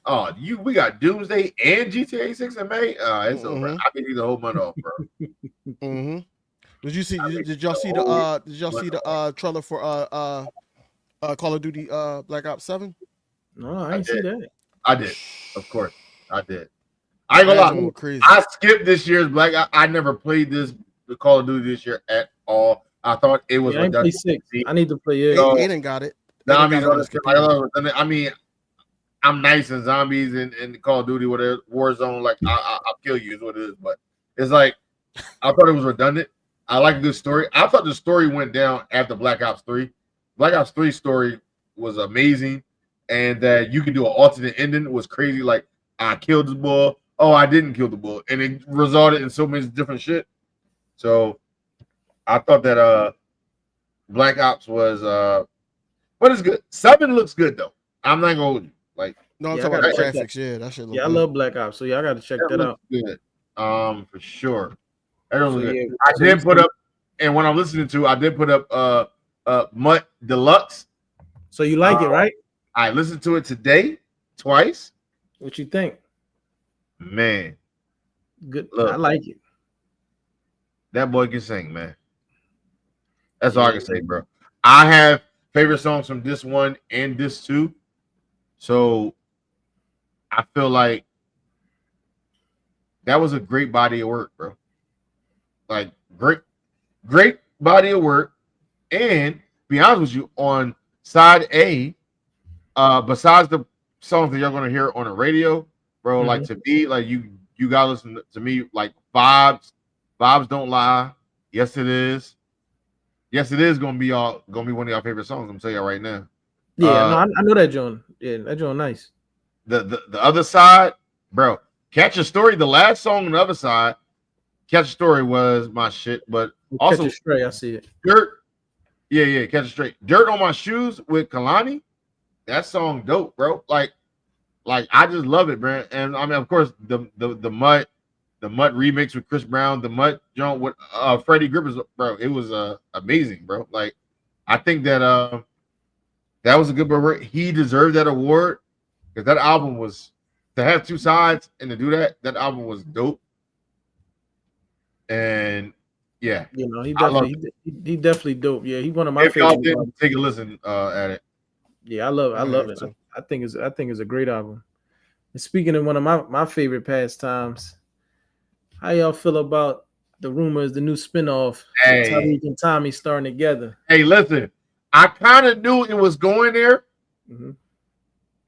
Oh, we got Doomsday and GTA 6 in May. It's over. I can need the whole month off, bro. Did you see? Did y'all see the trailer for Call of Duty Black Ops 7? No, I didn't see that. I did, of course, I did. I ain't gonna lie. I skipped this year's Black. I never played the Call of Duty this year at all. I thought it was Yeah, I ain't play redundant. 6. I need to play it. Yo, Aiden got it. Aiden got zombies it on on his the computer. I mean, I'm nice in zombies and Call of Duty, whatever Warzone. Like I'll kill you is what it is. But it's like I thought it was redundant. I like a good story. I thought the story went down after Black Ops 3. Black Ops 3 story was amazing, and that you could do an alternate ending was crazy. Like I killed this bull. Oh, I didn't kill the bull, and it resulted in so many different shit. So I thought that Black Ops was but it's good. 7 looks good though. I'm not gonna hold you. Like No, I'm Yeah, I talking about gotta the check that. graphics. Yeah, that shit look Yeah, I good. love Black Ops. So yeah, I gotta check that that looks out. good. For sure. That looks So good. yeah, I so did put up, and when I'm listening to, I did put up Mutt Deluxe. so you like it, right? I listened to it today twice. What you think? Man, Good. I look, like it. that boy can sing, man. That's all I Yeah. can say, bro. I have favorite songs from this one and this too. So I feel like that was a great body of work, bro. Like great body of work. And be honest with you, on side A, besides the songs that you're gonna hear on the radio, bro, like to me, like you gotta listen to me, like vibes don't lie. Yes, it is. Yes, it is gonna be one of your favorite songs. I'm telling you right now. Yeah, no, I know that John. Yeah, that John nice. The other side, bro, Catch a Story. The last song on the other side, Catch a Story was my shit. But also Catch a Stray, I see it. Dirt. Yeah, Catch a Straight. Dirt on My Shoes with Kalani. That song dope, bro. Like I just love it, bro. And I mean, of course, the Mutt remix with Chris Brown, the Mutt joint with Freddie Griffiths, bro. It was amazing, bro. Like I think that that was a good bro. He deserved that award because that album was to have two sides and to do that. That album was dope. And yeah, You know, he definitely dope. Yeah, he's one of my if y'all favorite. didn't take a listen at it, Yeah, I love have it. to. I think it's a great album. And speaking of one of my favorite pastimes, how y'all feel about the rumors, the new spinoff with hey, Tariq and Tommy starring together? hey, listen, I kind of knew it was going there. Mm-hmm.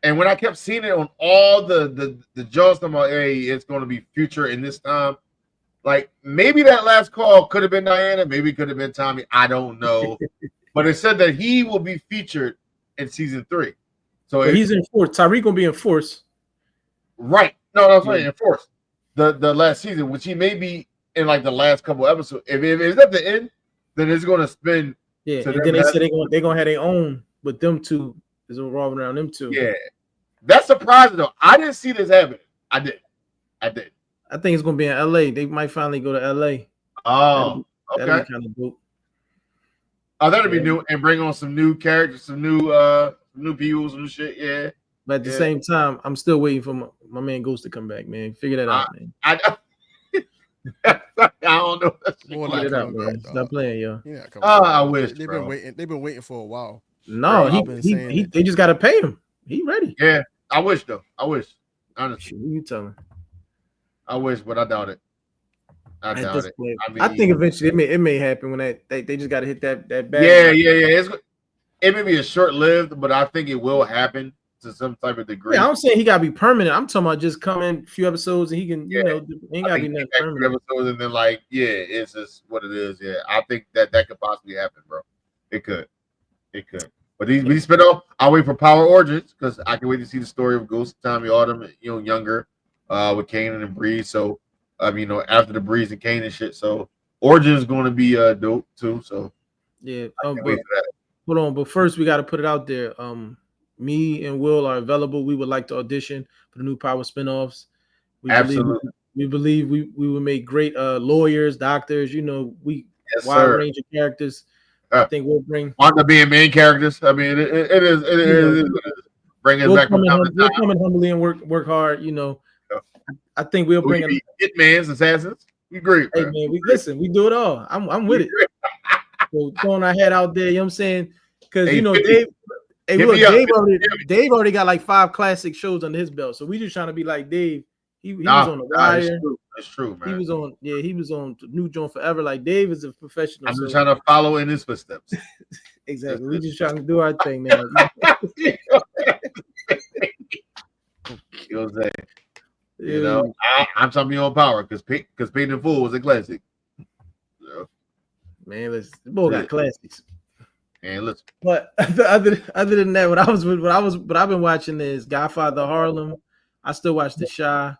And when I kept seeing it on all the jokes about, hey, it's going to be Future in this time, like maybe that last call could have been Diana, maybe it could have been Tommy. I don't know, but it said that he will be featured in season 3. So Well, he's in force. Tariq gonna be in force. right? No, that's right. In force, the last season, which he may be in like the last couple episodes. If it's at the end, then it's going to spin. Yeah, and then they said they're gonna have their own, but them two is revolving around them two. Yeah, that's surprising though. I didn't see this happening. I did. I think it's gonna be in LA. They might finally go to LA. Oh, that'd okay. be kind of dope. Oh, that'd be new and bring on some new characters, some new people, some shit. Yeah. But at the same time, I'm still waiting for my man Ghost to come back, man. Figure that out, man. I don't know. Figure it out, man. Stop playing, yo. Yeah, I wish they've bro. been waiting. They've been waiting for a while. No, they just gotta pay him. He ready. Yeah, I wish though. I wish. Honestly, you telling? I wish, but I doubt it. I doubt it. I think eventually it may happen when they just got to hit that bag. Yeah. It may be a short lived, but I think it will happen to some type of degree. Yeah, I'm saying he got to be permanent. I'm talking about just come in a few episodes and he can, ain't got to be nothing permanent. Episodes and then it's just what it is. Yeah, I think that could possibly happen, bro. It could. But we spin off. I'll wait for Power Origins because I can wait to see the story of Ghost, Tommy, Autumn, younger, with Kanan and Breeze. So, after the Breeze and Kane and shit. So, Origins is going to be dope too. So, yeah. But hold on. But first, we got to put it out there. Me and Will are available. We would like to audition for the new Power spinoffs. Absolutely. We believe we would make great lawyers, doctors. Wide range of characters. I think we'll bring Wanda being main characters. I mean, it is. Bring us back. We'll come in humbly and work hard. I think we'll bring hitman's assassins. We great. Hey man, we listen. We do it all. I'm with it. So throwing our head out there. You know what I'm saying? Because Dave. Hey, look, Dave already got like 5 classic shows under his belt. So we just trying to be like Dave He was on The It's Wire. true. It's true, man. He was on New Joint Forever. Like Dave is a professional. I'm just So trying to follow in his footsteps. exactly, we just trying to do our thing, man. You know what I'm saying? You know, I'm talking your own power because Paid in Full was a classic. Yeah. Man, listen, the boy got classics. And listen, But other than that, what I've been watching is Godfather Harlem. I still watch The Shy.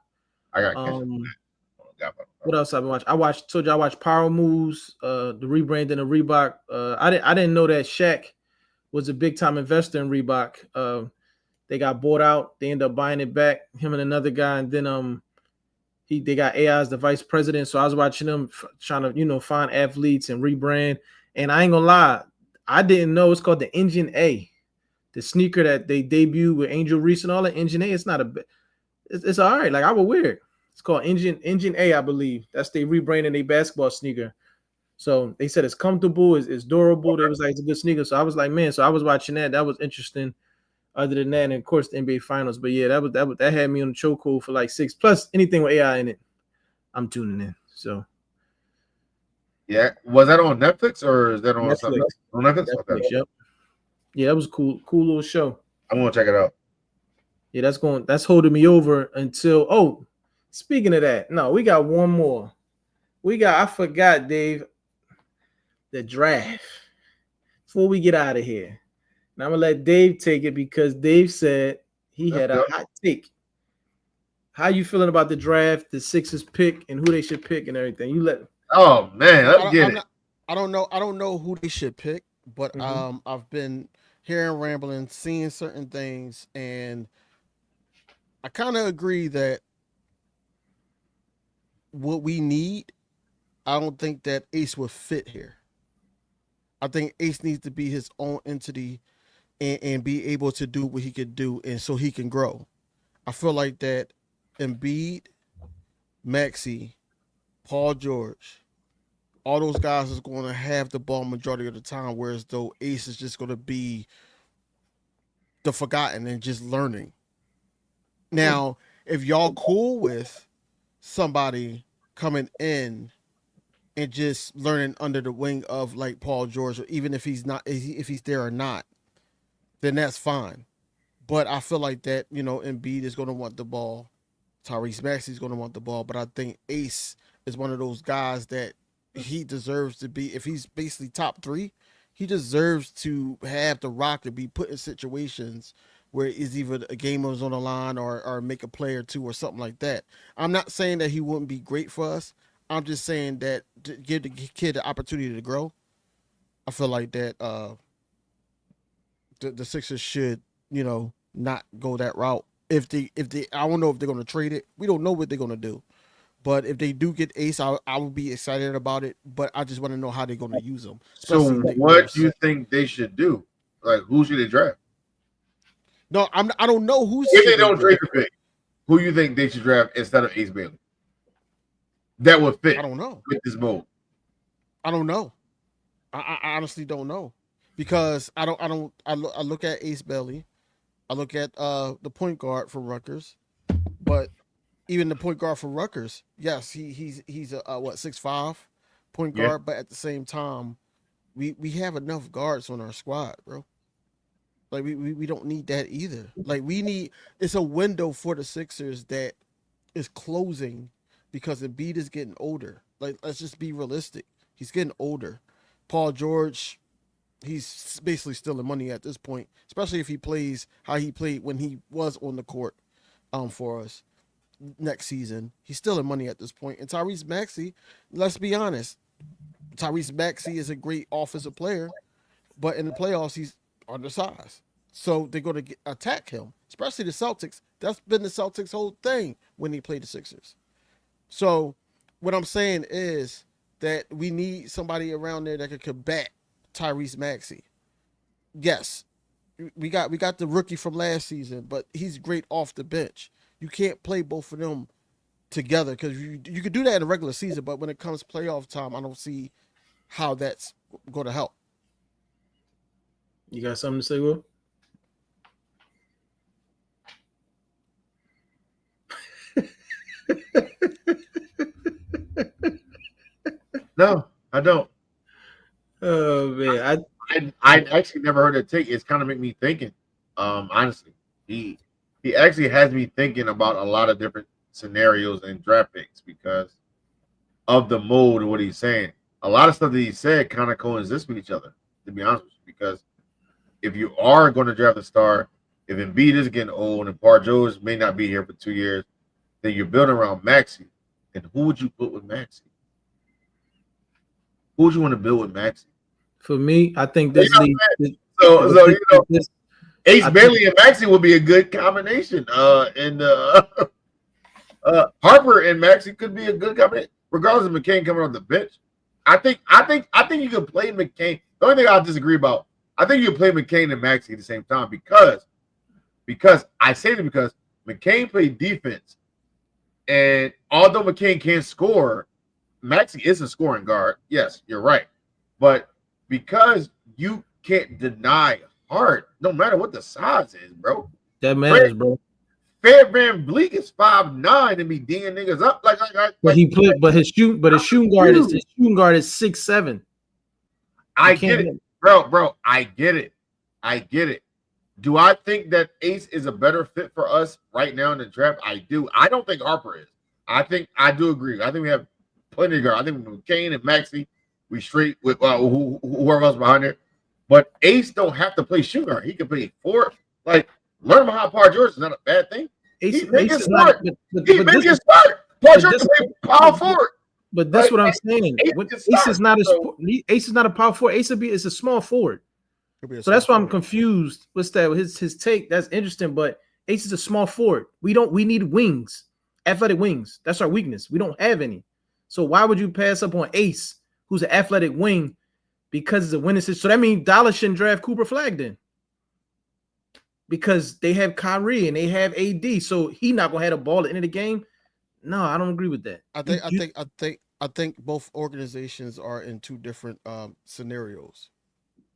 I got catch. What else I've been watching? Told you I watched Power Moves, the rebranding of Reebok. I didn't know that Shaq was a big time investor in Reebok. They got bought out. They ended up buying it back. Him and another guy, and then they got AI as the vice president. So I was watching them trying to find athletes and rebrand. And I ain't gonna lie, I didn't know it's called the Engine A, the sneaker that they debuted with Angel Reese and all that. Engine A, it's not it's all right. Like I would wear it. It's called Engine A, I believe. That's they rebranding a basketball sneaker. So they said it's comfortable, it's durable. They was like it's a good sneaker. So I was like, man. So I was watching that. That was interesting. Other than that, and of course the NBA Finals. But yeah, that had me on the chokehold for like 6. Plus anything with AI in it, I'm tuning in. So yeah, was that on Netflix or is that on Netflix? something else? On Netflix? Okay. Yep. Yeah, that was cool little show. I'm gonna check it out. Yeah, that's holding me over until speaking of that, no, we got one more. I forgot, Dave, the draft. Before we get out of here. Now I'm gonna let Dave take it because Dave said he had a hot take. How you feeling about the draft, the Sixers pick, and who they should pick and everything? You let. Oh man, let's get it. I don't know who they should pick, but I've been hearing rambling, seeing certain things, and I kind of agree that what we need, I don't think that Ace would fit here. I think Ace needs to be his own entity and be able to do what he could do, and so he can grow. I feel like that Embiid, Maxey, Paul George, all those guys is going to have the ball majority of the time, whereas though Ace is just going to be the forgotten and just learning. Now, if y'all cool with somebody coming in and just learning under the wing of like Paul George, or even if he's not, if he's there or not, then that's fine. But I feel like that, Embiid is going to want the ball. Tyrese Maxey is going to want the ball. But I think Ace is one of those guys that he deserves to be, if he's basically top 3, he deserves to have the rock to be put in situations where it's either a game was on the line or make a play or two or something like that. I'm not saying that he wouldn't be great for us. I'm just saying that to give the kid the opportunity to grow, I feel like that the Sixers should, not go that route. If they, I don't know if they're going to trade it. We don't know what they're going to do. But if they do get Ace, I would be excited about it. But I just want to know how they're going to use them. So what do you think they should do? Like, who should they draft? No, I don't know who's. If they don't trade the pick, who you think they should draft instead of Ace Bailey? That would fit. I don't know. With this mold. I don't know. I honestly don't know because I look at Ace Bailey. I look at the point guard for Rutgers, but even the point guard for Rutgers, yes, he's a 6'5" point guard, but at the same time, we have enough guards on our squad, bro. Like we don't need that either. Like it's a window for the Sixers that is closing because Embiid is getting older. Like let's just be realistic. He's getting older. Paul George, he's basically stealing money at this point, especially if he plays how he played when he was on the court for us next season. He's stealing money at this point. And Tyrese Maxey, let's be honest, Tyrese Maxey is a great offensive player, but in the playoffs he's undersized. So they're going to attack him, especially the Celtics. That's been the Celtics' whole thing when they play the Sixers. So what I'm saying is that we need somebody around there that can combat Tyrese Maxey. Yes, we got the rookie from last season, but he's great off the bench. You can't play both of them together because you could do that in a regular season, but when it comes playoff time, I don't see how that's going to help. You got something to say, Will? No, I don't. Oh man, I actually never heard that take. It's kind of make me thinking. Honestly, he he actually has me thinking about a lot of different scenarios and draft picks because of the mode of what he's saying. A lot of stuff that he said kind of coexists with each other. To be honest with you, because if you are going to draft a star, if Embiid is getting old and Paul George may not be here for 2 years, then you're building around Maxi. And who would you put with Maxi? Who would you want to build with Maxi? for me, I think You this know league. so, But so this, you know, this, Ace I think Bailey and Maxi would be a good combination. And Harper and Maxi could be a good combination, regardless of McCain coming off the bench. I think you can play McCain. The only thing I disagree about, I think you can play McCain and Maxi at the same time because I say that because McCain played defense, and although McCain can score, Maxi is a scoring guard. Yes, you're right, but because you can't deny Hart, no matter what the size is, bro. that matters, bro. Fred Van Vliet is 5'9" and be D'ing niggas up But he played, but his shooting guard is 6'7". You I get can't. it, bro. I get it. I get it. Do I think that Ace is a better fit for us right now in the draft? I do. I don't think Harper is. I do agree. I think we have plenty of guards. I think with Kane and Maxi, we straight with whoever else behind there. But Ace don't have to play shooting guard. He can play four. Like learn behind Paul George is not a bad thing. Ace, He make Ace it is not. smart. He make it smart. Paul George this- can play power forward. But this Like, what I'm saying. Ace When can Ace start, is not a so- Ace is not a power forward. Ace is a small forward. So that's why I'm confused. What's that? His take. That's interesting. But Ace is a small forward. We need wings, athletic wings. That's our weakness. We don't have any. So why would you pass up on Ace, who's an athletic wing, because it's a winning situation? So that means Dallas shouldn't draft Cooper Flag then, because they have Kyrie and they have AD. So he not gonna have the ball at the end of the game. No, I don't agree with that. I think both organizations are in two different scenarios.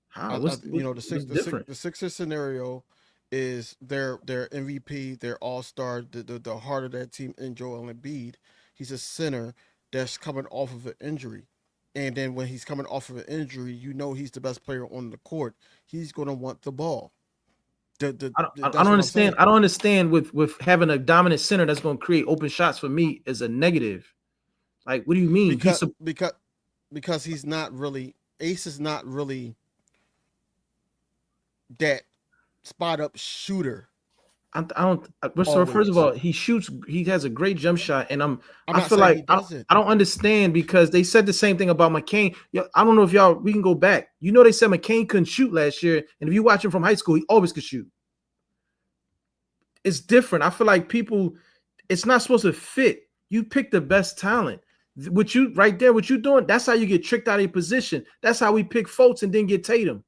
How? The Sixers scenario is their MVP, their all-star, the heart of that team in Joel Embiid. He's a center that's coming off of an injury. And then when he's coming off of an injury, he's the best player on the court. He's going to want the ball. I don't understand. I don't understand with having a dominant center that's going to create open shots for me is a negative. Like, what do you mean? Because he's not really, Ace is not really that spot up shooter. I don't. So first of all, he shoots. He has a great jump shot, and I feel like I don't understand because they said the same thing about McCain. I don't know if we can go back. They said McCain couldn't shoot last year, and if you watch him from high school, he always could shoot. It's different. I feel like it's not supposed to fit. You pick the best talent. What you doing? That's how you get tricked out of your position. That's how we pick Fultz and then get Tatum.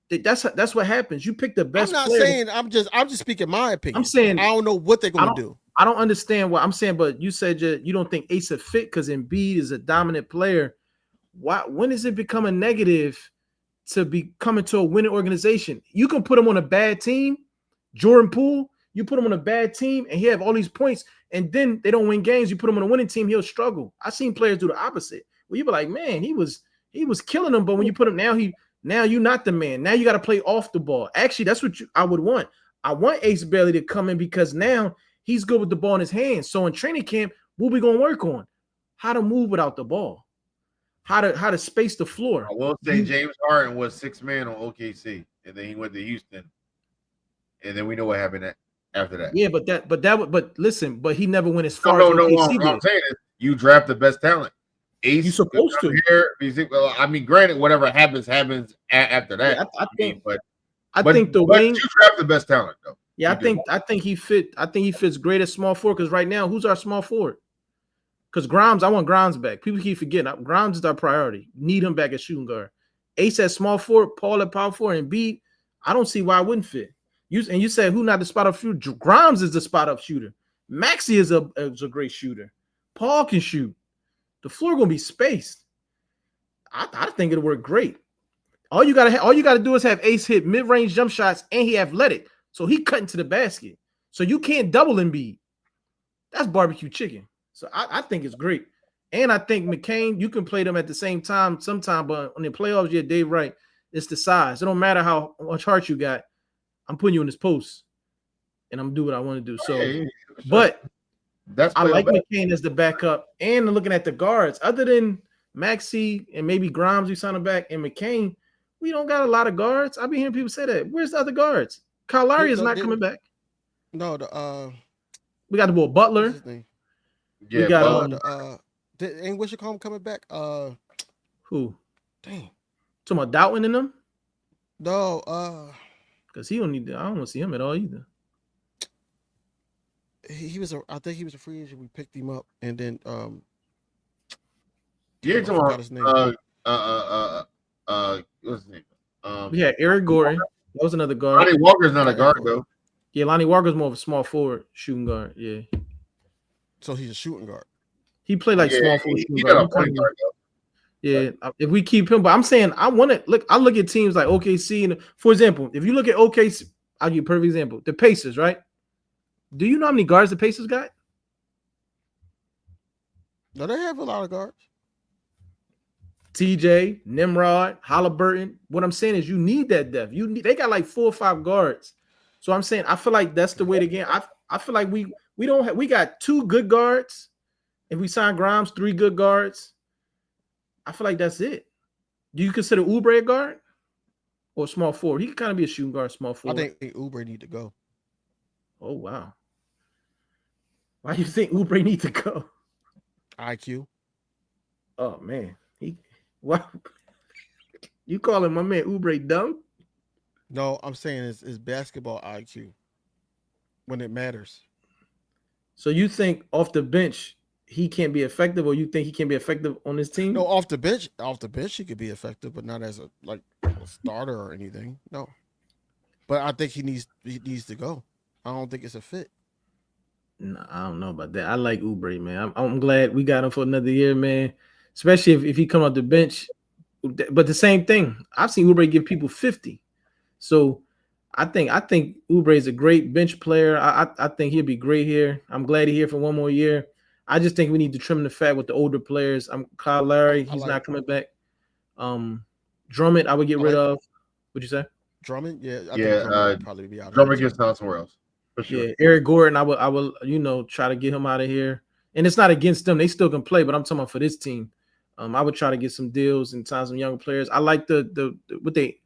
That's what happens. You pick the best. I'm not saying. I'm just speaking my opinion. I'm saying I don't know what they're going to do. I don't understand what I'm saying, but you said you don't think Ace a fit because Embiid is a dominant player. Why? When does it become a negative to be coming to a winning organization? You can put him on a bad team, Jordan Poole. You put him on a bad team, and he have all these points, and then they don't win games. You put him on a winning team, he'll struggle. I've seen players do the opposite. Well, you be like, man, he was killing them, but when you put him now you're not the man. Now you got to play off the ball. Actually, that's what I would want. I want Ace Bailey to come in because now he's good with the ball in his hands. So in training camp, what we going to work on? How to move without the ball. How to space the floor. I will say James Harden was 6th man on OKC, and then he went to Houston, and then we know what happened after that. Yeah, but listen, but he never went as far as OKC what I'm saying is you draft the best talent. Ace, you're supposed to. Here, well, I mean, granted, whatever happens after that. Yeah, I think you draft the best talent though. Yeah, I think he fits great at small forward because right now, who's our small forward? Because Grimes, I want Grimes back. People keep forgetting. Grimes is our priority. Need him back at shooting guard. Ace at small forward, Paul at power forward, and B, I don't see why it wouldn't fit. You said who not the spot up shooter? Grimes is the spot up shooter. Maxey is a great shooter. Paul can shoot. The floor gonna be spaced. I think it'll work great. All you gotta do is have Ace hit mid-range jump shots, and he athletic, so he cutting to the basket. So you can't double Embiid. That's barbecue chicken. So I think it's great. And I think McCain, you can play them at the same time sometime, but on the playoffs, yeah, Dave right. It's the size. It don't matter how much heart you got. I'm putting you in this post and I'm gonna do what I want to do. So, Yeah, for sure. but That's I playing like back. McCain as the backup and looking at the guards. Other than Maxey and maybe Grimes, you sign him back, and McCain, we don't got a lot of guards. I've been hearing people say that. Where's the other guards? Kyle Lowry is not coming back. No, We got the boy what's Butler. his name? We Yeah, got but Ain't Wishakom coming back? Who? Dang. Talking about Doughton in them? No, Because he don't need to, I don't want to see him at all either. I think he was a free agent. We picked him up, and then you ain't I forgot talking his name. about what's his name? We had Eric Gordon. That was another guard. Lonnie Walker's not a guard though. Yeah, Lonnie Walker's more of a small forward shooting guard. Yeah. So he's a shooting guard. He played like small forward he shooting got guard. a point guard though. Yeah, if we keep him, but I'm saying I want to look. I look at teams like OKC, and for example, if you look at OKC, I'll give you a perfect example. The Pacers, right? Do you know how many guards the Pacers got? No, they have a lot of guards. TJ, Nimrod, Halliburton. What I'm saying is you need that depth. They got like 4 or 5 guards. So I'm saying I feel like that's the way to get. I feel like we got 2 good guards. If we sign Grimes, 3 good guards. I feel like that's it. Do you consider Oubre a guard or small forward? He could kind of be a shooting guard, small forward. I think Oubre need to go. Oh wow. Why do you think Oubre need to go? IQ. Oh man, what? You calling my man Oubre dumb? No, I'm saying it's basketball IQ when it matters. So you think off the bench he can't be effective, or you think he can be effective on this team? No, off the bench he could be effective, but not as a starter or anything. No, but I think he needs to go. I don't think it's a fit. No, I don't know about that. I like Oubre, man. I'm glad we got him for another year, man. Especially if he come off the bench. But the same thing, I've seen Oubre give people 50. So I think Oubre is a great bench player. I think he'll be great here. I'm glad he's here for one more year. I just think we need to trim the fat with the older players. Kyle Lowry, he's not coming back. Drummond, I would get rid of. What'd you say? Drummond, yeah, I think Drummond would probably be out. Drummond gets down somewhere else. For sure. Yeah, Eric Gordon, I will, try to get him out of here. And it's not against them; they still can play. But I'm talking about for this team, I would try to get some deals and sign some younger players. I like the what they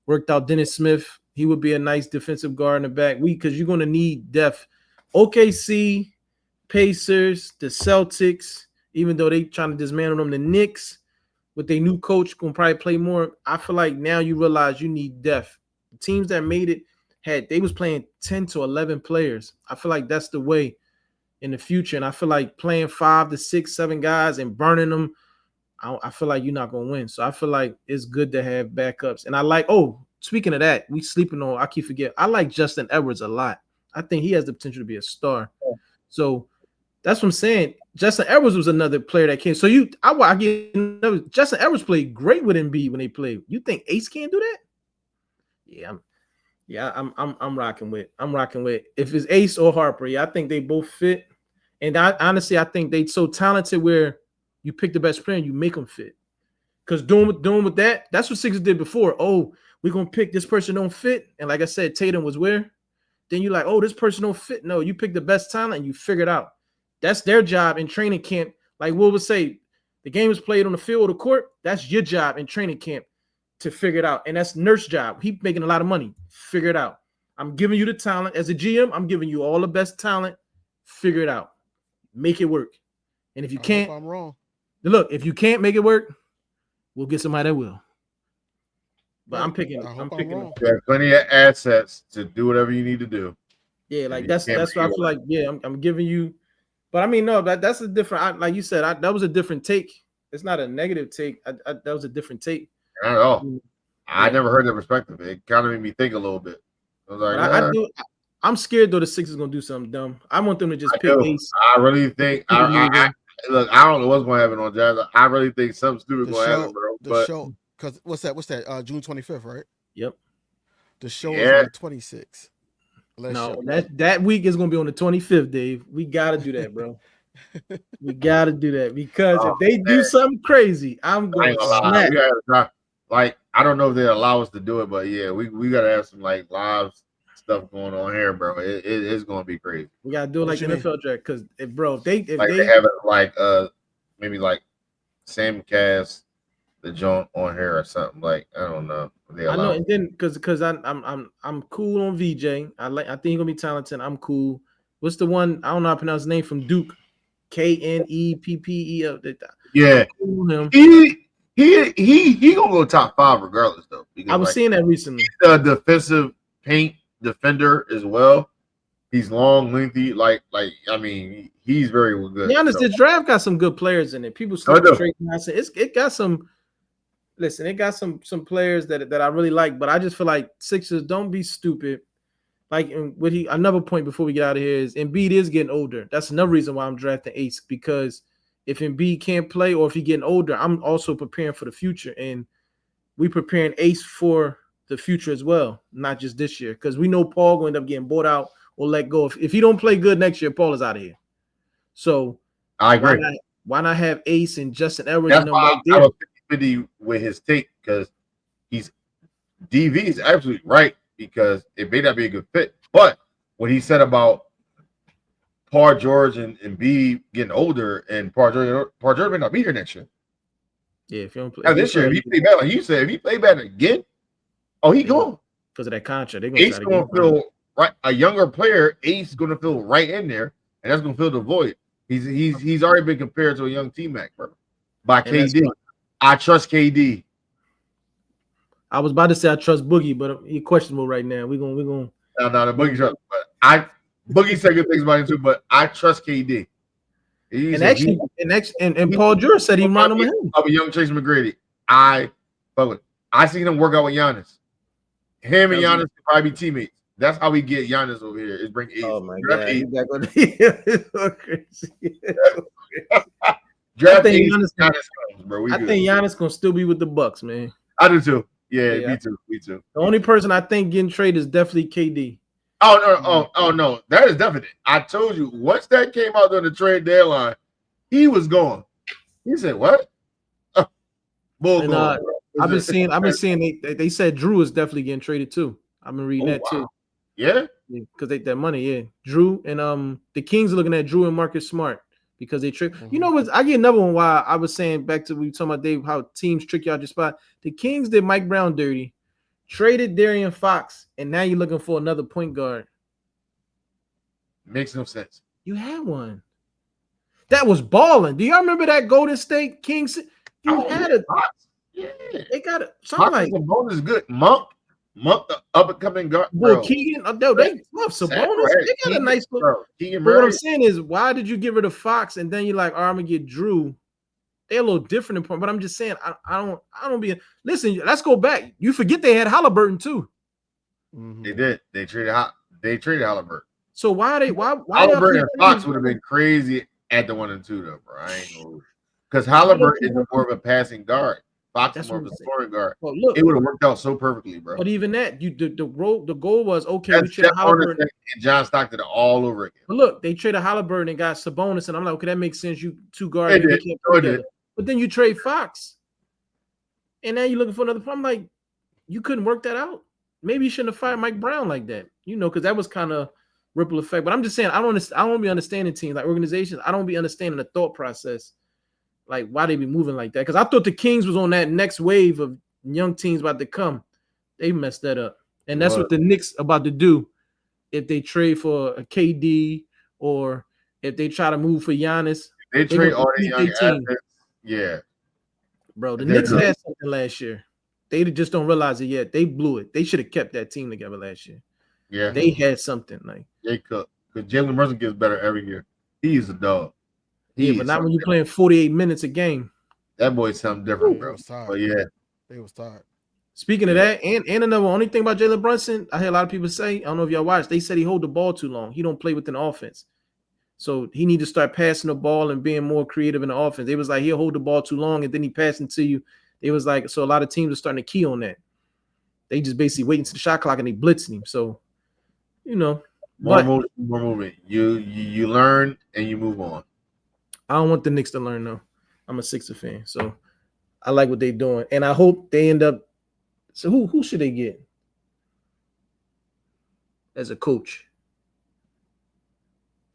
worked out. Dennis Smith, he would be a nice defensive guard in the back. Because you're going to need depth. OKC, Pacers, the Celtics, even though they trying to dismantle them, the Knicks with their new coach going to probably play more. I feel like now you realize you need depth. The teams that made it they was playing 10 to 11 players. I feel like that's the way in the future. And I feel like playing 5 to 6, 7 guys and burning them, I feel like you're not going to win. So I feel like it's good to have backups. And I like, speaking of that, we sleeping on, I keep forgetting. I like Justin Edwards a lot. I think he has the potential to be a star. So that's what I'm saying. Justin Edwards was another player that came. So I get Justin Edwards played great with Embiid when they played. You think Ace can't do that? Yeah, I'm rocking with. If it's Ace or Harper, I think they both fit. And honestly, I think they so talented where you pick the best player and you make them fit. Because doing with that, that's what Sixers did before. Oh, we're gonna pick this person don't fit. And like I said, Tatum was where? Then you're like, oh, this person don't fit. No, you pick the best talent and you figure it out. That's their job in training camp. Like Will would say, the game is played on the field or the court. That's your job in training camp to figure it out. And that's Nurse's job. He's making a lot of money. Figure it out. I'm giving you the talent. As a GM, I'm giving you all the best talent. Figure it out. Make it work. And if you can't, I'm wrong. Look, if you can't make it work, we'll get somebody that will. But I'm picking. I'm picking. You have plenty of assets to do whatever you need to do. Yeah, like that's what I feel like. Yeah, I'm giving you. But I mean, no, that's a different. Like you said, that was a different take. It's not a negative take. That was a different take. Not at all. I never heard that perspective. It kind of made me think a little bit. I was like, I'm scared though the Sixers gonna do something dumb. I want them to just pick Ace. I really think. Look, I don't know what's gonna happen on Jazz. I really think something stupid gonna happen, bro. The show, because what's that? June 25th, right? Yep. The show is on the 26th. No, that week is gonna be on the 25th, Dave. We gotta do that, bro. We gotta do that because if Oh, they do something crazy, I'm I going ain't to gonna lie. snap. We gotta try. Like, I don't know if they allow us to do it, but yeah, we gotta have some like live stuff going on here, bro. It's gonna be crazy. We gotta do it What like you the mean? NFL draft because if Like they have it like maybe like Sam Cass the joint on here or something. Like I don't know if they I know, allow. and then because I'm cool on VJ. I think he's gonna be talented. I'm cool. What's the one? I don't know how to pronounce his name from Duke. Kneppe. I'm Yeah, cool with him. he gonna go top 5 regardless though I because was like seeing that recently. the defensive paint defender as well. He's long, lengthy. Like I mean, he's very Be good. honest, So this draft got some good players in it. People I sleep on know. Trey Johnson. It got some. Listen, it got some players that I really like, but I just feel like Sixers don't be stupid. Like and what he another point before we get out of here is Embiid is getting older. That's another reason why I'm drafting Ace because if Embiid can't play or if he's getting older, I'm also preparing for the future and we preparing Ace for the future as well, not just this year because we know Paul going to end up getting bought out or let go. If he don't play good next year, Paul is out of here. So I why agree. not? Why not have Ace and Justin Edwards That's and them why right I there? was 50 with his take because he's DV is absolutely right because it may not be a good fit. But what he said about Paul George and B getting older and Paul George may not be here next year. Yeah, if you don't play, Now if he this year, if play he play bad, like you said, if he play bad again, oh, he gone. because of that contract, they're gonna try Ace to get gonna him. feel right. A younger player, Ace gonna feel right in there, and that's gonna fill the void. He's already been compared to a young T Mac, bro, by And that's KD. why I trust KD. I was about to say I trust Boogie, but he's questionable right now. We're gonna No, the Boogie trust, but Boogie said good things about him too, but I trust KD. He and said actually and he Paul George said he reminded him of him. of a young Tracy McGrady. I seen him work out with Giannis. Him and Giannis could probably be teammates. That's how we get Giannis over here. Is bring Ace. Oh my Draft god, Ace. he's back on it's so crazy. Draft Ace. Giannis comes, bro. We I good. think Giannis gonna still be with the Bucks, man. I do too. Yeah, Yeah. me too. Me too. The only person I think getting traded is definitely KD. Oh no, that is definite. I told you once that came out during the trade deadline, he was gone. He said, "What? Bull And gone." I've been seeing they said Drew is definitely getting traded too. I've been reading that too. Yeah, Because they that money, yeah. Drew and the Kings are looking at Drew and Marcus Smart because they trick. You know what? I get another one why I was saying back to we talking about Dave how teams trick you out your spot. The Kings did Mike Brown dirty, traded Darian Fox, and now you're looking for another point guard. makes no sense. You had one. That was balling. Do y'all remember that Golden State Kings? You had it. Yeah, They got it. Something like Sabonis is good. Monk, the up and coming guard, Bull bro. Keegan. They love Sabonis. They got a nice look. Bro. Keegan But what I'm Murray. saying is, why did you get rid of Fox and then you're like, "Oh, I'm gonna get Drew"? They're a little different in point, but I'm just saying, I don't be. Listen, let's go back. You forget they had Halliburton too. They did. They traded Halliburton. So why Halliburton and Fox would have been crazy at the 1 and 2 though, bro. I ain't gonna because Halliburton is more of a passing guard. Fox is more of a scoring guard. Well, look, it would have worked out so perfectly, bro. But even that, the goal was okay. That's We traded Halliburton and John Stockton all over again. But look, they traded Halliburton and got Sabonis, and I'm like, okay, that makes sense. You two guards, They maybe did. can't play together. But then you trade Fox, and now you're looking for another. I'm like, you couldn't work that out. Maybe you shouldn't have fired Mike Brown like that, because that was kind of ripple effect. But I'm just saying, I don't be understanding teams like organizations. I don't be understanding the thought process, like why they be moving like that. Because I thought the Kings was on that next wave of young teams about to come. They messed that up, and that's what the Knicks about to do. If they trade for a KD or if they try to move for Giannis, they trade all the young assets. Yeah, bro. The Knicks had something last year. They just don't realize it yet. They blew it. They should have kept that team together last year. Yeah, they had something like they could. Because Jalen Brunson gets better every year. He is a dog. But not when you're playing 48 minutes a game. That boy's something different, bro. But yeah, they was tired. Speaking of that, and another only thing about Jalen Brunson, I hear a lot of people say, I don't know if y'all watched, they said he hold the ball too long. He don't play within the offense. So he need to start passing the ball and being more creative in the offense. It was like he'll hold the ball too long and then he passing to you. It was like, so a lot of teams are starting to key on that. They just basically waiting to the shot clock and they blitzing him. So, more movement. You learn and you move on. I don't want the Knicks to learn though. I'm a Sixers fan, so I like what they're doing, and I hope they end up. So who should they get as a coach?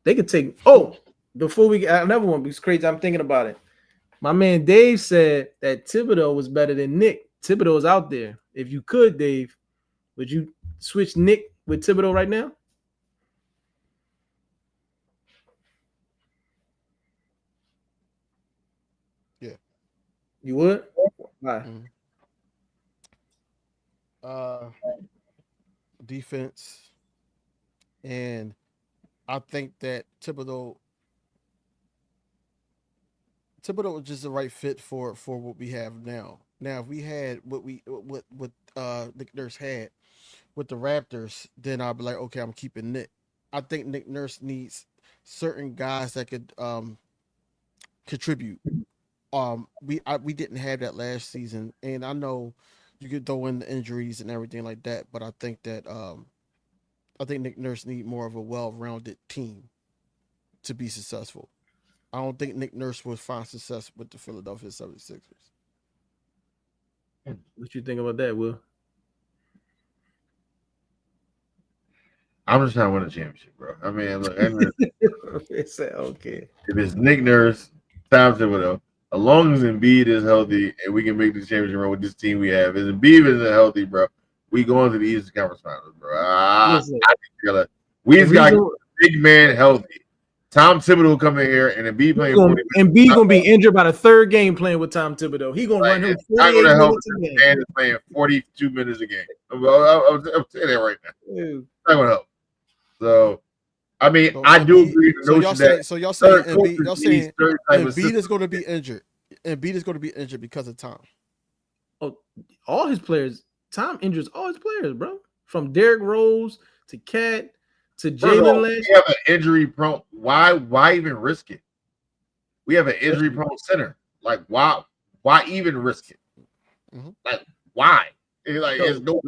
They could take. Oh, before we get another one, because crazy. I'm thinking about it. My man Dave said that Thibodeau was better than Nick. Thibodeau's out there. If you could, Dave, would you switch Nick with Thibodeau right now? Yeah. You would? Why? Defense, and I think that Thibodeau was just the right fit for what we have now. Now, if we had what Nick Nurse had with the Raptors, then I'd be like, okay, I'm keeping Nick. I think Nick Nurse needs certain guys that could contribute. We didn't have that last season, and I know you could throw in the injuries and everything like that, but I think that I think Nick Nurse need more of a well-rounded team to be successful. I don't think Nick Nurse will find success with the Philadelphia 76ers. What you think about that, Will? I'm just trying to win a championship, bro. I mean, look, Okay. if it's Nick Nurse, Tom Thibodeau, as long as Embiid is healthy and we can make the championship run with this team we have, if Embiid isn't healthy, bro, we going to the Eastern Conference Finals, bro. Listen, we just got big man healthy. Tom Thibodeau come in here and Embiid playing 40 minutes. Embiid gonna be injured by the third game playing with Tom Thibodeau. He gonna run him 48 minutes a game. And is playing 42 minutes a game. I'm saying that right now. That would help. So, I mean, I do agree with the notion that. So y'all saying Embiid is going to be injured. Embiid is going to be injured because of Tom. Oh, all his players. Tom injures all his players, bro. From Derrick Rose to Cat to Jalen Lynch. We have an injury prone. Why even risk it? We have an injury prone center. Like, why even risk it? Mm-hmm. Like, why? It's no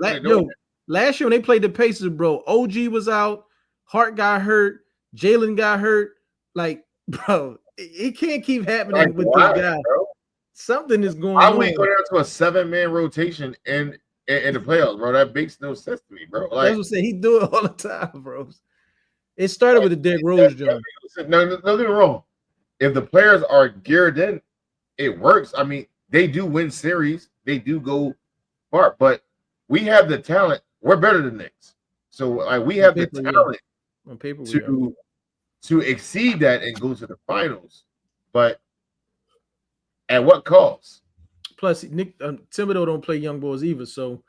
last year when they played the Pacers, bro, OG was out, Hart got hurt, Jalen got hurt. Like, bro, it can't keep happening with this guy. Bro? Something is going on. Why we go down to a 7-man rotation in the playoffs, bro? That makes no sense to me, bro. Like, that's what I'm saying. He do it all the time, bro. It started with the Derrick Rose joint. No, don't get me wrong. If the players are geared in, it works. I mean, they do win series. They do go far, but we have the talent. We're better than Knicks. So like we have the talent on paper to exceed that and go to the finals. But at what cost? Plus, Nick Thibodeau don't play young boys either. So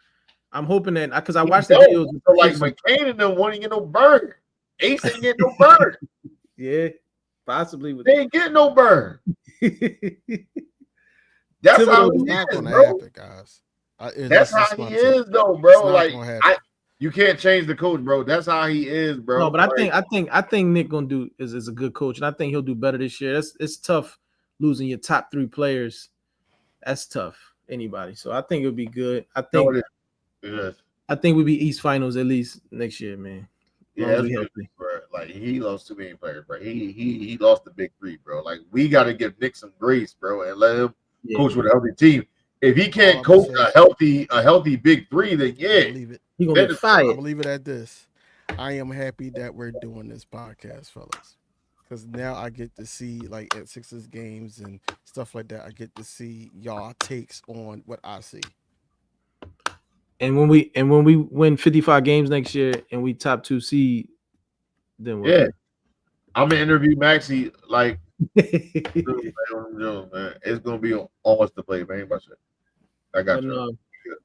I'm hoping that because I watched the videos. So like McCain and them won't get no burn. Ace ain't get no burn. Yeah, possibly. They ain't get no burn. That's how it's not going to happen, guys. That's how he is, though, bro. Like you can't change the coach, bro. That's how he is, bro. No, but I think Nick gonna do is a good coach, and I think he'll do better this year. It's tough losing your top 3 players. That's tough. Anybody. So I think it'll be good. I think we'll be East Finals at least next year, man. Yeah, that's good, bro. Like he lost too many players, bro. He lost the big 3, bro. Like we got to give Nick some grace, bro, and let him coach with a healthy team. If he can't coach a healthy big 3, then he gonna get fired. I'm gonna leave it at this. I am happy that we're doing this podcast, fellas, because now I get to see like at Sixers games and stuff like that. I get to see y'all takes on what I see. And when we win 55 games next year and we top 2 seed, then what? I'm gonna interview Maxie like. Man. It's gonna be on us to play, man. I got you.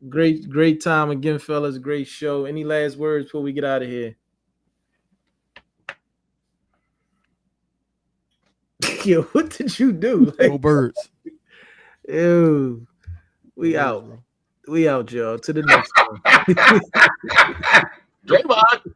Great time again, fellas. Great show. Any last words before we get out of here? Yo, what did you do? No birds. Ew. We out. Bro. We out, y'all. To the next one. Draymond.